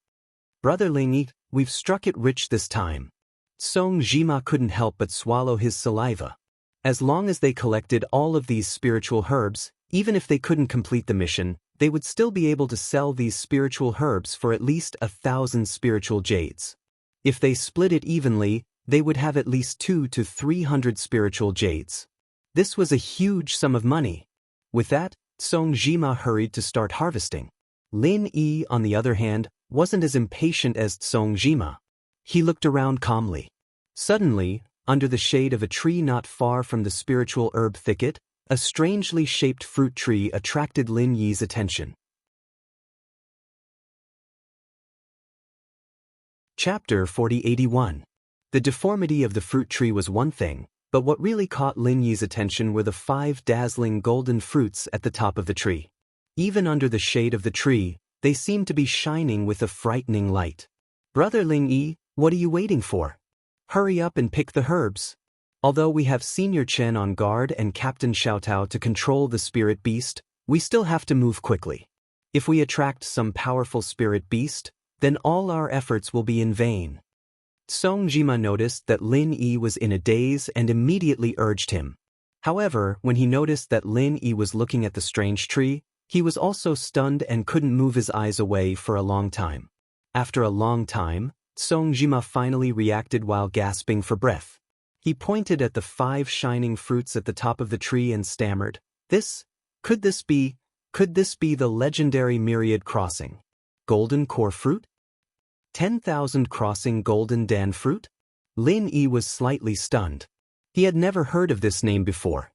Brother Lingyi, we've struck it rich this time. Song Jima couldn't help but swallow his saliva. As long as they collected all of these spiritual herbs, even if they couldn't complete the mission, they would still be able to sell these spiritual herbs for at least 1,000 spiritual jades. If they split it evenly, they would have at least 200 to 300 spiritual jades. This was a huge sum of money. With that, Song Jima hurried to start harvesting. Lin Yi, on the other hand, wasn't as impatient as Song Jima. He looked around calmly. Suddenly, under the shade of a tree not far from the spiritual herb thicket, a strangely shaped fruit tree attracted Lin Yi's attention. Chapter 4081. The deformity of the fruit tree was one thing, but what really caught Lin Yi's attention were the 5 dazzling golden fruits at the top of the tree. Even under the shade of the tree, they seemed to be shining with a frightening light. Brother Lin Yi, what are you waiting for? Hurry up and pick the herbs. Although we have Senior Chen on guard and Captain Xiaotao to control the spirit beast, we still have to move quickly. If we attract some powerful spirit beast, then all our efforts will be in vain. Song Jima noticed that Lin Yi was in a daze and immediately urged him. However, when he noticed that Lin Yi was looking at the strange tree, he was also stunned and couldn't move his eyes away for a long time. After a long time, Song Jima finally reacted while gasping for breath. He pointed at the 5 shining fruits at the top of the tree and stammered, Could this be the legendary myriad crossing? Golden core fruit? 10,000 crossing golden dan fruit? Lin Yi was slightly stunned. He had never heard of this name before.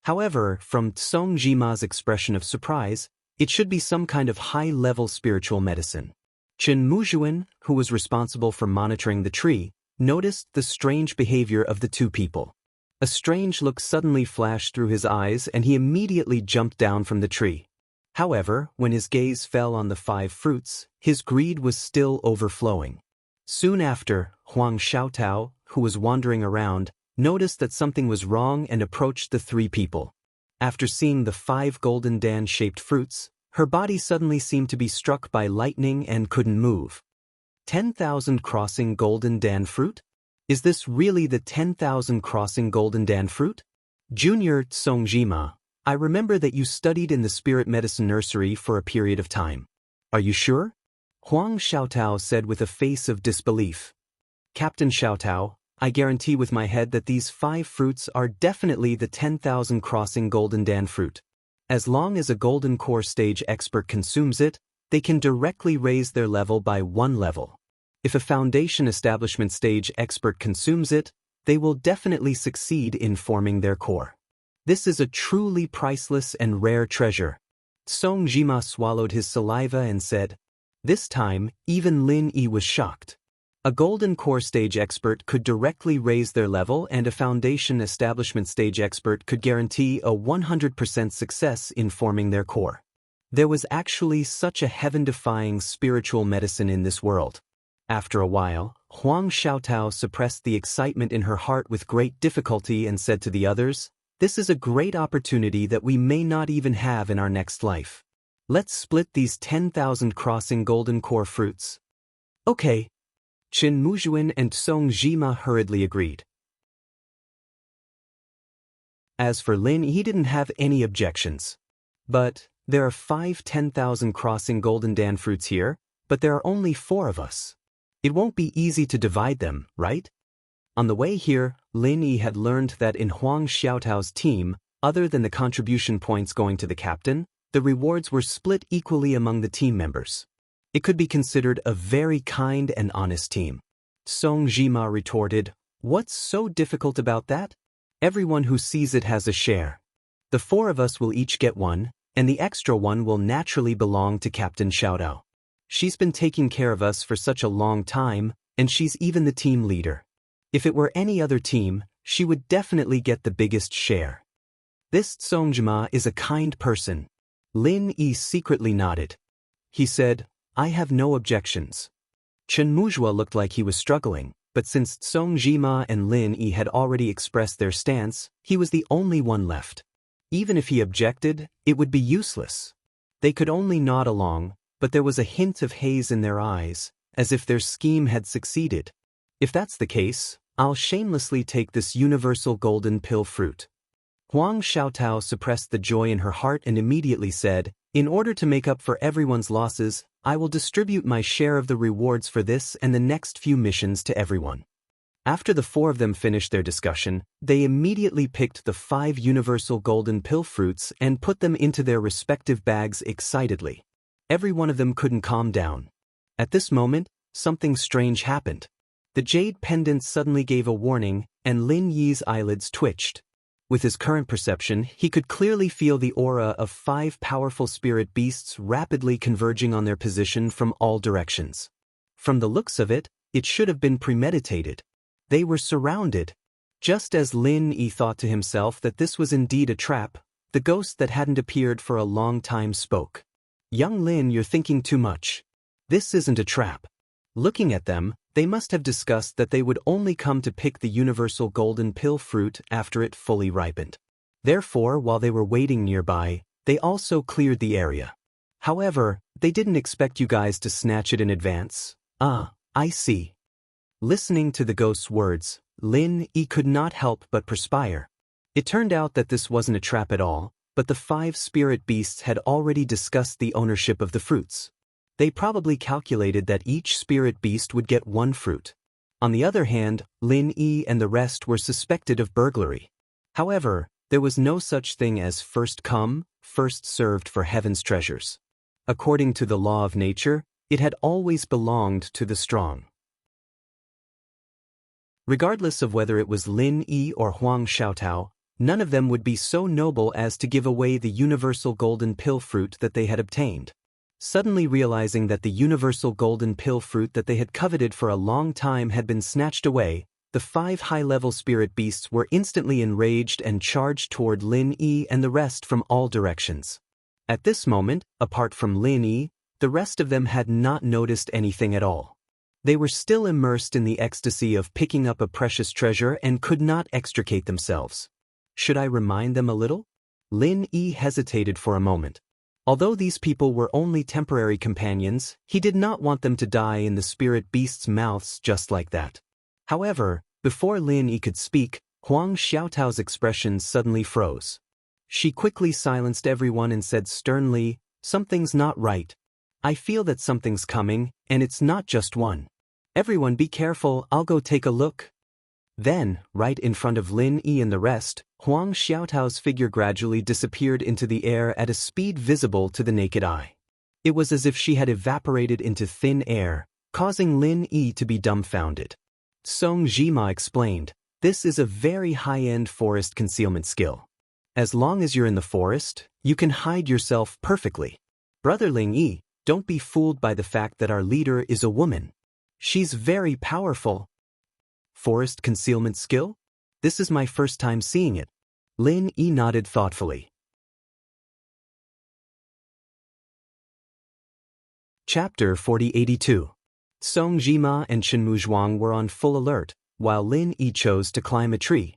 However, from Song Jima's expression of surprise, it should be some kind of high-level spiritual medicine. Chen Muzhuan, who was responsible for monitoring the tree, noticed the strange behavior of the two people. A strange look suddenly flashed through his eyes and he immediately jumped down from the tree. However, when his gaze fell on the 5 fruits, his greed was still overflowing. Soon after, Huang Xiaotao, who was wandering around, noticed that something was wrong and approached the 3 people. After seeing the 5 golden dan-shaped fruits, her body suddenly seemed to be struck by lightning and couldn't move. 10,000 crossing golden dan fruit? Is this really the 10,000 crossing golden dan fruit? Junior Song Jima, I remember that you studied in the spirit medicine nursery for a period of time. Are you sure? Huang Xiaotao said with a face of disbelief. Captain Xiaotao, I guarantee with my head that these 5 fruits are definitely the 10,000 crossing golden dan fruit. As long as a golden core stage expert consumes it, they can directly raise their level by 1 level. If a foundation establishment stage expert consumes it, they will definitely succeed in forming their core. This is a truly priceless and rare treasure. Song Jima swallowed his saliva and said. This time, even Lin Yi was shocked. A golden core stage expert could directly raise their level and a foundation establishment stage expert could guarantee a 100% success in forming their core. There was actually such a heaven-defying spiritual medicine in this world. After a while, Huang Xiaotao suppressed the excitement in her heart with great difficulty and said to the others, This is a great opportunity that we may not even have in our next life. Let's split these 10,000 crossing golden core fruits. Okay. Chen Muzhuan and Song Jima hurriedly agreed. As for Lin, he didn't have any objections. But there are 10,000 crossing golden dan fruits here, but there are only 4 of us. It won't be easy to divide them, right? On the way here, Lin Yi had learned that in Huang Xiaotao's team, other than the contribution points going to the captain, the rewards were split equally among the team members. It could be considered a very kind and honest team. Song Jima retorted, "What's so difficult about that? Everyone who sees it has a share. The 4 of us will each get one, and the extra one will naturally belong to Captain Xiaotao. She's been taking care of us for such a long time, and she's even the team leader. If it were any other team, she would definitely get the biggest share." This Songjima is a kind person. Lin Yi secretly nodded. He said, "I have no objections." Chen Muzhua looked like he was struggling, but since Songjima and Lin Yi had already expressed their stance, he was the only one left. Even if he objected, it would be useless. They could only nod along, but there was a hint of haze in their eyes, as if their scheme had succeeded. If that's the case, I'll shamelessly take this universal golden pill fruit. Huang Xiaotao suppressed the joy in her heart and immediately said, "In order to make up for everyone's losses, I will distribute my share of the rewards for this and the next few missions to everyone." After the 4 of them finished their discussion, they immediately picked the 5 universal golden pill fruits and put them into their respective bags excitedly. Every one of them couldn't calm down. At this moment, something strange happened. The jade pendant suddenly gave a warning, and Lin Yi's eyelids twitched. With his current perception, he could clearly feel the aura of 5 powerful spirit beasts rapidly converging on their position from all directions. From the looks of it, it should have been premeditated. They were surrounded. Just as Lin Yi thought to himself that this was indeed a trap, the ghost that hadn't appeared for a long time spoke. "Young Lin, you're thinking too much. This isn't a trap." Looking at them, they must have discussed that they would only come to pick the universal golden pill fruit after it fully ripened. Therefore, while they were waiting nearby, they also cleared the area. However, they didn't expect you guys to snatch it in advance. "Ah, I see." Listening to the ghost's words, Lin Yi could not help but perspire. It turned out that this wasn't a trap at all, but the 5 spirit beasts had already discussed the ownership of the fruits. They probably calculated that each spirit beast would get 1 fruit. On the other hand, Lin Yi and the rest were suspected of burglary. However, there was no such thing as first come, first served for heaven's treasures. According to the law of nature, it had always belonged to the strong. Regardless of whether it was Lin Yi or Huang Xiaotao, none of them would be so noble as to give away the universal golden pill fruit that they had obtained. Suddenly realizing that the universal golden pill fruit that they had coveted for a long time had been snatched away, the 5 high-level spirit beasts were instantly enraged and charged toward Lin Yi and the rest from all directions. At this moment, apart from Lin Yi, the rest of them had not noticed anything at all. They were still immersed in the ecstasy of picking up a precious treasure and could not extricate themselves. Should I remind them a little? Lin Yi hesitated for a moment. Although these people were only temporary companions, he did not want them to die in the spirit beasts' mouths just like that. However, before Lin Yi could speak, Huang Xiaotao's expression suddenly froze. She quickly silenced everyone and said sternly, "Something's not right. I feel that something's coming, and it's not just one. Everyone be careful, I'll go take a look." Then, right in front of Lin Yi and the rest, Huang Xiaotao's figure gradually disappeared into the air at a speed visible to the naked eye. It was as if she had evaporated into thin air, causing Lin Yi to be dumbfounded. Song Jima explained, "This is a very high-end forest concealment skill. As long as you're in the forest, you can hide yourself perfectly. Brother Ling Yi, don't be fooled by the fact that our leader is a woman. She's very powerful." "Forest concealment skill? This is my first time seeing it." Lin Yi nodded thoughtfully. Chapter 4082. Song Jima and Shenmu Zhuang were on full alert, while Lin Yi chose to climb a tree.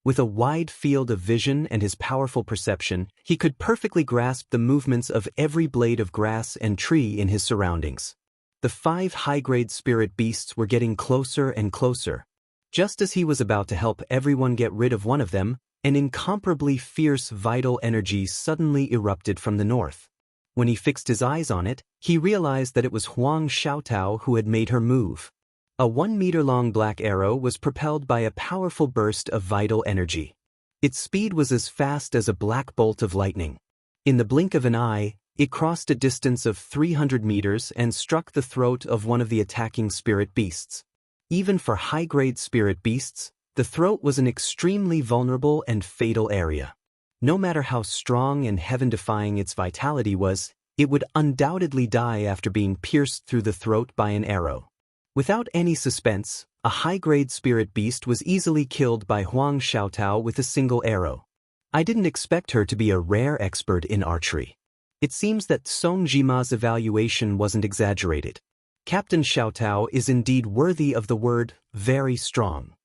With a wide field of vision and his powerful perception, he could perfectly grasp the movements of every blade of grass and tree in his surroundings. The 5 high-grade spirit beasts were getting closer and closer. Just as he was about to help everyone get rid of one of them, An incomparably fierce vital energy suddenly erupted from the north. When he fixed his eyes on it, he realized that it was Huang Xiaotao who had made her move. A 1-meter-long black arrow was propelled by a powerful burst of vital energy. Its speed was as fast as a black bolt of lightning. In the blink of an eye, it crossed a distance of 300 meters and struck the throat of one of the attacking spirit beasts. Even for high-grade spirit beasts, the throat was an extremely vulnerable and fatal area. No matter how strong and heaven-defying its vitality was, it would undoubtedly die after being pierced through the throat by an arrow. Without any suspense, a high-grade spirit beast was easily killed by Huang Xiaotao with a single arrow. I didn't expect her to be a rare expert in archery. It seems that Song Jima's evaluation wasn't exaggerated. Captain Xiaotao is indeed worthy of the word, very strong.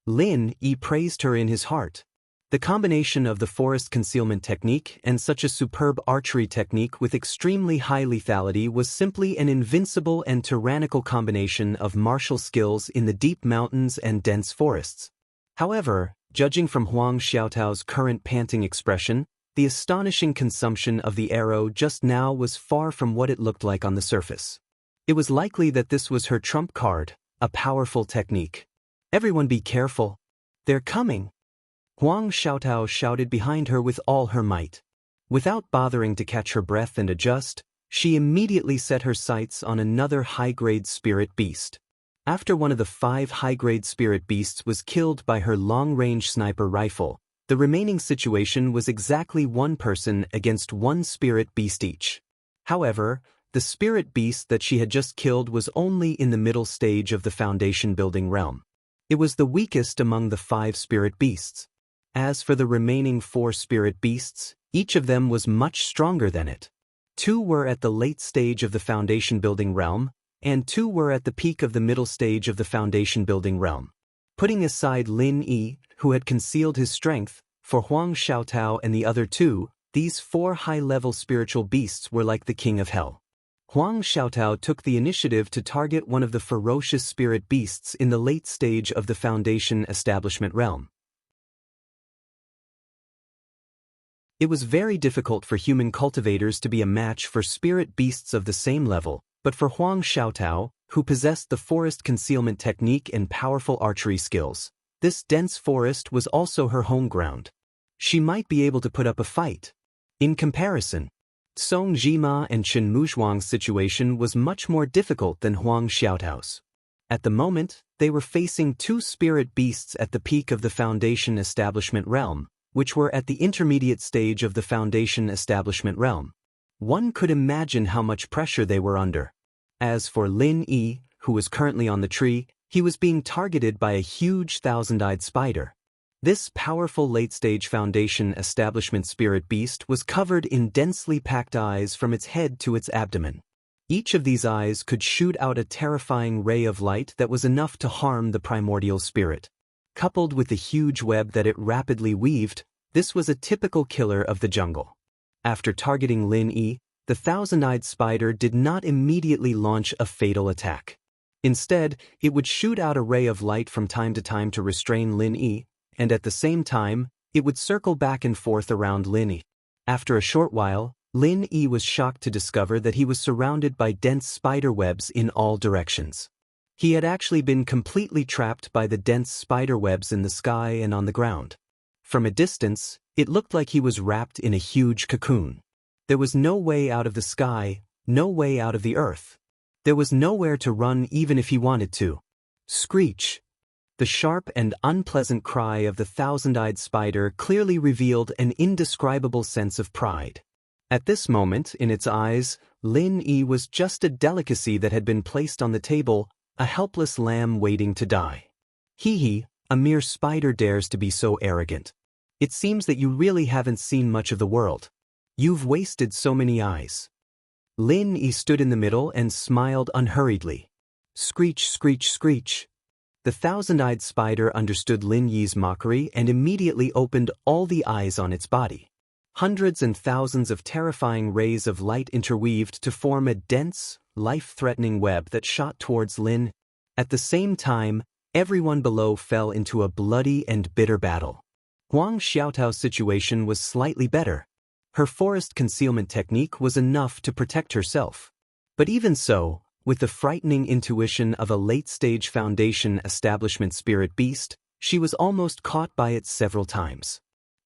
Lin Yi praised her in his heart. The combination of the forest concealment technique and such a superb archery technique with extremely high lethality was simply an invincible and tyrannical combination of martial skills in the deep mountains and dense forests. However, judging from Huang Xiaotao's current panting expression, the astonishing consumption of the arrow just now was far from what it looked like on the surface. It was likely that this was her trump card, a powerful technique. Everyone be careful. They're coming. Huang Xiaotao shouted behind her with all her might. Without bothering to catch her breath and adjust, she immediately set her sights on another high-grade spirit beast. After one of the 5 high-grade spirit beasts was killed by her long-range sniper rifle, the remaining situation was exactly 1 person against 1 spirit beast each. However, the spirit beast that she had just killed was only in the middle stage of the foundation building realm. It was the weakest among the 5 spirit beasts. As for the remaining 4 spirit beasts, each of them was much stronger than it. 2 were at the late stage of the foundation building realm, and 2 were at the peak of the middle stage of the foundation building realm. Putting aside Lin Yi, who had concealed his strength, for Huang Xiaotao and the other 2, these 4 high-level spiritual beasts were like the king of hell. Huang Xiaotao took the initiative to target one of the ferocious spirit beasts in the late stage of the foundation establishment realm. It was very difficult for human cultivators to be a match for spirit beasts of the same level, but for Huang Xiaotao, who possessed the forest concealment technique and powerful archery skills, this dense forest was also her home ground. She might be able to put up a fight. In comparison, Song Jima and Chen Muzhuang's situation was much more difficult than Huang Xiaotao's. At the moment, they were facing 2 spirit beasts at the peak of the foundation establishment realm, which were at the intermediate stage of the foundation establishment realm. One could imagine how much pressure they were under. As for Lin Yi, who was currently on the tree, he was being targeted by a huge thousand-eyed spider. This powerful late-stage foundation establishment spirit beast was covered in densely packed eyes from its head to its abdomen. Each of these eyes could shoot out a terrifying ray of light that was enough to harm the primordial spirit. Coupled with the huge web that it rapidly weaved, this was a typical killer of the jungle. After targeting Lin Yi, the thousand-eyed spider did not immediately launch a fatal attack. Instead, it would shoot out a ray of light from time to time to restrain Lin Yi, and at the same time, it would circle back and forth around Lin Yi. After a short while, Lin Yi was shocked to discover that he was surrounded by dense spider webs in all directions. He had actually been completely trapped by the dense spider webs in the sky and on the ground. From a distance, it looked like he was wrapped in a huge cocoon. There was no way out of the sky, no way out of the earth. There was nowhere to run even if he wanted to. Screech! The sharp and unpleasant cry of the thousand-eyed spider clearly revealed an indescribable sense of pride. At this moment, in its eyes, Lin Yi was just a delicacy that had been placed on the table, a helpless lamb waiting to die. Hee, a mere spider dares to be so arrogant. It seems that you really haven't seen much of the world. You've wasted so many eyes. Lin Yi stood in the middle and smiled unhurriedly. Screech, screech, screech. The thousand-eyed spider understood Lin Yi's mockery and immediately opened all the eyes on its body. Hundreds and thousands of terrifying rays of light interweaved to form a dense, life-threatening web that shot towards Lin. At the same time, everyone below fell into a bloody and bitter battle. Huang Xiaotao's situation was slightly better. Her forest concealment technique was enough to protect herself. But even so, with the frightening intuition of a late-stage Foundation establishment spirit beast, she was almost caught by it several times.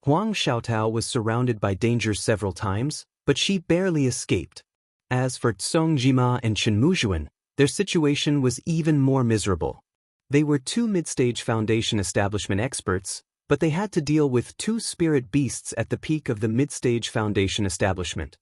Huang Xiaotao was surrounded by dangers several times, but she barely escaped. As for Song Jima and Chen Muzhuan, their situation was even more miserable. They were two mid-stage Foundation establishment experts, but they had to deal with two spirit beasts at the peak of the mid-stage Foundation establishment.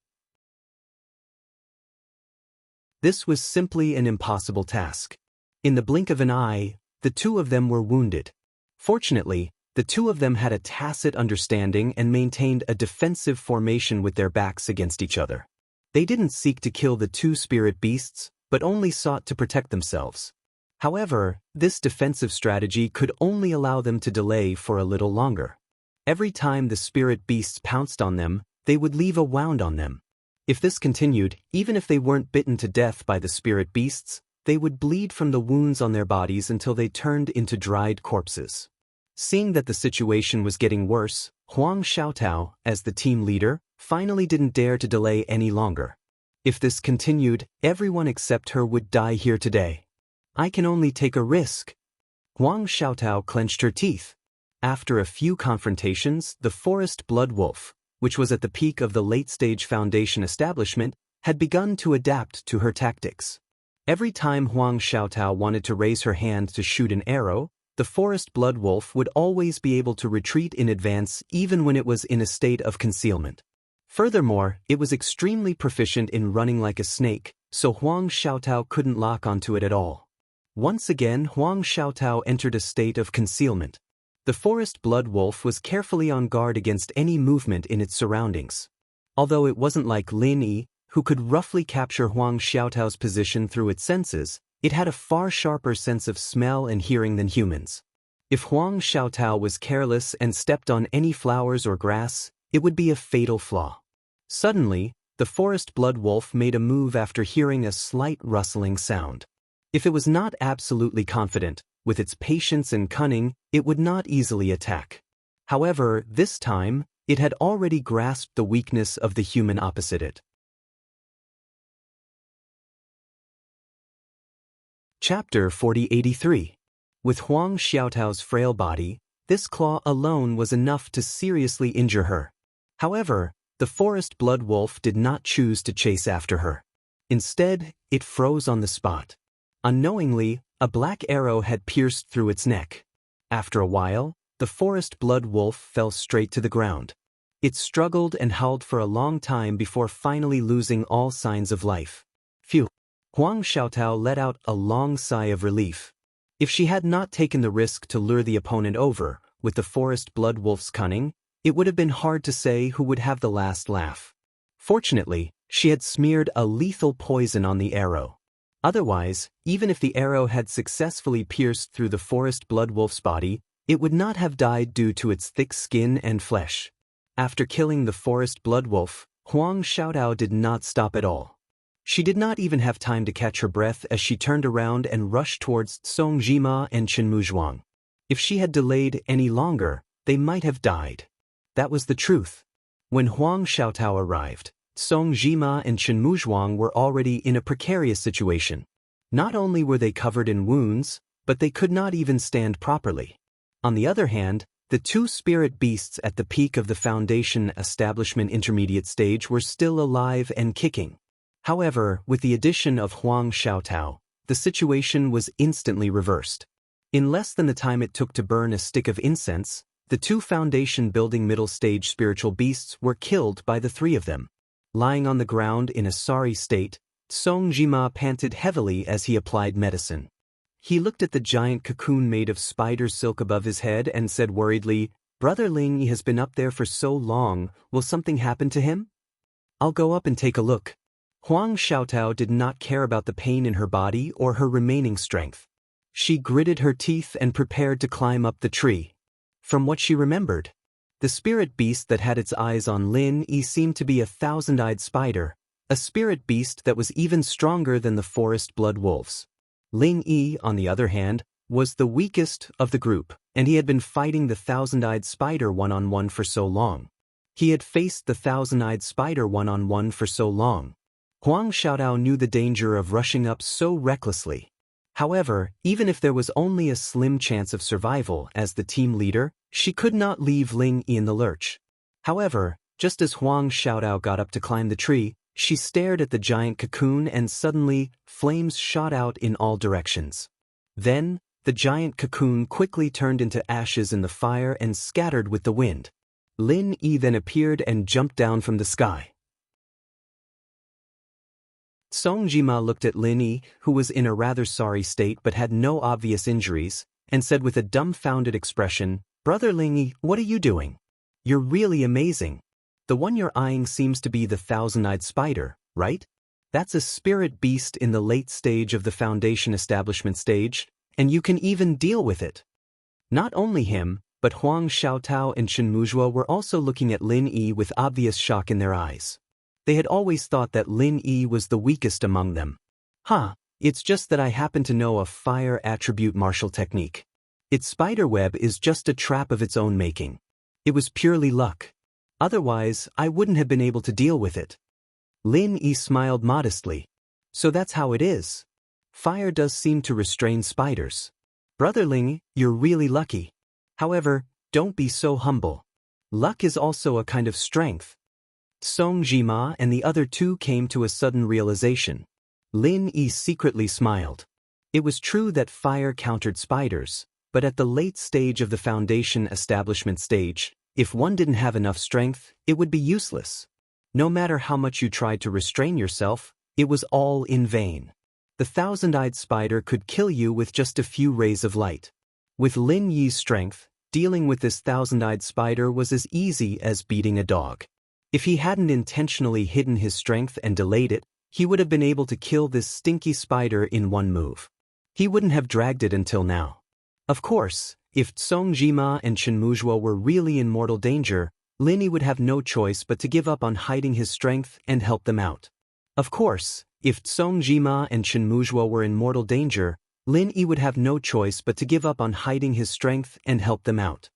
This was simply an impossible task. In the blink of an eye, the two of them were wounded. Fortunately, the two of them had a tacit understanding and maintained a defensive formation with their backs against each other. They didn't seek to kill the two spirit beasts, but only sought to protect themselves. However, this defensive strategy could only allow them to delay for a little longer. Every time the spirit beasts pounced on them, they would leave a wound on them. If this continued, even if they weren't bitten to death by the spirit beasts, they would bleed from the wounds on their bodies until they turned into dried corpses. Seeing that the situation was getting worse, Huang Xiaotao, as the team leader, finally didn't dare to delay any longer. If this continued, everyone except her would die here today. I can only take a risk. Huang Xiaotao clenched her teeth. After a few confrontations, the forest blood wolf, which was at the peak of the late-stage Foundation establishment, had begun to adapt to her tactics. Every time Huang Xiaotao wanted to raise her hand to shoot an arrow, the forest blood wolf would always be able to retreat in advance even when it was in a state of concealment. Furthermore, it was extremely proficient in running like a snake, so Huang Xiaotao couldn't lock onto it at all. Once again, Huang Xiaotao entered a state of concealment. The forest blood wolf was carefully on guard against any movement in its surroundings. Although it wasn't like Lin Yi, who could roughly capture Huang Xiaotao's position through its senses, it had a far sharper sense of smell and hearing than humans. If Huang Xiaotao was careless and stepped on any flowers or grass, it would be a fatal flaw. Suddenly, the forest blood wolf made a move after hearing a slight rustling sound. If it was not absolutely confident, with its patience and cunning, it would not easily attack. However, this time, it had already grasped the weakness of the human opposite it. Chapter 4083. With Huang Xiaotao's frail body, this claw alone was enough to seriously injure her. However, the forest blood wolf did not choose to chase after her. Instead, it froze on the spot. Unknowingly, a black arrow had pierced through its neck. After a while, the forest blood wolf fell straight to the ground. It struggled and howled for a long time before finally losing all signs of life. Phew! Huang Xiaotao let out a long sigh of relief. If she had not taken the risk to lure the opponent over, with the forest blood wolf's cunning, it would have been hard to say who would have the last laugh. Fortunately, she had smeared a lethal poison on the arrow. Otherwise, even if the arrow had successfully pierced through the forest blood wolf's body, it would not have died due to its thick skin and flesh. After killing the forest blood wolf, Huang Xiaotao did not stop at all. She did not even have time to catch her breath as she turned around and rushed towards Song Jima and Chen Muzhuang. If she had delayed any longer, they might have died. That was the truth. When Huang Xiaotao arrived, Song Jima and Chen Muzhuang were already in a precarious situation. Not only were they covered in wounds, but they could not even stand properly. On the other hand, the two spirit beasts at the peak of the Foundation establishment intermediate stage were still alive and kicking. However, with the addition of Huang Xiaotao, the situation was instantly reversed. In less than the time it took to burn a stick of incense, the two Foundation building middle stage spiritual beasts were killed by the three of them. Lying on the ground in a sorry state, Song Jima panted heavily as he applied medicine. He looked at the giant cocoon made of spider silk above his head and said worriedly, "Brother Ling Yi has been up there for so long, will something happen to him? I'll go up and take a look." Huang Xiaotao did not care about the pain in her body or her remaining strength. She gritted her teeth and prepared to climb up the tree. From what she remembered, the spirit beast that had its eyes on Lin Yi seemed to be a thousand-eyed spider, a spirit beast that was even stronger than the forest blood wolves. Ling Yi, on the other hand, was the weakest of the group, and he had been fighting the thousand-eyed spider one-on-one for so long. He had faced the thousand-eyed spider one-on-one for so long. Huang Xiaotao knew the danger of rushing up so recklessly. However, even if there was only a slim chance of survival as the team leader, she could not leave Ling Yi in the lurch. However, just as Huang Xiaotao got up to climb the tree, she stared at the giant cocoon and suddenly, flames shot out in all directions. Then, the giant cocoon quickly turned into ashes in the fire and scattered with the wind. Lin Yi then appeared and jumped down from the sky. Song Jima looked at Lin Yi, who was in a rather sorry state but had no obvious injuries, and said with a dumbfounded expression, "Brother Ling Yi, what are you doing? You're really amazing. The one you're eyeing seems to be the thousand-eyed spider, right? That's a spirit beast in the late stage of the foundation establishment stage, and you can even deal with it." Not only him, but Huang Xiaotao and Chen Muzhuo were also looking at Lin Yi with obvious shock in their eyes. They had always thought that Lin Yi was the weakest among them. It's just that I happen to know a fire attribute martial technique. Its spider web is just a trap of its own making. It was purely luck. Otherwise, I wouldn't have been able to deal with it. Lin Yi smiled modestly. So that's how it is. Fire does seem to restrain spiders. Brother Ling Yi, you're really lucky. However, don't be so humble. Luck is also a kind of strength. Song Jima and the other two came to a sudden realization. Lin Yi secretly smiled. It was true that fire countered spiders, but at the late stage of the foundation establishment stage, if one didn't have enough strength, it would be useless. No matter how much you tried to restrain yourself, it was all in vain. The thousand-eyed spider could kill you with just a few rays of light. With Lin Yi's strength, dealing with this thousand-eyed spider was as easy as beating a dog. If he hadn't intentionally hidden his strength and delayed it, he would have been able to kill this stinky spider in one move. He wouldn't have dragged it until now. Of course, if Song Jima and Chen Muzhuo were really in mortal danger, Lin Yi would have no choice but to give up on hiding his strength and help them out. Of course, if Song Jima and Chen Muzhuo were in mortal danger, Lin Yi would have no choice but to give up on hiding his strength and help them out.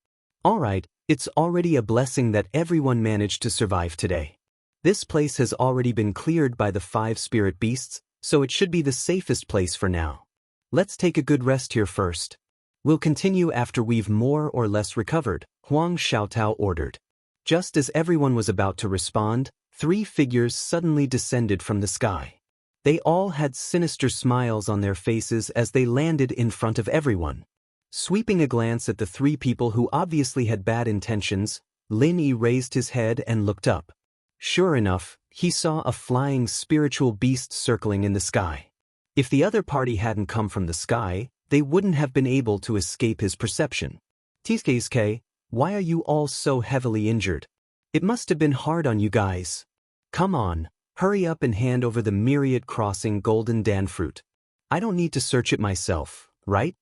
Alright, it's already a blessing that everyone managed to survive today. This place has already been cleared by the 5 spirit beasts, so it should be the safest place for now. Let's take a good rest here first. We'll continue after we've more or less recovered, Huang Xiaotao ordered. Just as everyone was about to respond, 3 figures suddenly descended from the sky. They all had sinister smiles on their faces as they landed in front of everyone. Sweeping a glance at the 3 people who obviously had bad intentions, Lin Yi raised his head and looked up. Sure enough, he saw a flying spiritual beast circling in the sky. If the other party hadn't come from the sky, they wouldn't have been able to escape his perception. "Tsuke, why are you all so heavily injured? It must have been hard on you guys. Come on, hurry up and hand over the myriad crossing golden dan fruit. I don't need to search it myself, right?"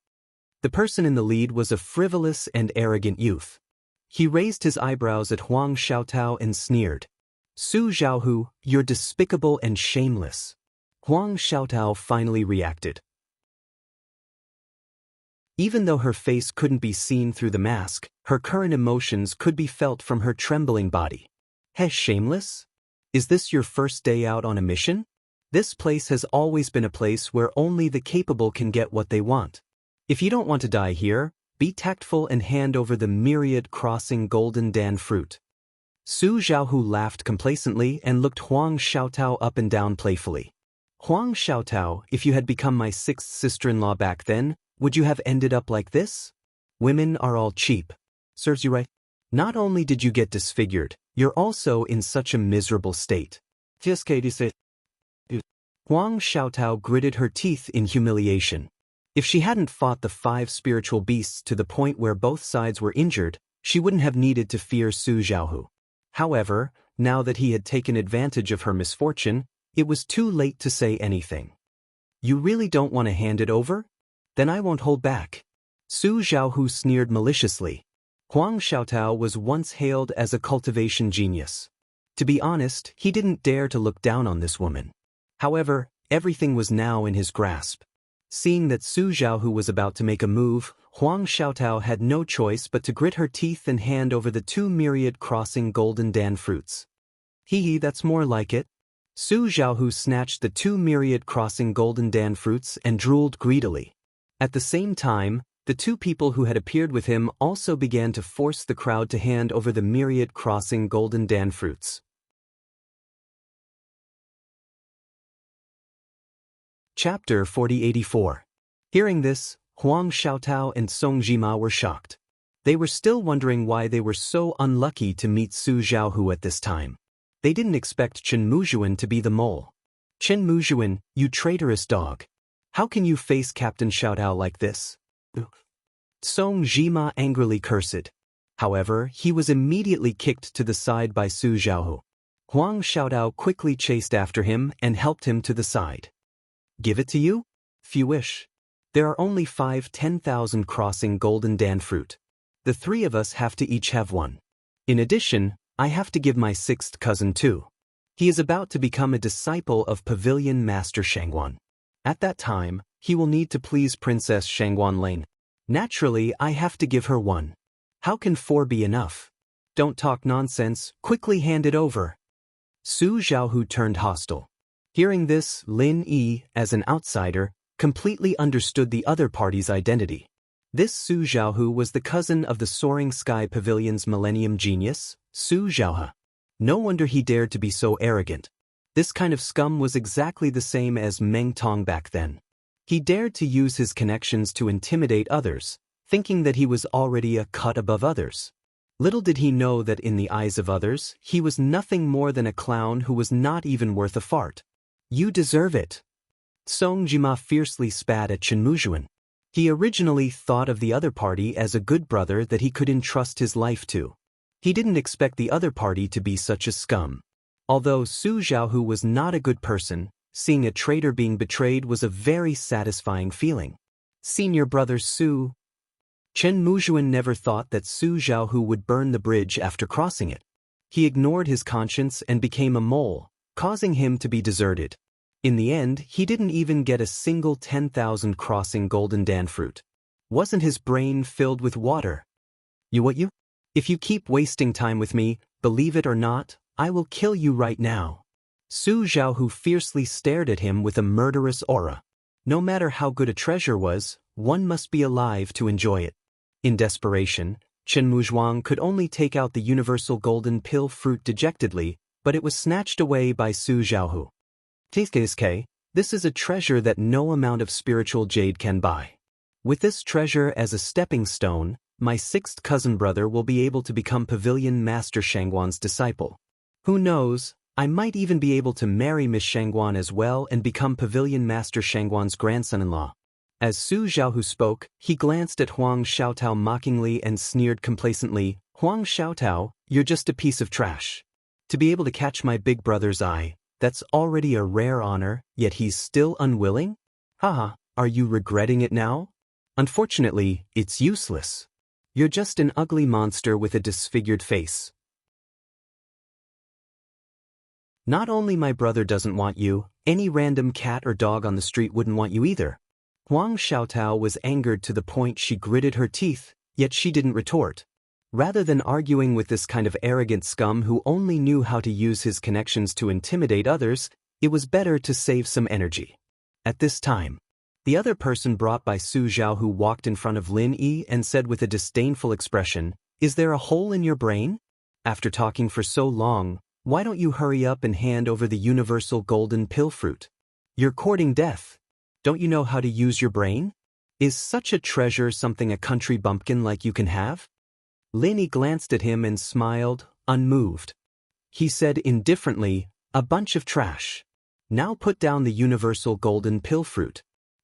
The person in the lead was a frivolous and arrogant youth. He raised his eyebrows at Huang Xiaotao and sneered. "Su Zhaohu, you're despicable and shameless." Huang Xiaotao finally reacted. Even though her face couldn't be seen through the mask, her current emotions could be felt from her trembling body. "Hey, shameless? Is this your first day out on a mission? This place has always been a place where only the capable can get what they want. If you don't want to die here, be tactful and hand over the myriad crossing golden dan fruit." Su Zhaohu laughed complacently and looked Huang Xiaotao up and down playfully. "Huang Xiaotao, if you had become my 6th sister-in-law back then, would you have ended up like this? Women are all cheap. Serves you right. Not only did you get disfigured, you're also in such a miserable state." Huang Xiaotao gritted her teeth in humiliation. If she hadn't fought the 5 spiritual beasts to the point where both sides were injured, she wouldn't have needed to fear Su Zhaohu. However, now that he had taken advantage of her misfortune, it was too late to say anything. "You really don't want to hand it over? Then I won't hold back." Su Zhaohu sneered maliciously. Huang Xiaotao was once hailed as a cultivation genius. To be honest, he didn't dare to look down on this woman. However, everything was now in his grasp. Seeing that Su Zhaohu was about to make a move, Huang Xiaotao had no choice but to grit her teeth and hand over the 2 myriad crossing golden dan fruits. Hee, that's more like it. Su Zhaohu snatched the 2 myriad crossing golden dan fruits and drooled greedily. At the same time, the 2 people who had appeared with him also began to force the crowd to hand over the myriad crossing golden dan fruits. Chapter 4084. Hearing this, Huang Xiaotao and Song Jima were shocked. They were still wondering why they were so unlucky to meet Su Zhaohu at this time. They didn't expect Chen Muzhuan to be the mole. Chen Muzhuan, you traitorous dog. How can you face Captain Xiaotao like this? Song Jima angrily cursed. However, he was immediately kicked to the side by Su Zhaohu. Huang Xiaotao quickly chased after him and helped him to the side. Give it to you? If you wish. There are only 5 10,000 crossing golden dan fruit. The 3 of us have to each have one. In addition, I have to give my 6th cousin too. He is about to become a disciple of Pavilion Master Shangguan. At that time, he will need to please Princess Shangguan Lane. Naturally, I have to give her one. How can 4 be enough? Don't talk nonsense, quickly hand it over. Su Zhaohu turned hostile. Hearing this, Lin Yi, as an outsider, completely understood the other party's identity. This Su Zhaohu was the cousin of the Soaring Sky Pavilion's Millennium Genius, Su Zhaohe. No wonder he dared to be so arrogant. This kind of scum was exactly the same as Meng Tong back then. He dared to use his connections to intimidate others, thinking that he was already a cut above others. Little did he know that in the eyes of others, he was nothing more than a clown who was not even worth a fart. You deserve it. Song Jima fiercely spat at Chen Muzhuan. He originally thought of the other party as a good brother that he could entrust his life to. He didn't expect the other party to be such a scum. Although Su Zhaohu was not a good person, seeing a traitor being betrayed was a very satisfying feeling. Senior brother Su. Chen Muzhuan never thought that Su Zhaohu would burn the bridge after crossing it. He ignored his conscience and became a mole, causing him to be deserted. In the end, he didn't even get a single 10,000 crossing golden dan fruit. Wasn't his brain filled with water? You? If you keep wasting time with me, believe it or not, I will kill you right now. Su Zhaohu fiercely stared at him with a murderous aura. No matter how good a treasure was, one must be alive to enjoy it. In desperation, Chen Muzhuang could only take out the universal golden pill fruit dejectedly, but it was snatched away by Su Zhaohu. This is a treasure that no amount of spiritual jade can buy. With this treasure as a stepping stone, my 6th cousin brother will be able to become Pavilion Master Shangguan's disciple. Who knows, I might even be able to marry Miss Shangguan as well and become Pavilion Master Shangguan's grandson-in-law. As Su Zhaohu spoke, he glanced at Huang Xiaotao mockingly and sneered complacently, Huang Xiaotao, you're just a piece of trash. To be able to catch my big brother's eye, that's already a rare honor, yet he's still unwilling? Haha, are you regretting it now? Unfortunately, it's useless. You're just an ugly monster with a disfigured face. Not only my brother doesn't want you, any random cat or dog on the street wouldn't want you either. Huang Xiaotao was angered to the point she gritted her teeth, yet she didn't retort. Rather than arguing with this kind of arrogant scum who only knew how to use his connections to intimidate others, it was better to save some energy. At this time, the other person brought by Su Zhaohu walked in front of Lin Yi and said with a disdainful expression, Is there a hole in your brain? After talking for so long, why don't you hurry up and hand over the universal golden pill fruit? You're courting death. Don't you know how to use your brain? Is such a treasure something a country bumpkin like you can have? Lin Yi glanced at him and smiled, unmoved. He said indifferently, a bunch of trash. Now put down the universal golden pill fruit.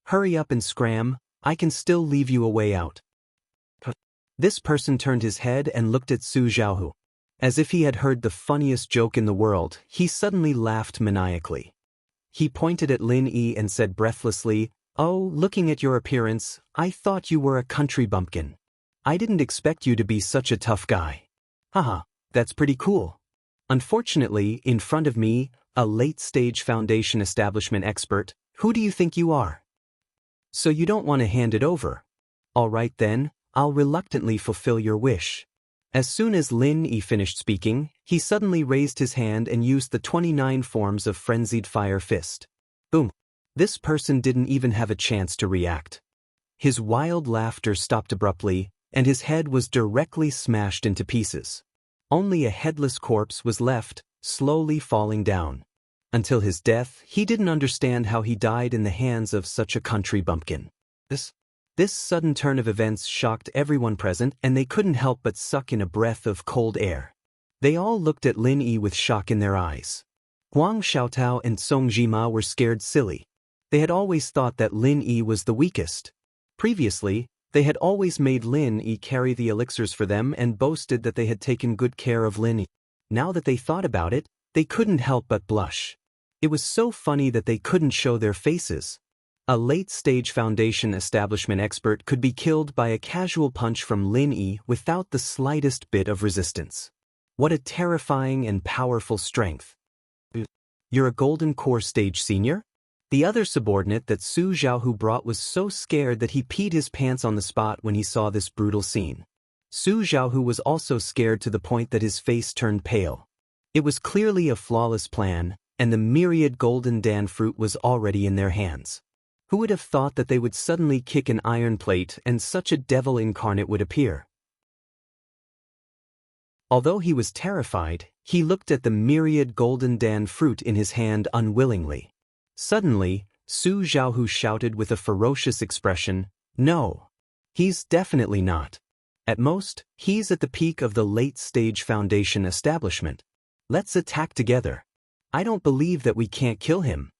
Hurry up and scram, I can still leave you a way out. This person turned his head and looked at Su Zhaohu. As if he had heard the funniest joke in the world, he suddenly laughed maniacally. He pointed at Lin Yi and said breathlessly, Oh, looking at your appearance, I thought you were a country bumpkin. I didn't expect you to be such a tough guy. Haha, that's pretty cool. Unfortunately, in front of me, a late-stage foundation establishment expert, who do you think you are? So you don't want to hand it over? All right then, I'll reluctantly fulfill your wish. As soon as Lin Yi finished speaking, he suddenly raised his hand and used the 29 forms of frenzied fire fist. Boom. This person didn't even have a chance to react. His wild laughter stopped abruptly, and his head was directly smashed into pieces. Only a headless corpse was left, slowly falling down. Until his death, he didn't understand how he died in the hands of such a country bumpkin. This sudden turn of events shocked everyone present, and they couldn't help but suck in a breath of cold air. They all looked at Lin Yi with shock in their eyes. Huang Xiaotao and Song Jima were scared silly. They had always thought that Lin Yi was the weakest. Previously, they had always made Lin Yi carry the elixirs for them and boasted that they had taken good care of Lin Yi. Now that they thought about it, they couldn't help but blush. It was so funny that they couldn't show their faces. A late-stage foundation establishment expert could be killed by a casual punch from Lin Yi without the slightest bit of resistance. What a terrifying and powerful strength. You're a golden core stage senior? The other subordinate that Su Zhaohu brought was so scared that he peed his pants on the spot when he saw this brutal scene. Su Zhaohu was also scared to the point that his face turned pale. It was clearly a flawless plan, and the myriad golden dan fruit was already in their hands. Who would have thought that they would suddenly kick an iron plate and such a devil incarnate would appear? Although he was terrified, he looked at the myriad golden dan fruit in his hand unwillingly. Suddenly, Su Zhaohu shouted with a ferocious expression, "No! He's definitely not. At most, he's at the peak of the late-stage foundation establishment. Let's attack together. I don't believe that we can't kill him."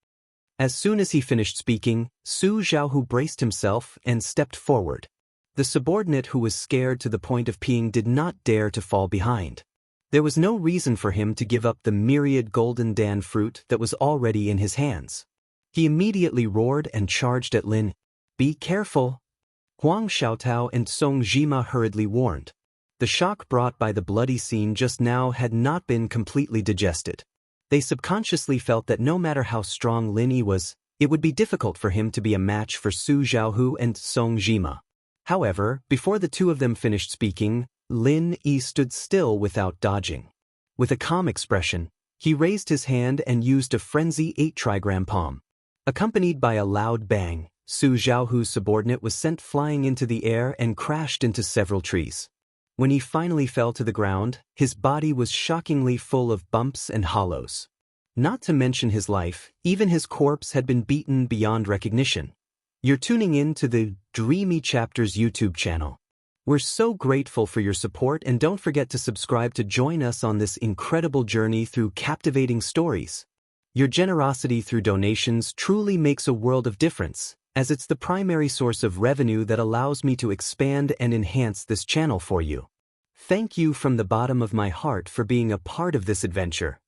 As soon as he finished speaking, Su Zhaohu braced himself and stepped forward. The subordinate who was scared to the point of peeing did not dare to fall behind. There was no reason for him to give up the myriad golden dan fruit that was already in his hands. He immediately roared and charged at Lin. "Be careful!" Huang Xiaotao and Song Jima hurriedly warned. The shock brought by the bloody scene just now had not been completely digested. They subconsciously felt that no matter how strong Lin Yi was, it would be difficult for him to be a match for Su Zhaohu and Song Jima. However, before the two of them finished speaking, Lin Yi stood still without dodging. With a calm expression, he raised his hand and used a frenzy 8-trigram palm. Accompanied by a loud bang, Su Zhaohu's subordinate was sent flying into the air and crashed into several trees. When he finally fell to the ground, his body was shockingly full of bumps and hollows. Not to mention his life, even his corpse had been beaten beyond recognition. You're tuning in to the Dreamy Chapters YouTube channel. We're so grateful for your support, and don't forget to subscribe to join us on this incredible journey through captivating stories. Your generosity through donations truly makes a world of difference, as it's the primary source of revenue that allows me to expand and enhance this channel for you. Thank you from the bottom of my heart for being a part of this adventure.